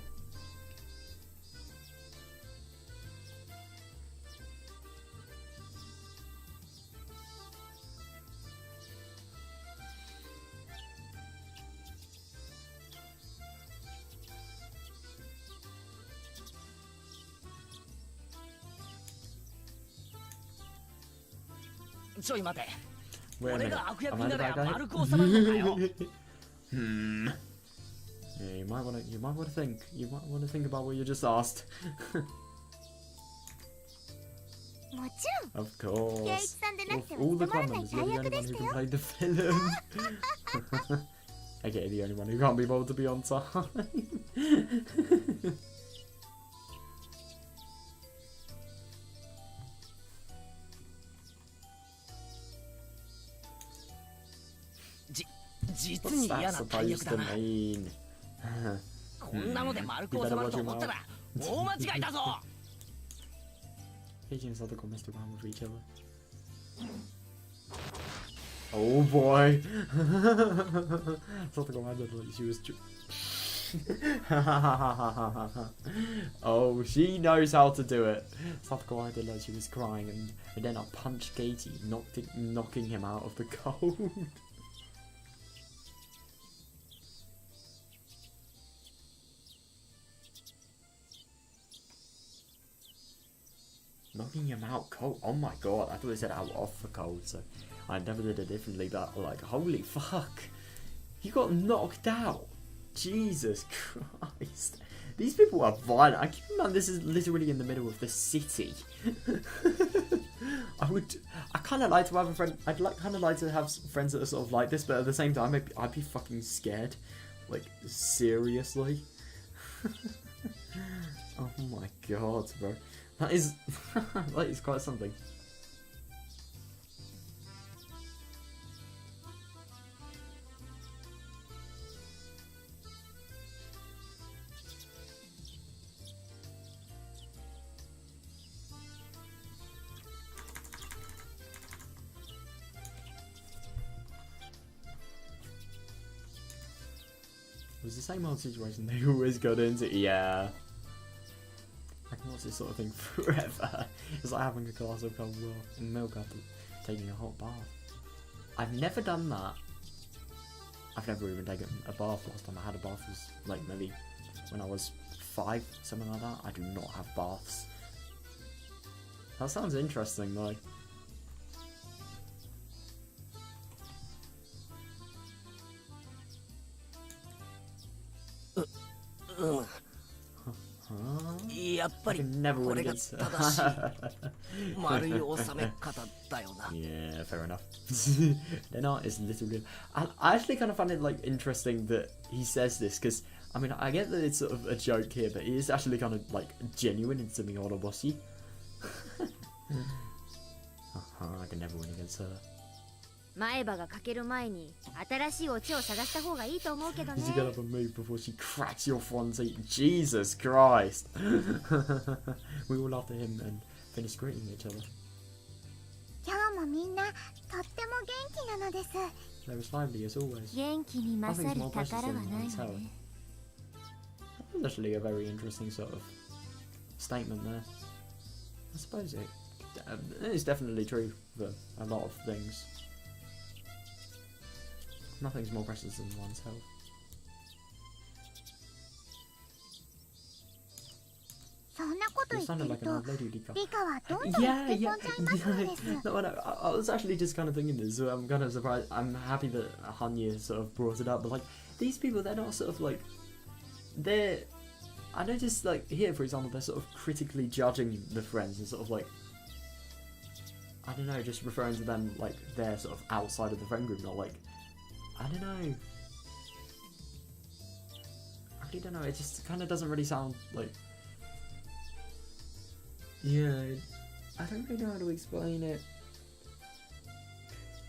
Wait a 待て Wait a 俺 minute. が悪役 Am に I な the れ bad ば guy? 丸く収まるのかよ Hmm. Yeah, you might wanna think. You might wanna think about what you just asked. もちろん、 Of 圭一 course. さんでなくて Of も all the 務まらない condoms, 大 you're the 役 only で one し who た can よ。 play the villain. Okay, the only one who can't be bothered to be on time. 実 What's に that 嫌な大 supposed 役だ to な mean? こんなので丸く収まると思ったら大間違いだぞ Paige and Satoko messed around with each other. Oh boy! Satoko handled like she was Oh, she knows how to do it. Satoko I did like she was crying, and then I punched Katie, knocking him out of the cold. Knocking him out cold. Oh my god, I thought they said out of the cold, so I never did it differently, but like, holy fuck. He got knocked out. Jesus Christ. These people are violent. I keep in mind this is literally in the middle of the city. I kind of like to have a friend. Kind of like to have friends that are sort of like this, but at the same time, I'd be fucking scared. Like, seriously. Oh my god, bro. That is quite something. It was the same old situation they always got into. Yeah. I can watch this sort of thing forever. It's like having a glass of cold milk after taking a hot bath. I've never done that. I've never even taken a bath. Last time I had a bath was like maybe when I was 5, something like that. I do not have baths. That sounds interesting though.やっぱり Never こ win れが against 正しい丸い収め方だよな。 Yeah, fair enough. Then art is literally. I actually kind of find it like interesting that he says this because I mean I get that it's sort of a joke here, but it is actually kind of like genuine in Minagoroshi. I can never win against her. 前歯が欠ける前に新しいオチを探した方がいいと思うけどね。 She's gonna have a move before she cracks your front teeth. Jesus Christ! We all laughed at him and finished greeting each other. 今日もみんなとっても元気なのです。 They were lively as always. 元気に勝る宝はないわね。 That's actually a very interesting sort of statement there. I suppose it's definitely true for a lot of things. Nothing's more precious than one's health. そんなこと言 You って sounded る like と an old lady, Rika. リカはどんどん Yeah, 溶け yeah. 込んじゃいますのです。 No, I was actually just kind of thinking this, so I'm kind of surprised. I'm happy that Hanya sort of brought it up, but like, these people, they're not sort of like, they're, I noticed like here, for example, they're sort of critically judging the friends and sort of like, I don't know, just referring to them like they're sort of outside of the friend group, not like, I don't know. I really don't know, it just kind of doesn't really sound like, yeah, I don't really know how to explain it.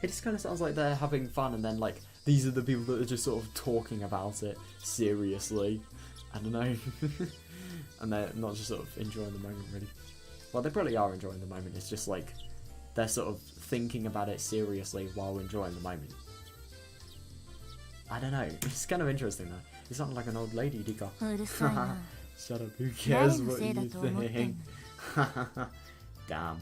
It just kind of sounds like they're having fun and then like, these are the people that are just sort of talking about it seriously. I don't know. And they're not just sort of enjoying the moment really. Well, they probably are enjoying the moment, it's just like, they're sort of thinking about it seriously while enjoying the moment. I don't know, it's kind of interesting though. You sound like an old lady, Rika. うるさいな。 Shut up, who cares 誰の what せいだ you と思ってん think? の。 Damn.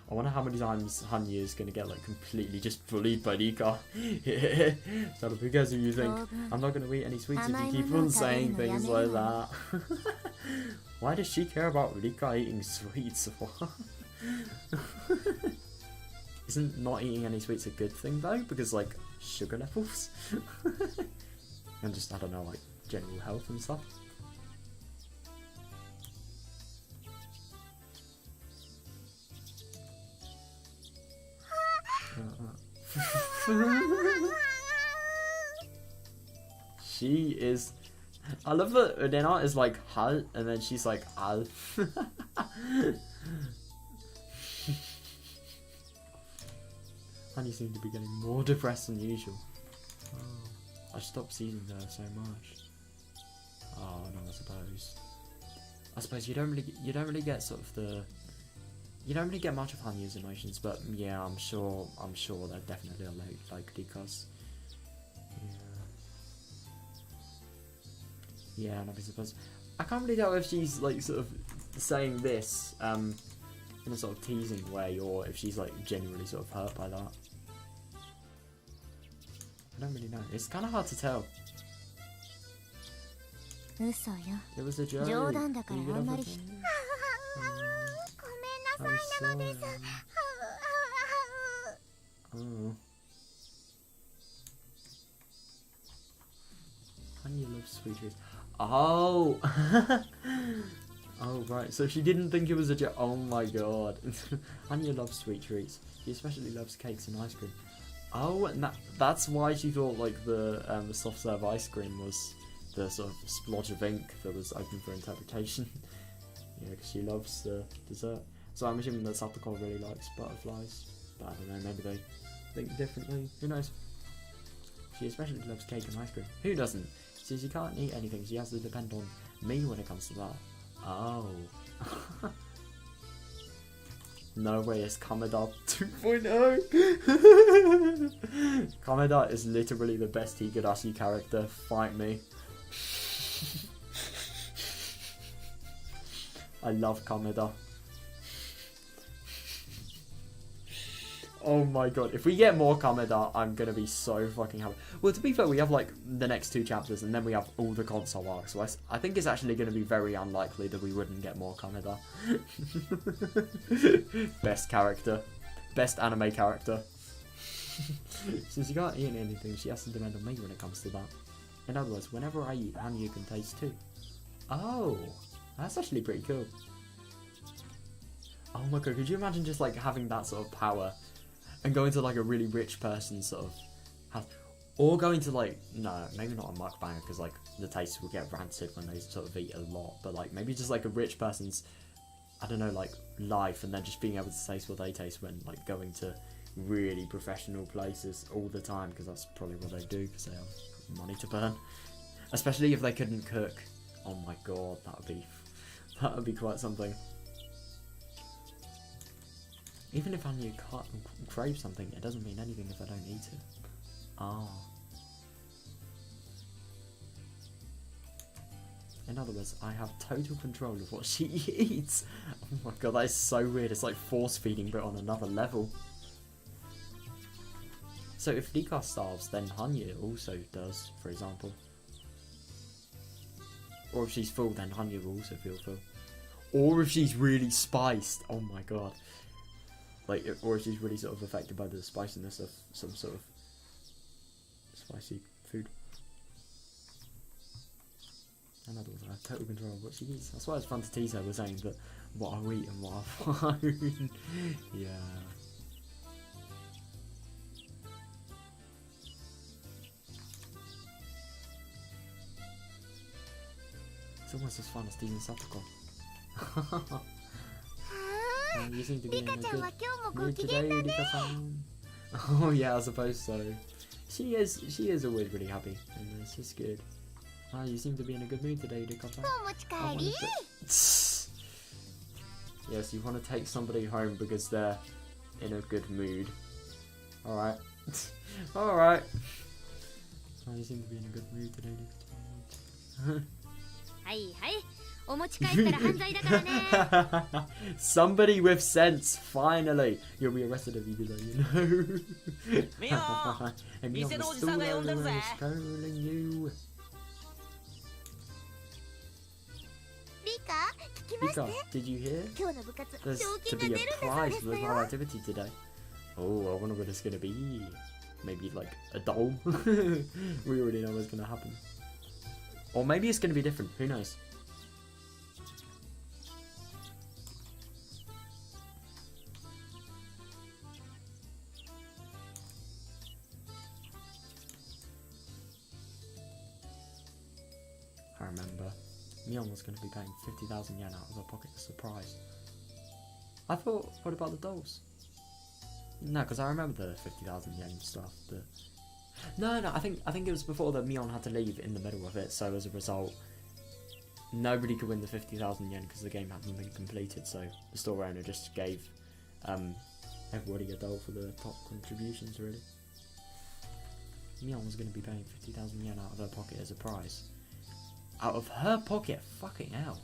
I wonder how many times Hanya is gonna get like completely just bullied by Rika. Shut up, who cares what you think? I'm not gonna eat any sweets if you keep on saying things like that. Why does she care about Rika eating sweets? Isn't not eating any sweets a good thing though? Because like sugar levels? And just, I don't know, like general health and stuff. She is. I love that Udena is like hal, and then she's like al. Honey seemed to be getting more depressed than usual. Oh, I stopped seeing her so much. Oh no, I suppose you don't really get sort of the. You don't really get much of Hanya's emotions, but yeah, I'm sure they're definitely like Rika's. Yeah, and I suppose I can't really tell if she's like sort of saying this in a sort of teasing way, or if she's like genuinely sort of hurt by that. I don't really know. It's kind of hard to tell. 嘘よ It was a joke. 冗談だから You あ get んま off り the phone? ごめんなさいなのです。 Oh. Honey loves sweet treats. Oh! Oh, right. So she didn't think it was a joke. Oh my god. Anya loves sweet treats. She especially loves cakes and ice cream. Oh, and that's why she thought like the soft serve ice cream was the sort of splodge of ink that was open for interpretation. Yeah, because she loves dessert. So I'm assuming that Satoko really likes butterflies. But I don't know, maybe they think differently. Who knows? She especially loves cake and ice cream. Who doesn't? Since she can't eat anything, she has to depend on me when it comes to that. Oh. No way, it's Kameda 2.0. Kameda is literally the best Higurashi character. Fight me. I love Kameda. Oh my god, if we get more Kameda, I'm gonna be so fucking happy. Well, to be fair, we have like the next 2 chapters and then we have all the console arcs, so I think it's actually gonna be very unlikely that we wouldn't get more Kameda. Best character. Best anime character. Since you can't eat anything, she has to depend on me when it comes to that. In other words, whenever I eat, Hanyu can taste too. Oh, that's actually pretty cool. Oh my god, could you imagine just like having that sort of power? And going to like a really rich person sort of have, or going to like, no, maybe not a mukbanger because like the taste will get rancid when they sort of eat a lot, but like maybe just like a rich person's, I don't know, like life, and then just being able to taste what they taste when like going to really professional places all the time, because that's probably what they do because they have money to burn, especially if they couldn't cook. Oh my god, that would be quite something. Even if Anya craves something, it doesn't mean anything if I don't eat it. Ah. In other words, I have total control of what she eats. Oh my god, that is so weird. It's like force feeding, but on another level. So if Rika starves, then Hanya also does, for example. Or if she's full, then Hanya will also feel full. Or if she's really spiced. Oh my god. Like, or if she's really sort of affected by the spiciness of some sort of spicy food. In other words, I have total control of what she eats. That's why it's fun to tease her with saying that what I eat and what I find. Yeah. It's almost as fun as teasing Satoko. You seem to be in a good mood today, Rika-san. Oh yeah, I suppose so. She is always really happy, and it's just good. Ah, you seem to be in a good mood today, Rika-san. Yes, you want to take somebody home because they're in a good mood. Alright. Alright. Oh, you seem to be in a good mood today, Rika-san. Somebody with sense, finally! You'll be arrested if you do that, you know. And Mio was still everywhere calling you. Rika, did you hear? There's to be a prize for the whole activity today. Oh, I wonder what it's gonna be. Maybe like a doll? We already know what's gonna happen. Or maybe it's gonna be different, who knows? I remember. Mion was going to be paying 50,000 yen out of her pocket as a surprise. I thought, what about the dolls? No, because I remember the 50,000 yen stuff, but... No, I think it was before that Mion had to leave in the middle of it, so as a result, nobody could win the 50,000 yen because the game hadn't been completed, so the store owner just gave everybody a doll for the top contributions, really. Mion was going to be paying 50,000 yen out of her pocket as a prize. out of her pocket. Fucking hell.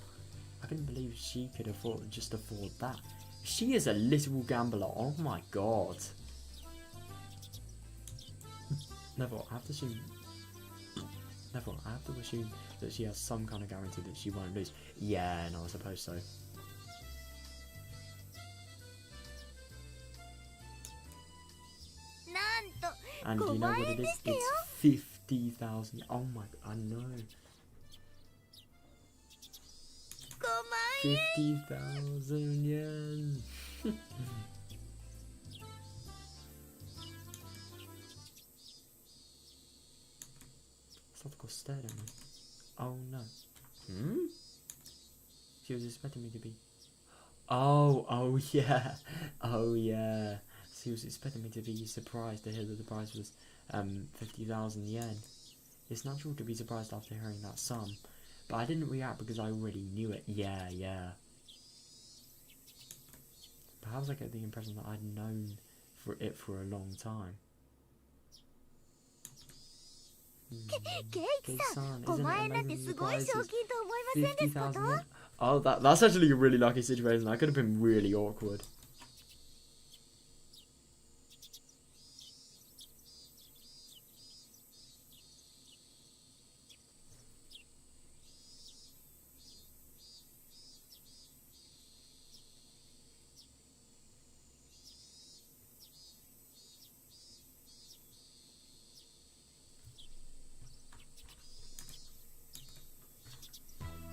I couldn't believe she could afford that. She is a literal gambler. Oh my god. Neville, I have to assume that she has some kind of guarantee that she won't lose. Yeah, no, I suppose so. And do you know what it is? It's 50,000. Oh my, I know. 50,000 yen. Start to stare at me. Oh no. She was expecting me to be. Oh yeah. Oh yeah. She was expecting me to be surprised to hear that the prize was 50,000 yen. It's natural to be surprised after hearing that sum, but I didn't react because I already knew it. Yeah. Perhaps I get the impression that I'd known for it for a long time. Kei-san, isn't it amazing the prize is 50,000 yen? Oh, that's actually a really lucky situation. That could have been really awkward.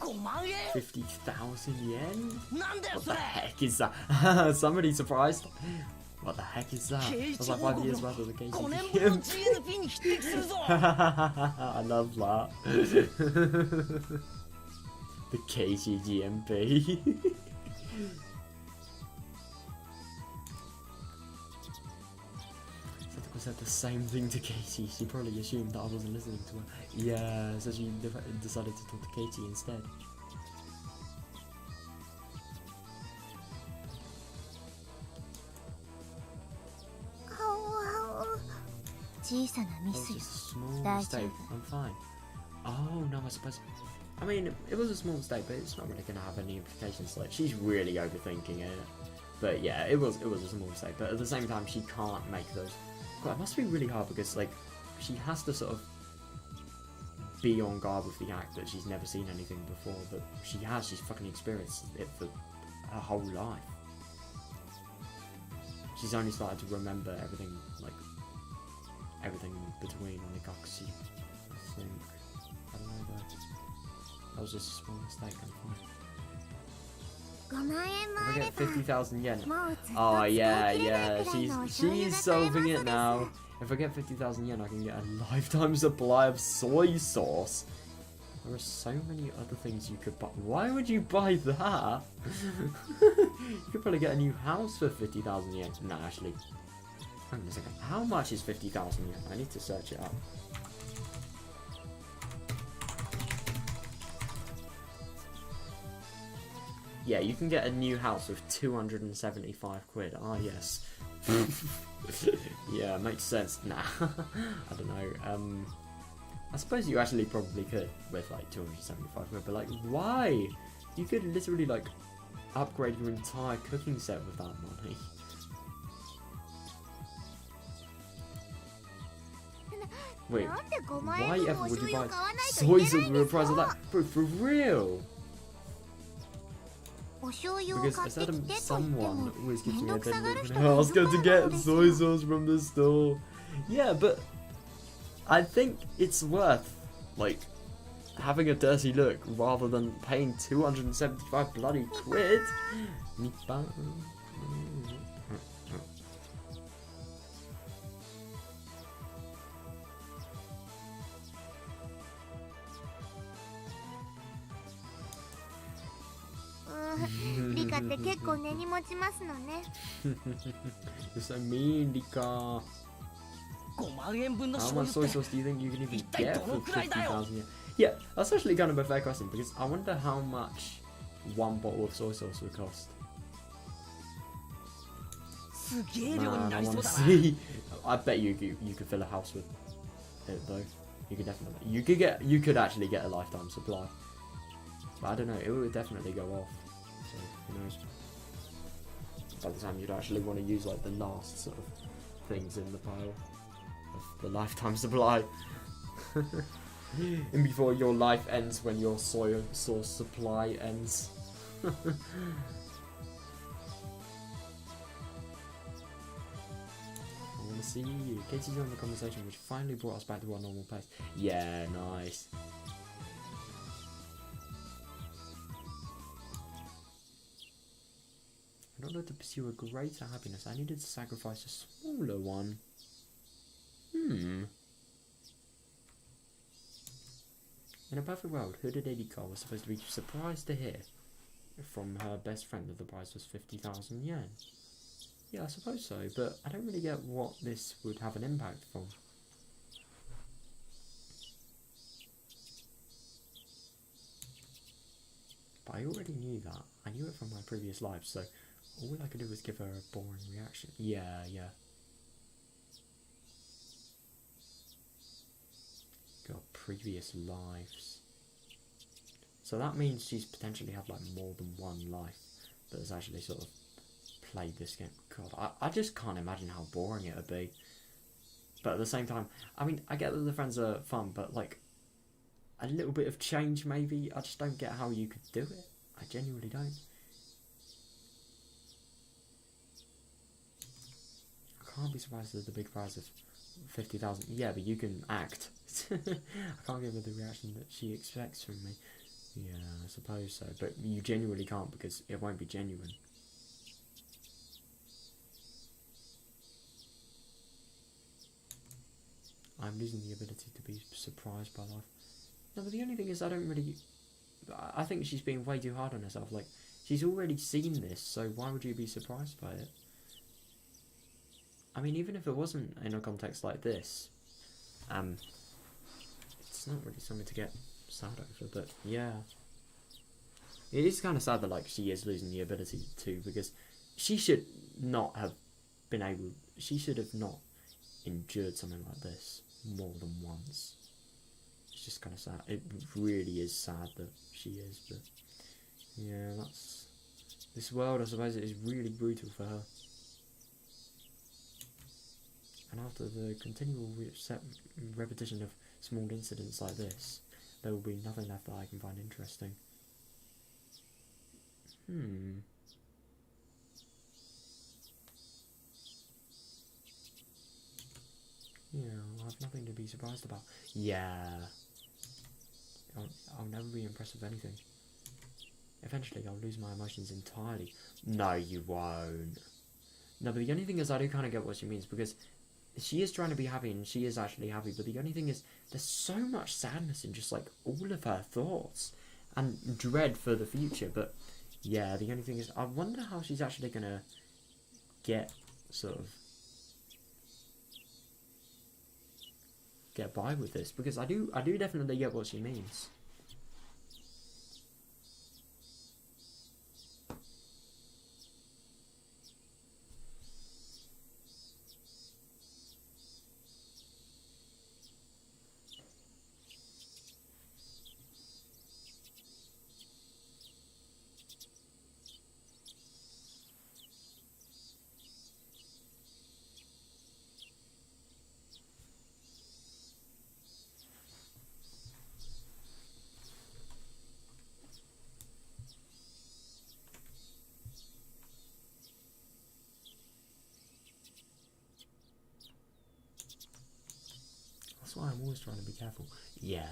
$5,000 円 50,000 yen? なんだよ What そ the れ heck is that? Somebody surprised? What the heck is that? That's like 5 years worth of the5年 KGGM. 分の GNP に匹敵するぞ I love that. The KGGMP. Satoko said the same thing to Katie. She probably assumed that I wasn't listening to her. Yeah, so she decided to talk to Katie instead. That was just a small mistake. I'm fine. Oh no, I suppose. I mean, it was a small mistake, but it's not really going to have any implications. Like, she's really overthinking it. But yeah, it was a small mistake. But at the same time, she can't make those. God, it must be really hard because like she has to sort of be on guard with the act that she's never seen anything before. But she has. She's fucking experienced it for her whole life. She's only started to remember everything, like everything between on the Galaxy. I think. I don't know though. That was just a small mistake. I'm fine. If I get 50,000 yen. Oh yeah. She's solving it now. If I get 50,000 yen, I can get a lifetime supply of soy sauce. There are so many other things you could buy. Why would you buy that? You could probably get a new house for 50,000 yen. No, actually. Hang on a second. How much is 50,000 yen? I need to search it up. Yeah, you can get a new house with 275 quid. Ah, yes. Yeah, makes sense. Nah, I don't know. I suppose you actually probably could with like 275 quid, but like, why? You could literally like upgrade your entire cooking set with that money. Wait, why ever would you buy soy sauce for the price of that? Bro, for real? Because instead of someone always gives me a dead look when I ask her to get soy sauce from the store. Yeah, but I think it's worth, like, having a dirty look rather than paying 275 bloody quid. Rika って結構根に持ちますのね。You're so mean, Rika. 5万円分の How 醤 much 油 soy って sauce do you think you can even 一体 get どの for くらいだよ 50,000 yen? Yeah, that's actually kind of a fair question because I wonder how much one bottle of soy sauce would cost. すげえ量に Man, な I りそ want う to だな see. I bet you could fill a house with it though. You could definitely, you could actually get a lifetime supply. But I don't know, it would definitely go off. So who knows? By the time you'd actually want to use like the last sort of things in the pile of the lifetime supply. And before your life ends when your soy source supply ends. I want to see you. Katie's on the conversation, which finally brought us back to our normal pace. Yeah, nice. In order to pursue a greater happiness, I needed to sacrifice a smaller one. In a perfect world, Hooded Rika was supposed to be surprised to hear from her best friend that the prize was 50,000 yen. Yeah, I suppose so, but I don't really get what this would have an impact from. But I already knew that. I knew it from my previous lives, so all I could do was give her a boring reaction. Yeah. God, previous lives. So that means she's potentially had like more than one life that has actually sort of played this game. God, I just can't imagine how boring it would be. But at the same time, I mean, I get that the friends are fun, but like a little bit of change maybe. I just don't get how you could do it. I genuinely don't. I can't be surprised at the big prize of 50,000. Yeah, but you can act. I can't give her the reaction that she expects from me. Yeah, I suppose so. But you genuinely can't because it won't be genuine. I'm losing the ability to be surprised by life. No, but the only thing is I don't really... I think she's being way too hard on herself. Like, she's already seen this, so why would you be surprised by it? I mean, even if it wasn't in a context like this, it's not really something to get sad over, but yeah. It is kind of sad that, like, she is losing the ability to, because she should not have been able... She should have not endured something like this more than once. It's just kind of sad. It really is sad that she is, but yeah, that's... This world, I suppose, it is really brutal for her. And after the continual repetition of small incidents like this, there will be nothing left that I can find interesting. Yeah, I'll have nothing to be surprised about. Yeah. I'll never be impressed with anything. Eventually, I'll lose my emotions entirely. No, you won't. No, but the only thing is, I do kind of get what she means, because she is trying to be happy, and she is actually happy, but the only thing is, there's so much sadness in just, like, all of her thoughts, and dread for the future, but, yeah, the only thing is, I wonder how she's actually gonna get, sort of, get by with this, because I do definitely get what she means. That's why I'm always trying to be careful. Yeah.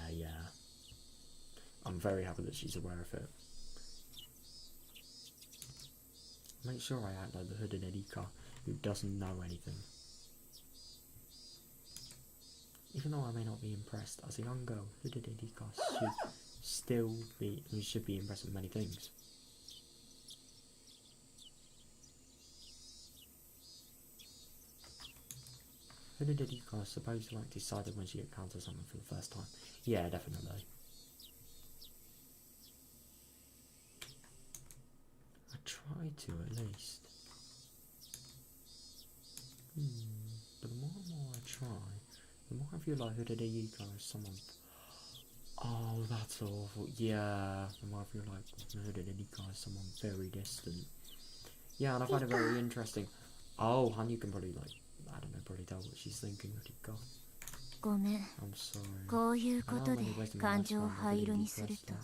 I'm very happy that she's aware of it. Make sure I act like the hooded Rika who doesn't know anything. Even though I may not be impressed, as a young girl, hooded Rika should be impressed with many things. Hooded Rika is supposed to act decided when she encounters someone for the first time. Yeah, definitely. I try to, at least. But the more and more I try, The more I feel like Rika is someone... Oh, that's awful. Yeah, the more I feel like Rika is someone very distant. Yeah, and I find it very interesting. Oh, and you can probably, like, I don't know, probably tell what she's thinking, Rika. ごめん I'm sorry. こういうこ I と know で I'm wasting my 感 life 情を on 灰色 really にすると depressed.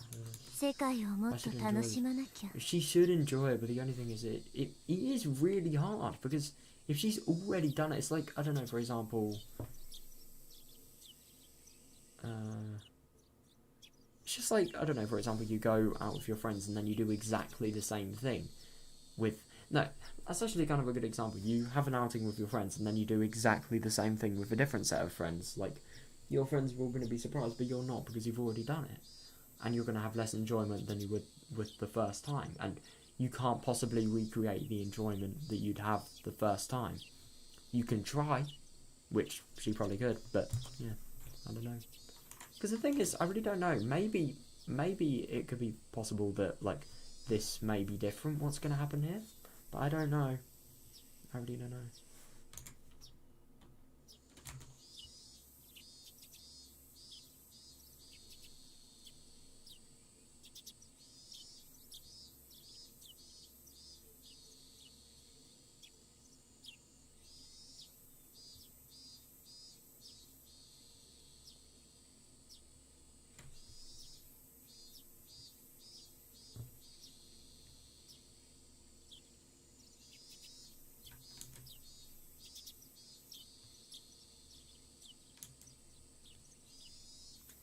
世界をもっと楽しまなきゃ She should enjoy it, but the only thing is it is really hard, because if she's already done it, it's like, I don't know, for example, it's just like, I don't know, for example, you go out with your friends and then you do exactly the same thing with, no, that's actually kind of a good example. You have an outing with your friends and then you do exactly the same thing with a different set of friends. Like, your friends are all going to be surprised, but you're not, because you've already done it. And you're going to have less enjoyment than you would with the first time. And you can't possibly recreate the enjoyment that you'd have the first time. You can try, which she probably could, but yeah, I don't know. Because the thing is, I really don't know. Maybe it could be possible that, like, this may be different, what's going to happen here. But I don't know. I really don't know.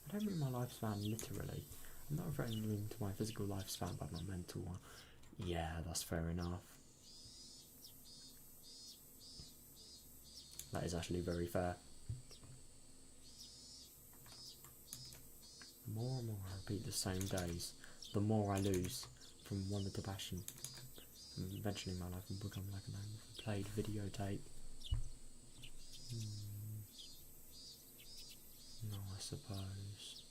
I don't mean my lifespan literally. I'm not referring to my physical lifespan, but my mental one. Yeah, that's fair enough. That is actually very fair. The more and more I repeat the same days, the more I lose from one little passion. And eventually my life will become like an overplayed videotape. No, I suppose.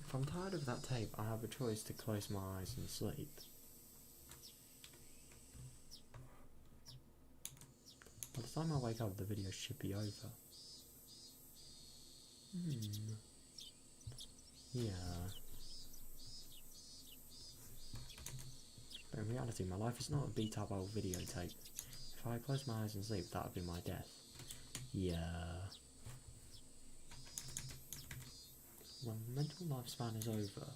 If I'm tired of that tape, I have a choice to close my eyes and sleep. By the time I wake up, the video should be over. Yeah. But in reality, my life is not a beat-up old videotape. If I close my eyes and sleep, that would be my death. Yeah. When mental lifespan is over,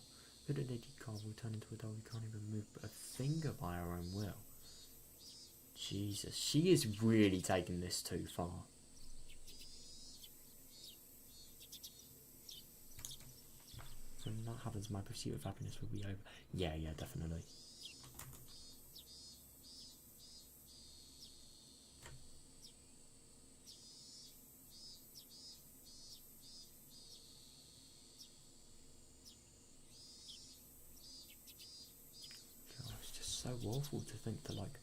Higurashi will turn into a doll who can't even move a finger by her own will. Jesus, she is really taking this too far. When that happens, my pursuit of happiness will be over. Yeah, definitely. So awful to think that, like,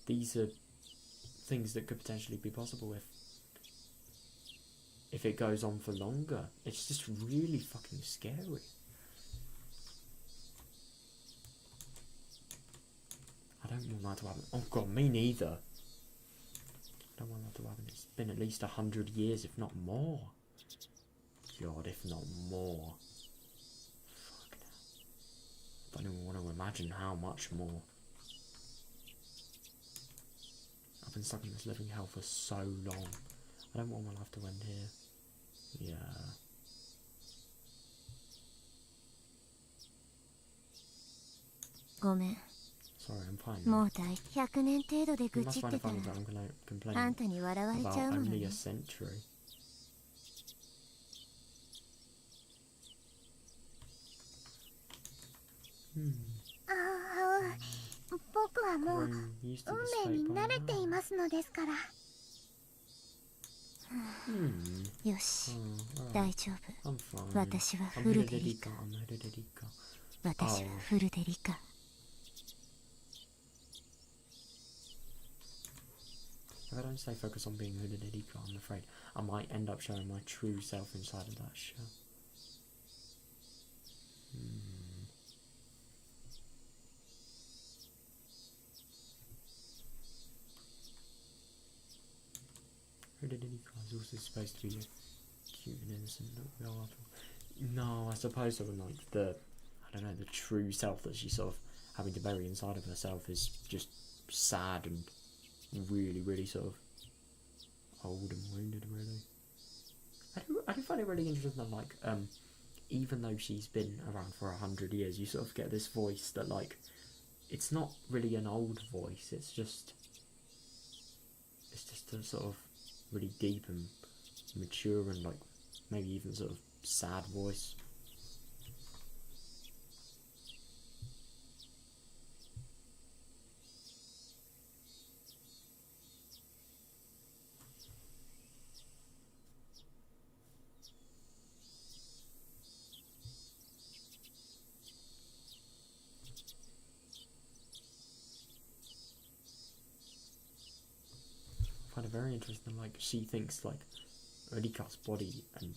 these are things that could potentially be possible if it goes on for longer. It's just really fucking scary. I don't want that to happen. Oh god, me neither. I don't want that to happen. It's been at least 100 years, if not more. God, if not more. Fuck no. I don't even want to imagine how much more. I've been stuck in this living hell for so long. I don't want my life to end here. Yeah. Sorry, I'm fine. もう大100年程度で You 愚 must 痴っ find て it たら funny that I'm あ complaining んたに笑われ about ちゃうもの only ね a century. ああ、僕はもう Grown used to 運 this 命 fate に by 慣れて now. いますのですから。Hmm. よし Oh, 大 alright. 丈夫 I'm fine. 私は I'm フルでリ Hidedeka. カ I'm Hidedeka. 私はフルでリカ If I don't stay focused on being Hidedeka, I'm afraid I might end up showing my true self inside of that shell. Hidedeka is also supposed to be a cute and innocent little girl. No, I suppose sort of like the, I don't know, the true self that she's sort of having to bury inside of herself is just sad and really, really sort of old and wounded, really. I do find it really interesting that, like, even though she's been around for 100 years, you sort of get this voice that, like, it's not really an old voice, it's just a sort of really deep and mature and, like, maybe even sort of sad voice. I find it very interesting, like, she thinks, like, Rika's body and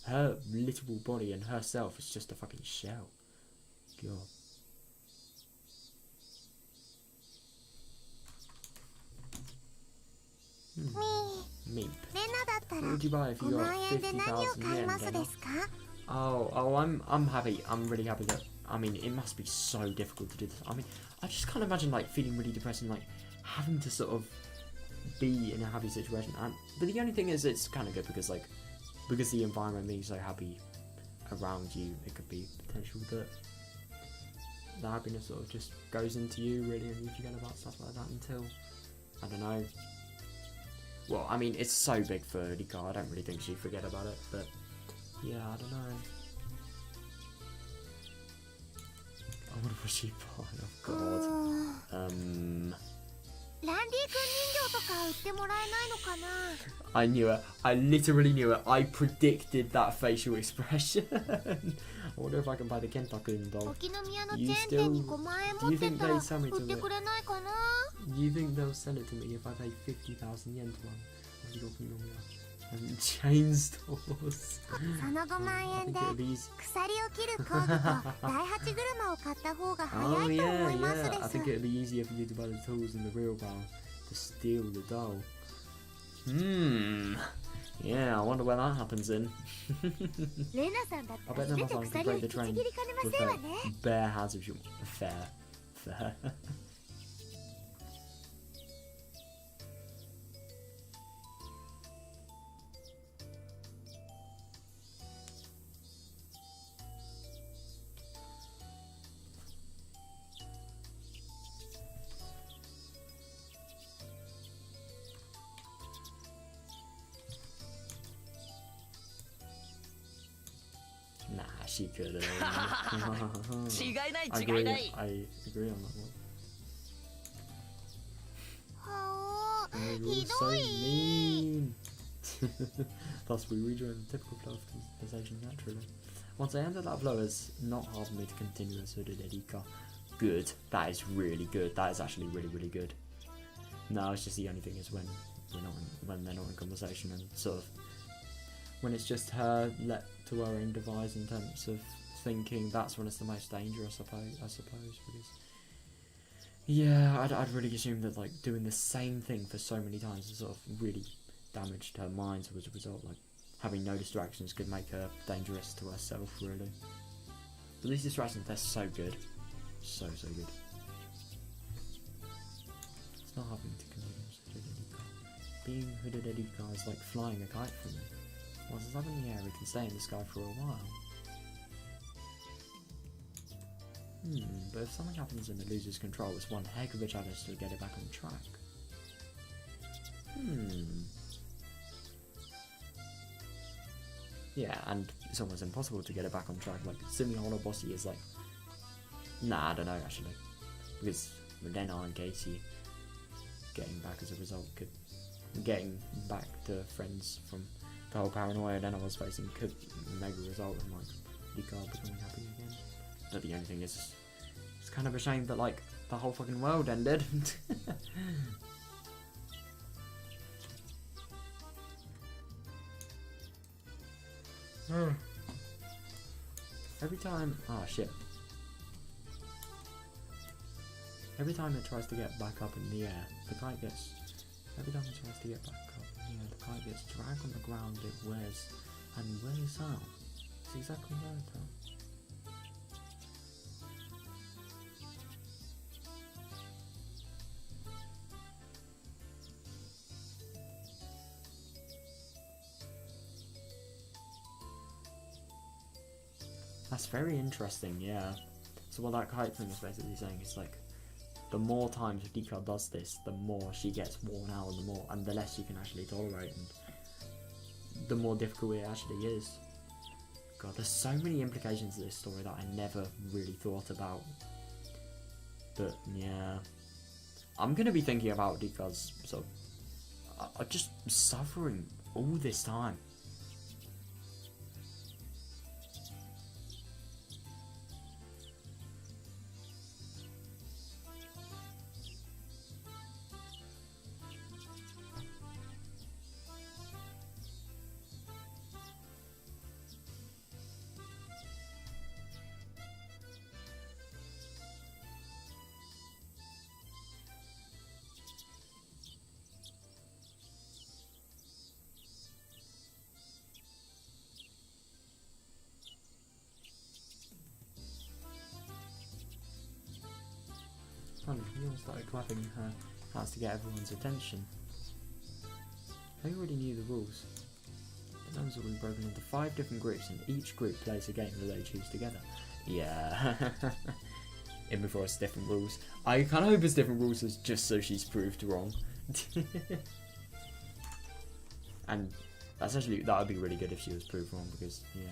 her literal body and herself is just a fucking shell. God. Meep. レナだったら What would you buy if 5 you 万 got 円で何を 50,000 買い yen? ます Then? ですか？ I'm happy. I'm really happy that. I mean, it must be so difficult to do this. I mean, I just can't imagine like feeling really depressed and like having to sort of be in a happy situation. But the only thing is, it's kind of good because the environment being so happy around you, it could be potential that the happiness sort of just goes into you really, and you forget about stuff like that until, I don't know. Well, I mean, it's so big for Rika. I don't really think she'd forget about it, but yeah, I don't know. I wonder what she bought. Oh god. ランディ君人形とか売ってもらえないのかな？ I knew it. I literally knew it. I predicted that facial expression. I wonder if I can buy the Kentakun doll. 沖宮のチェーン店に5万円持ってたら売ってくれないかな？ Do you think they'll sell it to me if I pay 50,000 yen to one? And chain stores. その5万 I 円 think で it'll be easy. 鎖を切る工具と第8車を買った方が早 Oh いと yeah, 思いますで yeah. I す。 think it'd be easier for you to buy the tools and the wheelbarrow to steal the doll. Yeah, I wonder where that happens in. レナさんだっ I たら bet 全 Nana て can 鎖を break 引 the きち train ぎりかねま with せんわ her ね。 bare hands if you want. Fair. Fair. Nah, she could have. 違いない I 違い agree. ない I agree on that one. はあ、 You're ひ so どい。 mean. Thus, we rejoin the typical flow of conversation naturally. Once I enter that flow, it's not hard for me to continue as hooded Rika. Good. That is really good. That is actually really, really good. No, it's just the only thing is when when they're not in conversation and sort of when it's just her let to her own device in terms of thinking. That's when it's the most dangerous, I suppose, because yeah, I'd really assume that like doing the same thing for so many times has sort of really damaged her mind. So as a result, like having no distractions could make her dangerous to herself, really. But these distractions, they're so good, so good. It's not having to continue as hooded Rika. Being hooded Rika is like flying a kite for me. Once it's up in the air, it can stay in the sky for a while. But if something happens and it loses control, it's one heck of a challenge to get it back on track. Yeah, and it's almost impossible to get it back on track. Like, Semi-Hollow Bossy is like... Nah, I don't know, actually. Because Lena and Casey getting back as a result could... Getting back to friends from the whole paranoia Lena was facing could mega result in, like, Rika becoming happy again. But the only thing is... It's kind of a shame that, like, the whole fucking world ended. Every time... Oh, shit. Every time it tries to get back up in the air, the kite gets... Every time it tries to get back up in the air, the kite gets dragged on the ground it wears, and wears out. It's exactly like that. That's very interesting, yeah. So what that kite thing is basically saying is like, the more times Rika does this, the more she gets worn out, and the less she can actually tolerate, and the more difficult it actually is. God, there's so many implications to this story that I never really thought about. But yeah, I'm gonna be thinking about Rika's sort of just suffering all this time. Neil started clapping her hands to get everyone's attention. They already knew the rules. The zones have been broken into 5 different groups, and each group plays a game that they choose together. Yeah. In before it's different rules. I kind of hope it's different rules just so she's proved wrong. And that's actually, that would be really good if she was proved wrong, because, yeah.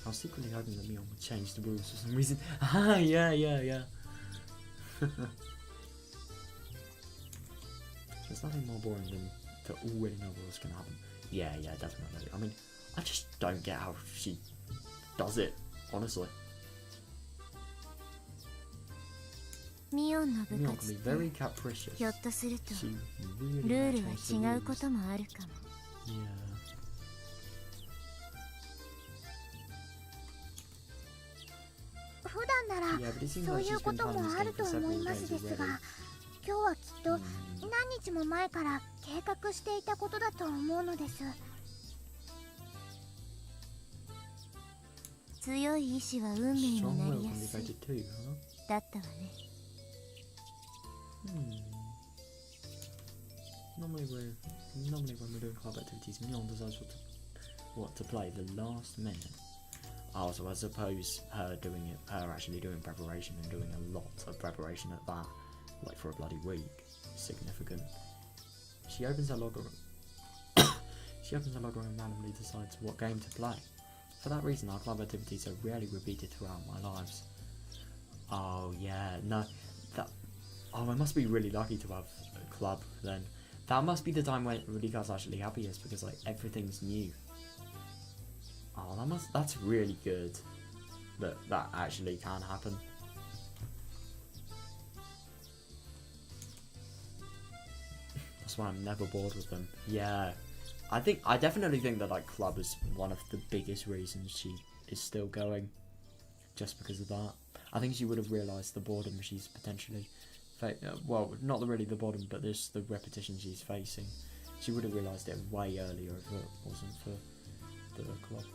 I was secretly hoping that Mion would change the rules for some reason. Ah, yeah. There's nothing more boring than to already know what's going to happen. Yeah, definitely. I mean, I just don't get how she does it, honestly. Mion can be very capricious. She really ルール changes the は違う rules. こともあるかも。 Yeah. 普段なら Yeah, but it seems そう like い she's うこ been と planning も this あ game る for と思 several います days です already. が、今日はきっと何日も前から計画していたことだと思うのです。強い意志は運命に Strong な will りや can be すい fated too, huh? だったわね。Normally when we're doing club activities, Mion decides what to play the last minute. Oh, so I suppose her actually doing preparation and doing a lot of preparation at that, like for a bloody week, significant. She opens her logger. She opens her logger and randomly decides what game to play. For that reason, our club activities are rarely repeated throughout my lives. Oh yeah, no, I must be really lucky to have a club then. That must be the time when Rika's actually happiest, because like everything's new. Oh, that's really good that actually can happen. That's why I'm never bored with them. Yeah, I definitely think that like club is one of the biggest reasons she is still going, just because of that. I think she would have realised the boredom she's potentially well, not really the boredom, but just the repetition she's facing. She would have realised it way earlier if it wasn't for the club.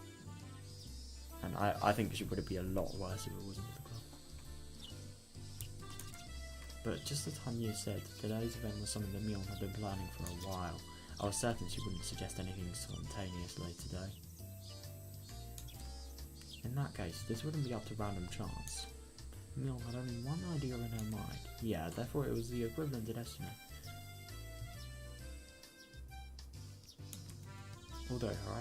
And I think she would have been a lot worse if it wasn't for the club. but just as Hanya said, today's event was something that Mion had been planning for a while. I was certain she wouldn't suggest anything spontaneously today. In that case, this wouldn't be up to random chance. Mion had only one idea in her mind. Yeah, therefore it was the equivalent to destiny. Although her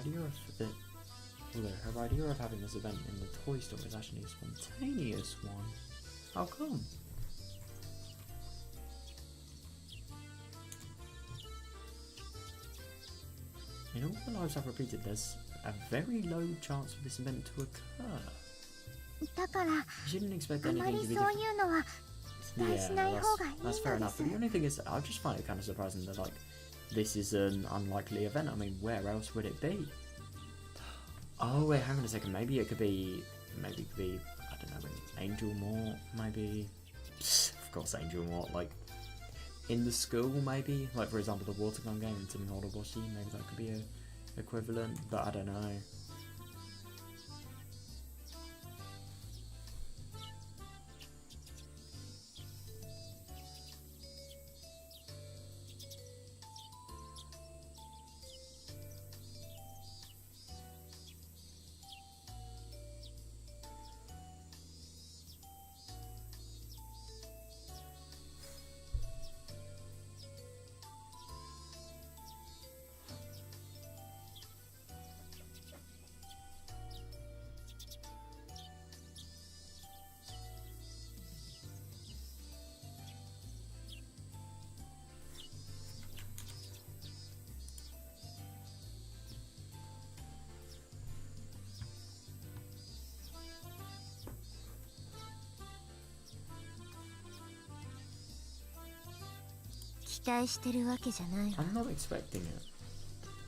idea of having this event in the toy store is actually a spontaneous one. How come? In all the lives I've repeated, there's a very low chance for this event to occur. だから You shouldn't expect あま anything り to be そう different. いうのは期待 Yeah, しない方がいい that's の fair で enough. す But the only thing is, I just find it kind of surprising that like this is an unlikely event. I mean, where else would it be? Oh wait, hang on a second. Maybe it could be. I don't know, an Angel Mort. Maybe. Of course, Angel Mort. Like in the school, maybe. Like for example, the water gun game in Minagoroshi. Maybe that could be a equivalent. But I don't know.期待してるわけじゃないわ。 I'm not expecting it.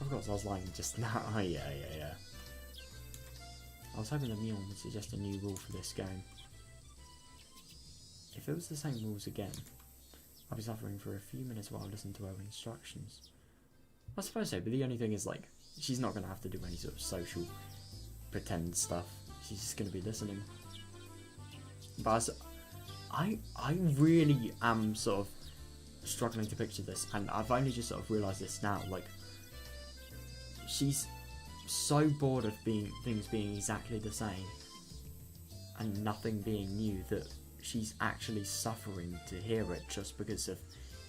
Of course, I was lying just now. Oh, yeah. I was hoping that Mion would suggest a new rule for this game. If it was the same rules again, I'd be suffering for a few minutes while I listened to her instructions. I suppose so, but the only thing is, like, she's not going to have to do any sort of social pretend stuff. She's just going to be listening. But I really am sort of struggling to picture this, and I've only just sort of realised this now. Like, she's so bored of things being exactly the same and nothing being new that she's actually suffering to hear it just because of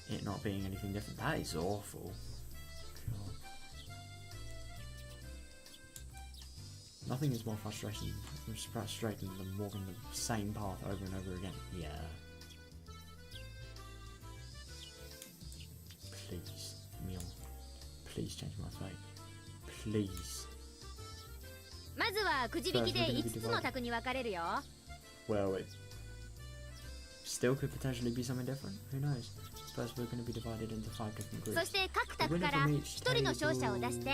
it not being anything different. That is awful. God. Nothing is more frustrating than walking the same path over and over again. Yeah. Please, Mion. Please change my fate. Please. まずはくじ引きで5つの卓に分かれるよ。 Well, it still could potentially be something different. Who knows? First, we're going to be divided into 5 different そ groups. して各卓から1人の勝者を出して、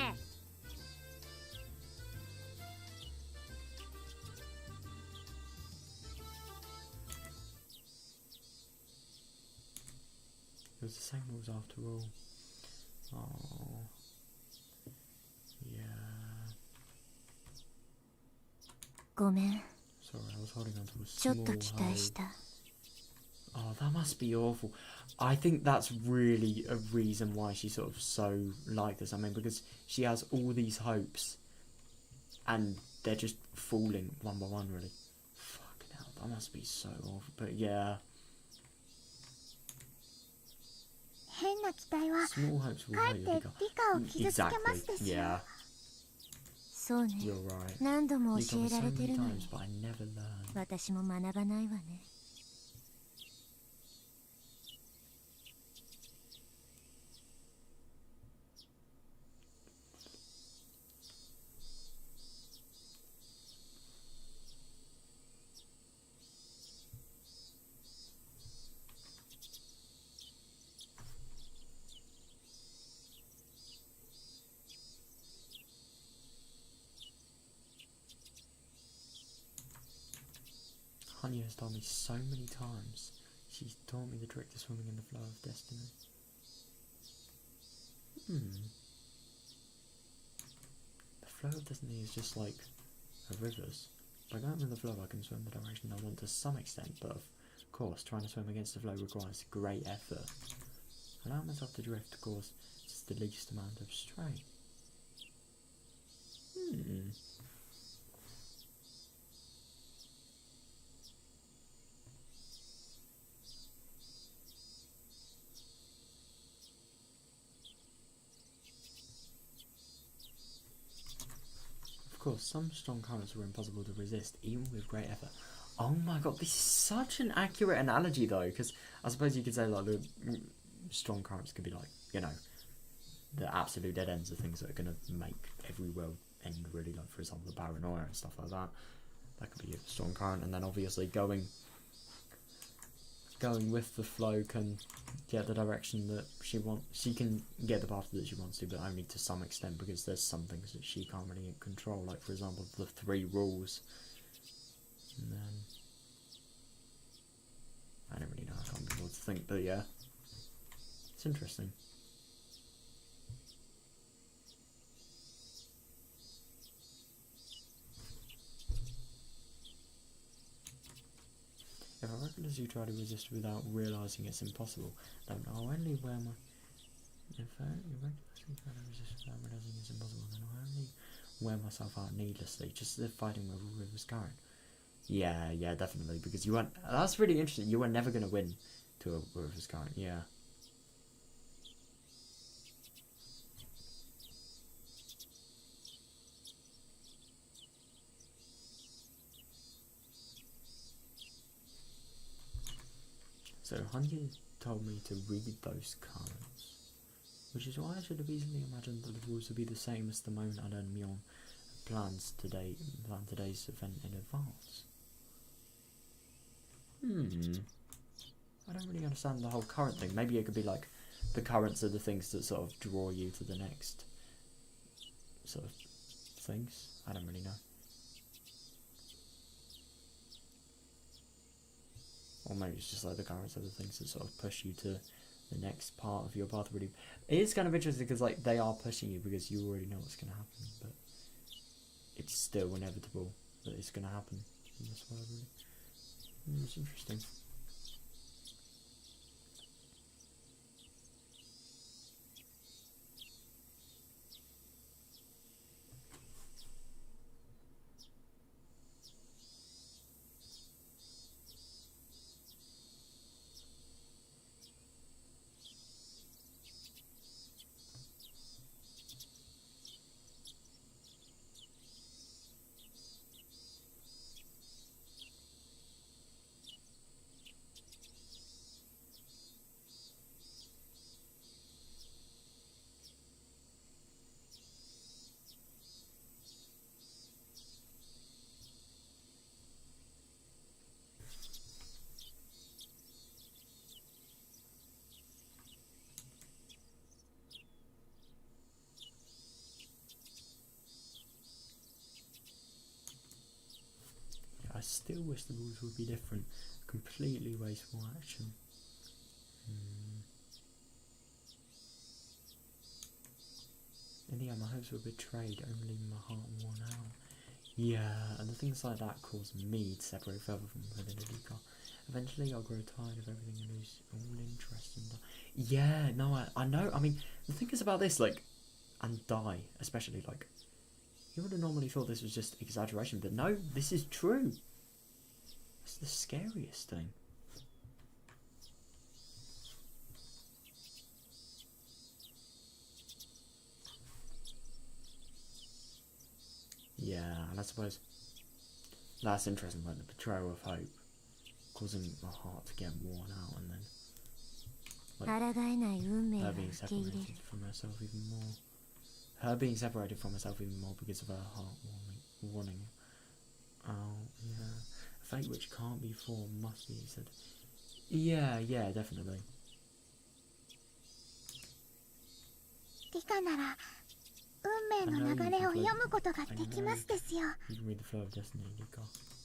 It was the same rules after all. Oh. Yeah. ごめん、 Sorry, I was holding on to a ちょっ small と期待し hope. た。 Oh, that must be awful. I think that's really a reason why she's sort of so like this. I mean, because she has all these hopes and they're just falling one by one, really. Fucking hell, that must be so awful. But yeah, 変な期待は small hopes will かえ hurt っ you, て Rika. 理科を傷つけま Exactly, すですよ。 yeah, そうね、 you're right. 何度も You 教 told え me ら so れて many るの times, に but I never learned. 私も学ばないわね。 Hanya has told me so many times. She's taught me the trick to swimming in the flow of destiny. The flow of destiny is just like a river's. By going with the flow, I can swim the direction I want to some extent, but of Of course, trying to swim against the flow requires great effort. Allow myself to drift, of course, just the least amount of strain. Of course, some strong currents were impossible to resist, even with great effort. Oh my god, this is such an accurate analogy though, because I suppose you could say like the strong currents could be like, you know, the absolute dead ends are things that are going to make every world end really, like for example the paranoia and stuff like that. That could be a strong current, and then obviously going with the flow can get the direction that she wants. She can get the path that she wants to, but only to some extent, because there's some things that she can't really control, like for example the 3 rules. And then I don't really know, I can't be able to think, but yeah, it's interesting. If I recklessly try to resist without realising it's impossible, then I'll only wear my... If I recklessly try to resist without realising it's impossible, then I'll only wear myself out needlessly, just as if fighting with a river's current. Yeah, definitely, because you weren't... That's really interesting, you were never going to win to a river's current, yeah. So Hanji told me to read those currents, which is why I should have easily imagined that the rules would be the same as the moment I learned Myon planned today's event in advance. I don't really understand the whole current thing. Maybe it could be like the currents are the things that sort of draw you to the next sort of things. I don't really know. Or maybe it's just like the currents are the things that sort of push you to the next part of your path. Really, it is kind of interesting because like they are pushing you because you already know what's going to happen, but it's still inevitable that it's going to happen in this world. Really, it's interesting. I still wish the rules would be different. Completely wasteful action. In the end, my hopes were betrayed, only leaving my heart worn out. Yeah, and the things like that cause me to separate further from Rika. Eventually, I'll grow tired of everything and lose all interest in that. Yeah, no, I know. I mean, the thing is about this, like, and die, especially, like, you would have normally thought this was just exaggeration, but no, this is true. That's the scariest thing. Yeah, and I suppose that's interesting, like the betrayal of hope, causing my heart to get worn out, and then like, her being separated from herself even more. Her being separated from herself even more because of her heart warning. Oh, yeah. A fate which can't be formed must be, he said. Yeah, definitely. Rika なら運命の流れを読むことができますですよ。You can read the flow of destiny, Rika.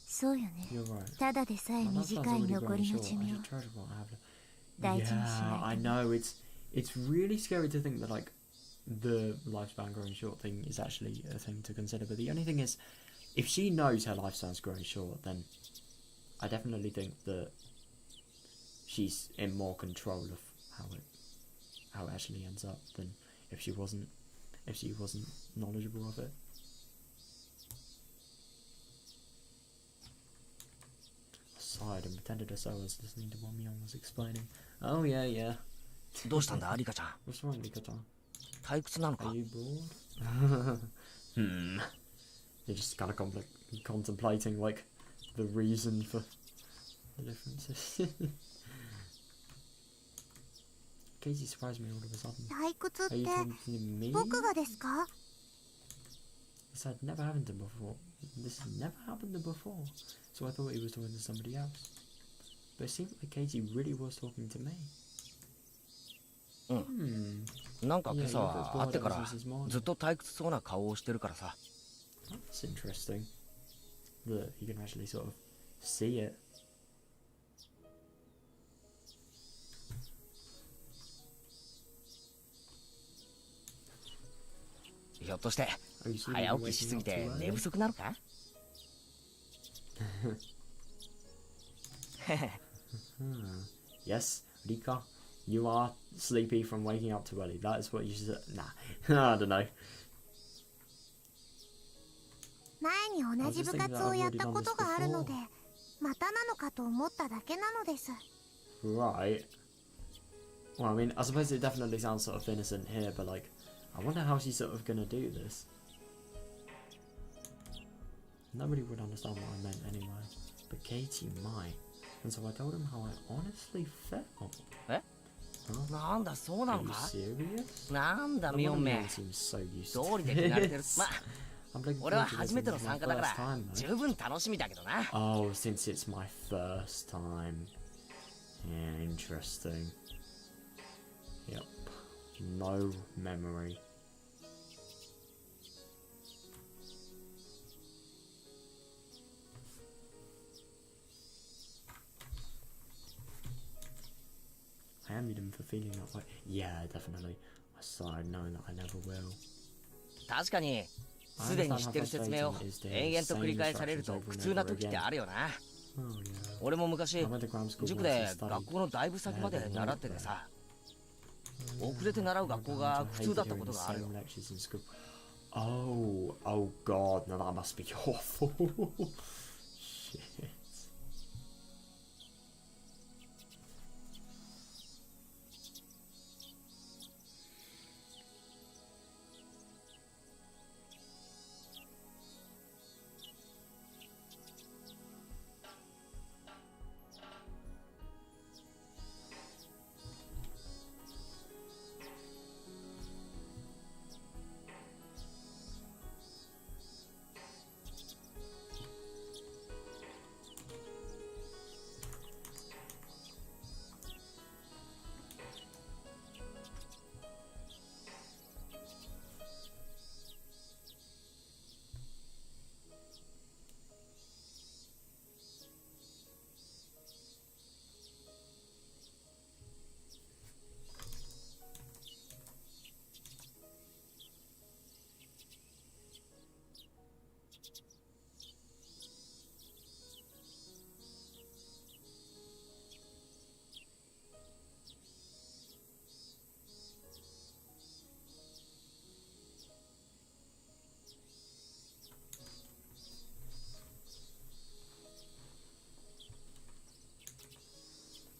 そうよね。 You're right. ただでさえ短い残りの寿命。大事にしないと。Yeah, I know. It's really scary to think that like the lifespan growing short thing is actually a thing to consider. But the only thing is, if she knows her lifespan's growing short, then I definitely think that she's in more control of how it actually ends up than if she wasn't knowledgeable of it. I sighed and pretended as though I was listening to what Mion was explaining. Oh yeah, yeah. どうしたんだリカちゃん What's wrong, Rika-chan? 退屈なの Are か you bored? Hmm. You're just kind of contemplating like the reason for the differences. Casey surprised me all of a sudden. 退屈っ Are you て talking to me? 僕がですか？ This had never happened to him before. This had never happened to him before. So I thought he was talking to somebody else. But it seemed like Casey really was talking to me. なんか今 Yeah, 朝 you は got 会って bored から ever since this morning. ずっと退屈そうな顔をしてるからさ That's interesting. That you can actually sort of see it. ひょっとして Are you seeing 早 me 起きし waking すぎ up て too early? 寝不足なのか Yes, Rika, you are sleepy from waking up too early. That is what you should. Nah, I don't know. 前に同じ部活をやったことがあるので、またなのかと思っただけなのです。 Right. Well, I mean, I suppose it definitely sounds sort of innocent here, but like, I wonder how she's sort of gonna do this. Nobody would understand what I meant anyway, but Katie might. And so I told him how I honestly felt. え Huh? なんだそうな Are の you か serious? なんだ The ミオ one ンめ man seems so used 道 to 理で手慣れてる this. まあ I'm looking 俺は forward to 初 this めて since の it's 参 my 加だから first time, though. 十分楽しみだけどな Oh, since it's my first time. Yeah, interesting. Yep. No memory. I envied him for feeling that way. Yeah, definitely. I sighed knowing that I never will. 確かにすでに知ってる説明を延々と繰り返されると苦痛な時ってあるよな Oh, yeah. 俺も昔 I went to grammar school 塾 once で and studied. 学校のだいぶ先まで習っててさ遅れて習う学校が苦痛だったことがあるよ Oh, oh god, no, that must be awful. Shit.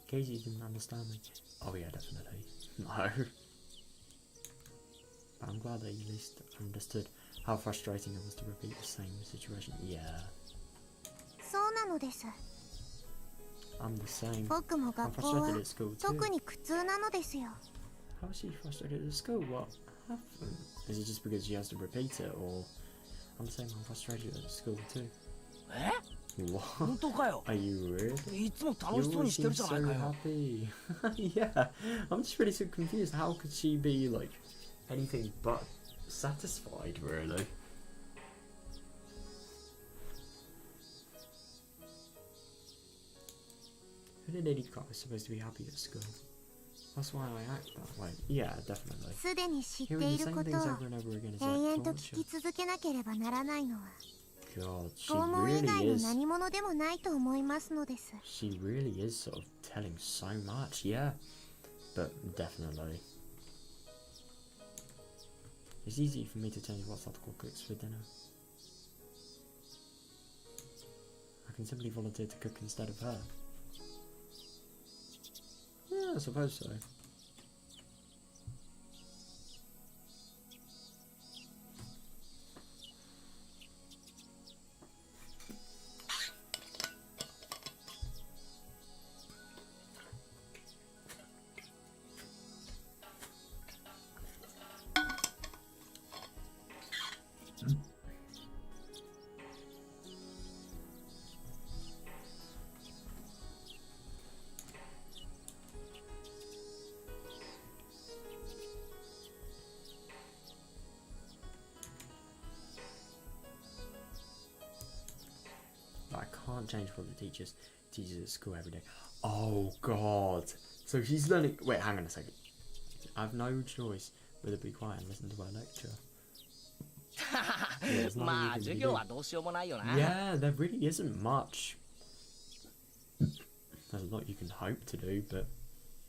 Casey didn't understand me. Oh yeah, definitely. No. But I'm glad that you at least understood how frustrating it was to repeat the same situation. Yeah, そうなのです。 I'm the same. 僕も I'm 学校 frustrated は at school 特 too. に苦痛なのですよ。 How is she frustrated at school? What happened? Is it just because she has to repeat it, or I'm the same. I'm frustrated at school too. え What? 本当かよ Are you really? いつも You 楽しそう always にしてる seem じゃ so ないかよ happy. Yeah, I'm just really so confused. How could she be like anything but satisfied, really? Who did Rika is supposed to be happy at school? That's why I act that way. Yeah, definitely. すでに知って Hearing い the る same こと things を over and over again is 永 like 遠と torture. 聞き続けなければならないのは god, she 拷問以 really 外の is. 何者でもないと思いますのです。 She really is sort of telling so much, yeah. But definitely. It's easy for me to change what Satoko cooks for dinner. I can simply volunteer to cook instead of her. Yeah, I suppose so. I can't change what the teaches at school every day. Oh god. So she's learning. Wait, hang on a second. I have no choice whether to be quiet and listen to her lecture. Yeah, there's nothing まあ you can 授 do. 業はどうしようもないよな。 Yeah, there really isn't much. There's a lot you can hope to do, but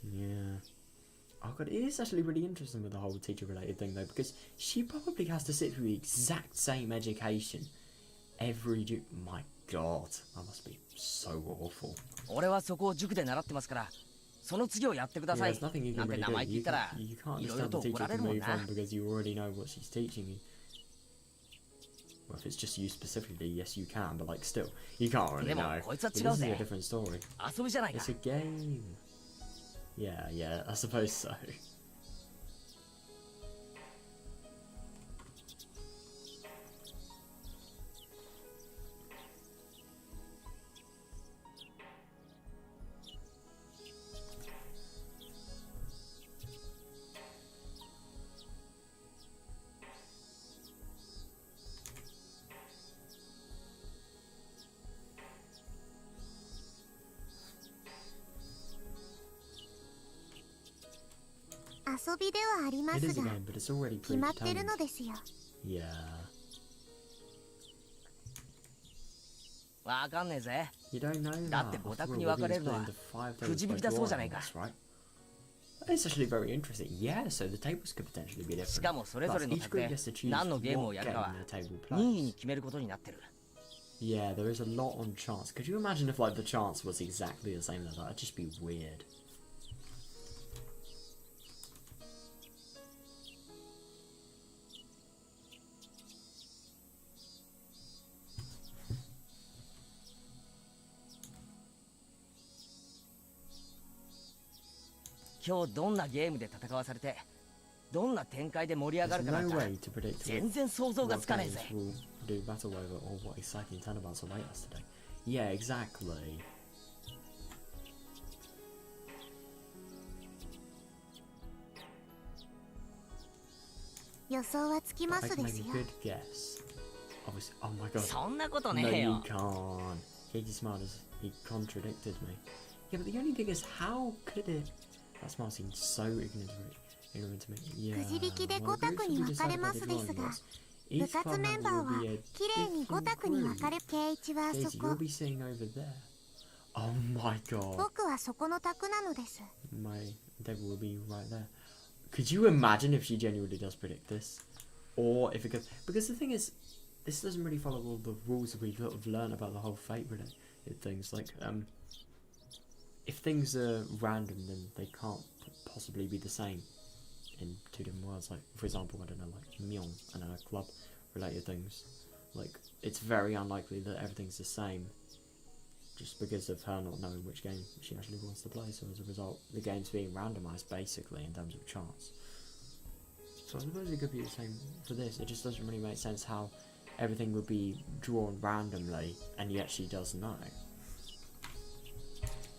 yeah. Oh god, it is actually really interesting with the whole teacher-related thing though, because she probably has to sit through the exact same education every My god, that must be so awful. 俺はそこを塾で習ってますから、その次をやってくだ Yeah, さい。 there's nothing you な can んて really 名 do. 前聞い You たら can't, you can't いろいろ understand と the 怒ら teacher れ to るもん move な。 on because you already know what she's teaching you. Well, if it's just you specifically, yes you can, but like still, you can't really でも know. こいつは But 違 this う is a ぜ。 different story. 遊びじゃないか It's。a game. Yeah, yeah, I suppose so. 遊びではありま It す is a が game, but it's already 決まってる predetermined. のですよ。 Yeah. わかんねえぜ。 You don't know だって that. 5 After 択 all, に we're 分か being れるの split は into 5く tables じ by 引きだそうじゃ drawing ないか。 us, right? It's actually very interesting. Yeah, so the tables could potentially be し different. かもそれぞれ Plus, の each 卓 group で gets to choose 何のゲームを what やるか game は the table 任意 plays. に決めることになってる。 Yeah, there is a lot on chance. Could you imagine if like the chance was exactly the same as that? That'd just be weird. "今日どんなゲームで戦わされて、どんな展開で盛り上が There's るかなん no か way to predict 全然想像が what つかねえぜ games。will do battle over or what exciting tournaments await us today. Yeah, exactly. 予想はつきま I す can で make す a よ。 good guess. Obviously, oh my god. そんなこと No, ねえ you よ。 can't. Katie Smart is he contradicted me. Yeah, but the only thing is, how could it? That smart seems so ignorant to me. Yeah. くじ引きで well, 5択 groups に will 分 be かれ decided ま by the すです drawing が、 lots. 部 Each 活 club メン member バー will は be a きれいに5 different 択に分か group. れ、圭一はそ Katie, こ you'll、be sitting over there. Oh my god. 僕はそこの卓なのです。 My table will be right there. Could you imagine if she genuinely does predict this? Or if it goes... Because the thing is, this doesn't really follow all the rules that we sort of learn about the whole fate-related things. Like, if things are random, then they can't possibly be the same in two different worlds. Like, for example, I don't know, like Myeong and club-related things. Like, it's very unlikely that everything's the same just because of her not knowing which game she actually wants to play. So as a result, the game's being randomised basically in terms of chance. So I suppose it could be the same for this. It just doesn't really make sense how everything would be drawn randomly, and yet she does know.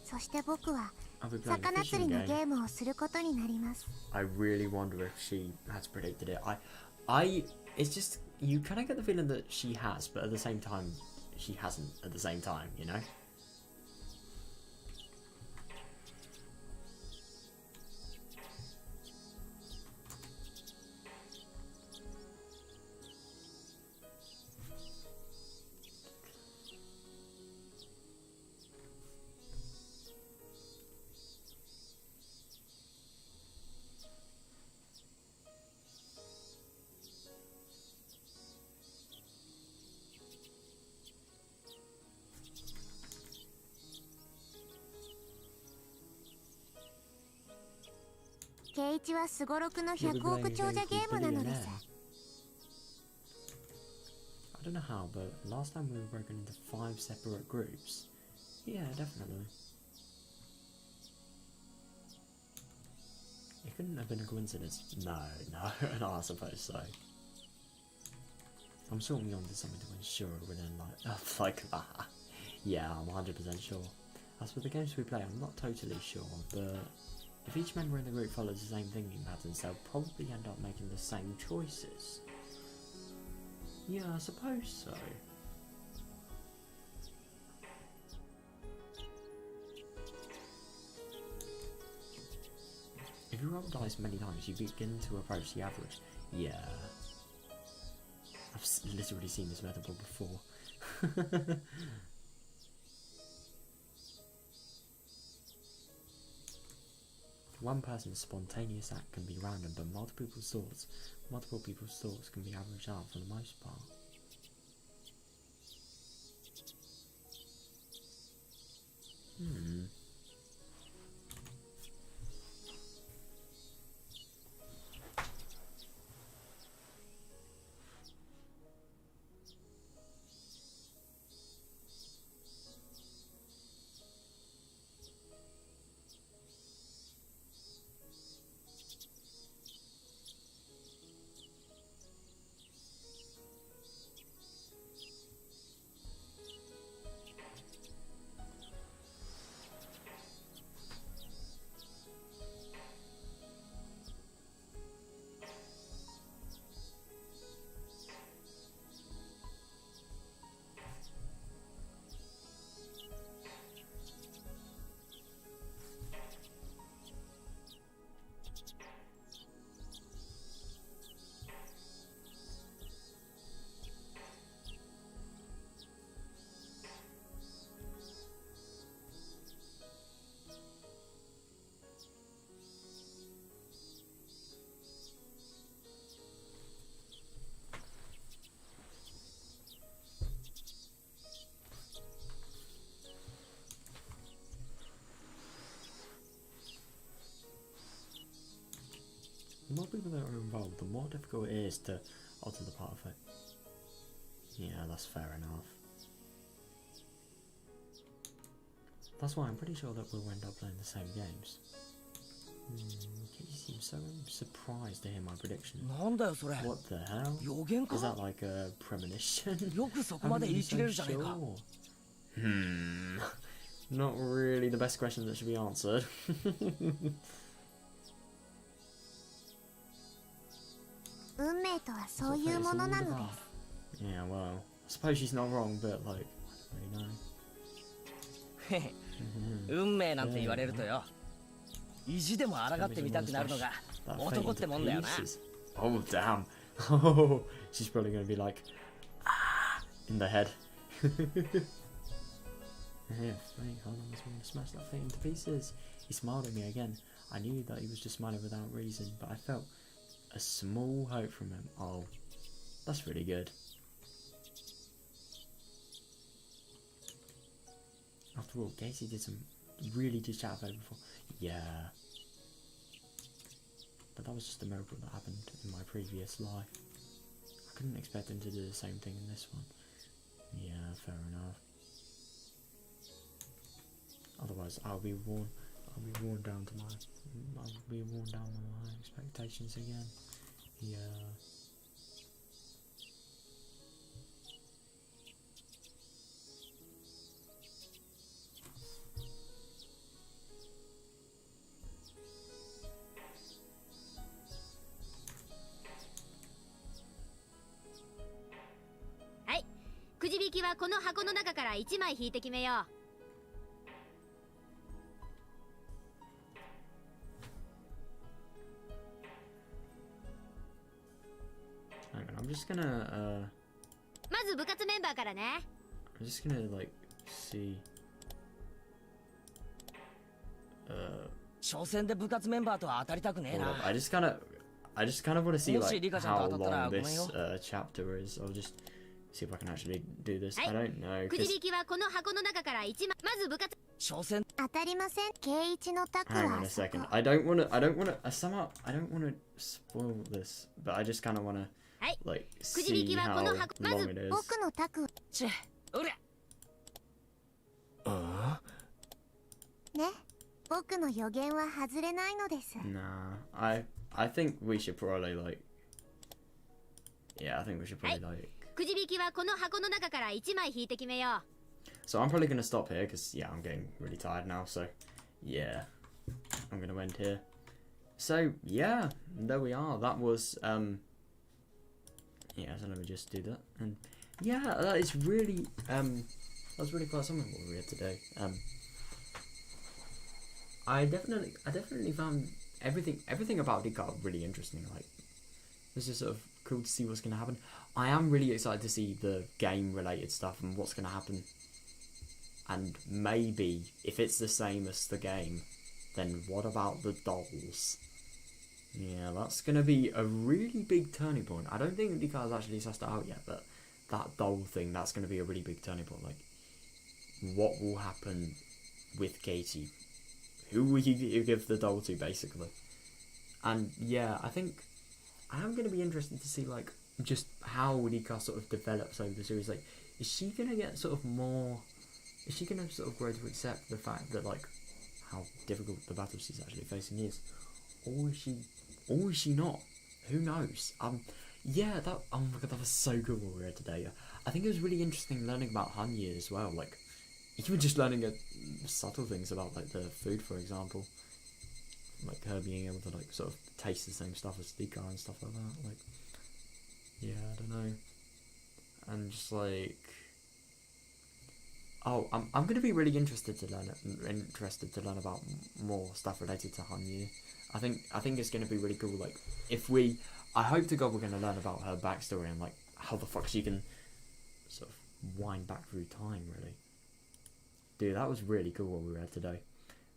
そして僕は I'll be playing a 魚釣 fishing りのゲ game. ームをすることになります。 I really wonder if she has predicted it. It's just, you kind of get the feeling that she has, but at the same time, she hasn't at the same time, you know? 1はすごろくの100億長者ゲームなのです。 I don't know how, but last time we were broken into 5 separate groups. Yeah, definitely. It couldn't have been a coincidence. No, no, I suppose so. I'm sure we onto something to ensure within like that. Yeah, I'm 100% sure. As for the games we play, I'm not totally sure, but if each member in the group follows the same thinking patterns, they'll probably end up making the same choices. Yeah, I suppose so. If you roll dice many times, you begin to approach the average. Yeah. I've literally seen this metaphor before. One person's spontaneous act can be random, but multiple people's thoughts can be averaged out for the most part. The more people that are involved, the more difficult it is to alter the part of it. Yeah, that's fair enough. That's why I'm pretty sure that we'll end up playing the same games. You seem so surprised to hear my prediction. What the hell? Is that like a premonition? I'm really so sure. Not really the best question that should be answered. Yeah, well, I suppose she's not wrong, but like, I don't really know. なんて言われるとよ。意地でも抗ってみたくなるのが男ってもんだよな。 Oh damn! Oh, she's probably gonna be like, ah, in the head. Yeah, fate, hold on, I just want to smash that fate into pieces. He smiled at me again. I knew that he was just smiling without reason, but I felt a small hope from him. Oh, that's really good. After all, Casey did some really good chat about it before. Yeah. But that was just a miracle that happened in my previous life. I couldn't expect him to do the same thing in this one. Yeah, fair enough. Otherwise, I'll be worn down to my expectations again. Yeah. Hey, くじ引きはこの箱の中から1枚引いて決めよう。 I'm just gonna, まず部活メンバーからね。 I'm just gonna, like, see, 初戦で部活メンバーとは当たりたくねえ hold な。 up. I just kind of want to see, もし like, リカちゃん how と当たったら long ごめんよ。 this, chapter is. I'll just see if I can actually do this. はい。 I don't know, くじ 'cause 引きはこの箱の中から1枚。まず部活。所詮当たりません。圭一のタク Hang は on a あそこ second. I don't wanna, somehow, I don't wanna spoil this, but I just kind of wanna, はい like, くじ引 see きは how この箱まず long it is. 僕のタクちぇおりゃね。僕の予言は外れないのです。 Nah, I think we should probably, like, yeah, I think we should probably, like, くじ引きはこの箱の中から1枚引いて決めよ so I'm probably gonna stop here, because, yeah, I'm getting really tired now, so, yeah, I'm gonna end here. So, yeah, there we are. That was, yeah, so let me just do that, and, yeah, that is really, that was really quite something what we had today. I definitely found everything about Rika really interesting. Like, it's just sort of cool to see what's going to happen. I am really excited to see the game related stuff and what's going to happen. And maybe if it's the same as the game, then what about the dolls? Yeah, that's going to be a really big turning point. I don't think Rika's actually sussed it out yet, but that doll thing, that's going to be a really big turning point. Like, what will happen with Katie? Who will you give the doll to, basically? And yeah, I think I am going to be interested to see, like, just how Rika sort of develops over the series. Like, is she going to get sort of more... Is she going to sort of grow to accept the fact that, like, how difficult the battle she's actually facing is? Or is she not? Who knows? Yeah, that... Oh my god, that was so good what we read today. I think it was really interesting learning about Hanya as well, like... Even just learning subtle things about, like, the food, for example. Like, her being able to, like, sort of taste the same stuff as Rika and stuff like that. Like, yeah, I don't know. And just, like... Oh, I'm going to be really interested to learn about more stuff related to Hanyu. I think it's going to be really cool, like, if we... I hope to God we're going to learn about her backstory and, like, how the fuck she can sort of wind back through time, really. Dude, that was really cool what we read today.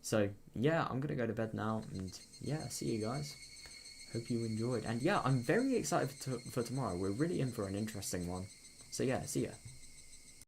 So, yeah, I'm going to go to bed now, and yeah, see you guys. Hope you enjoyed. And yeah, I'm very excited for tomorrow. We're really in for an interesting one. So yeah, see ya.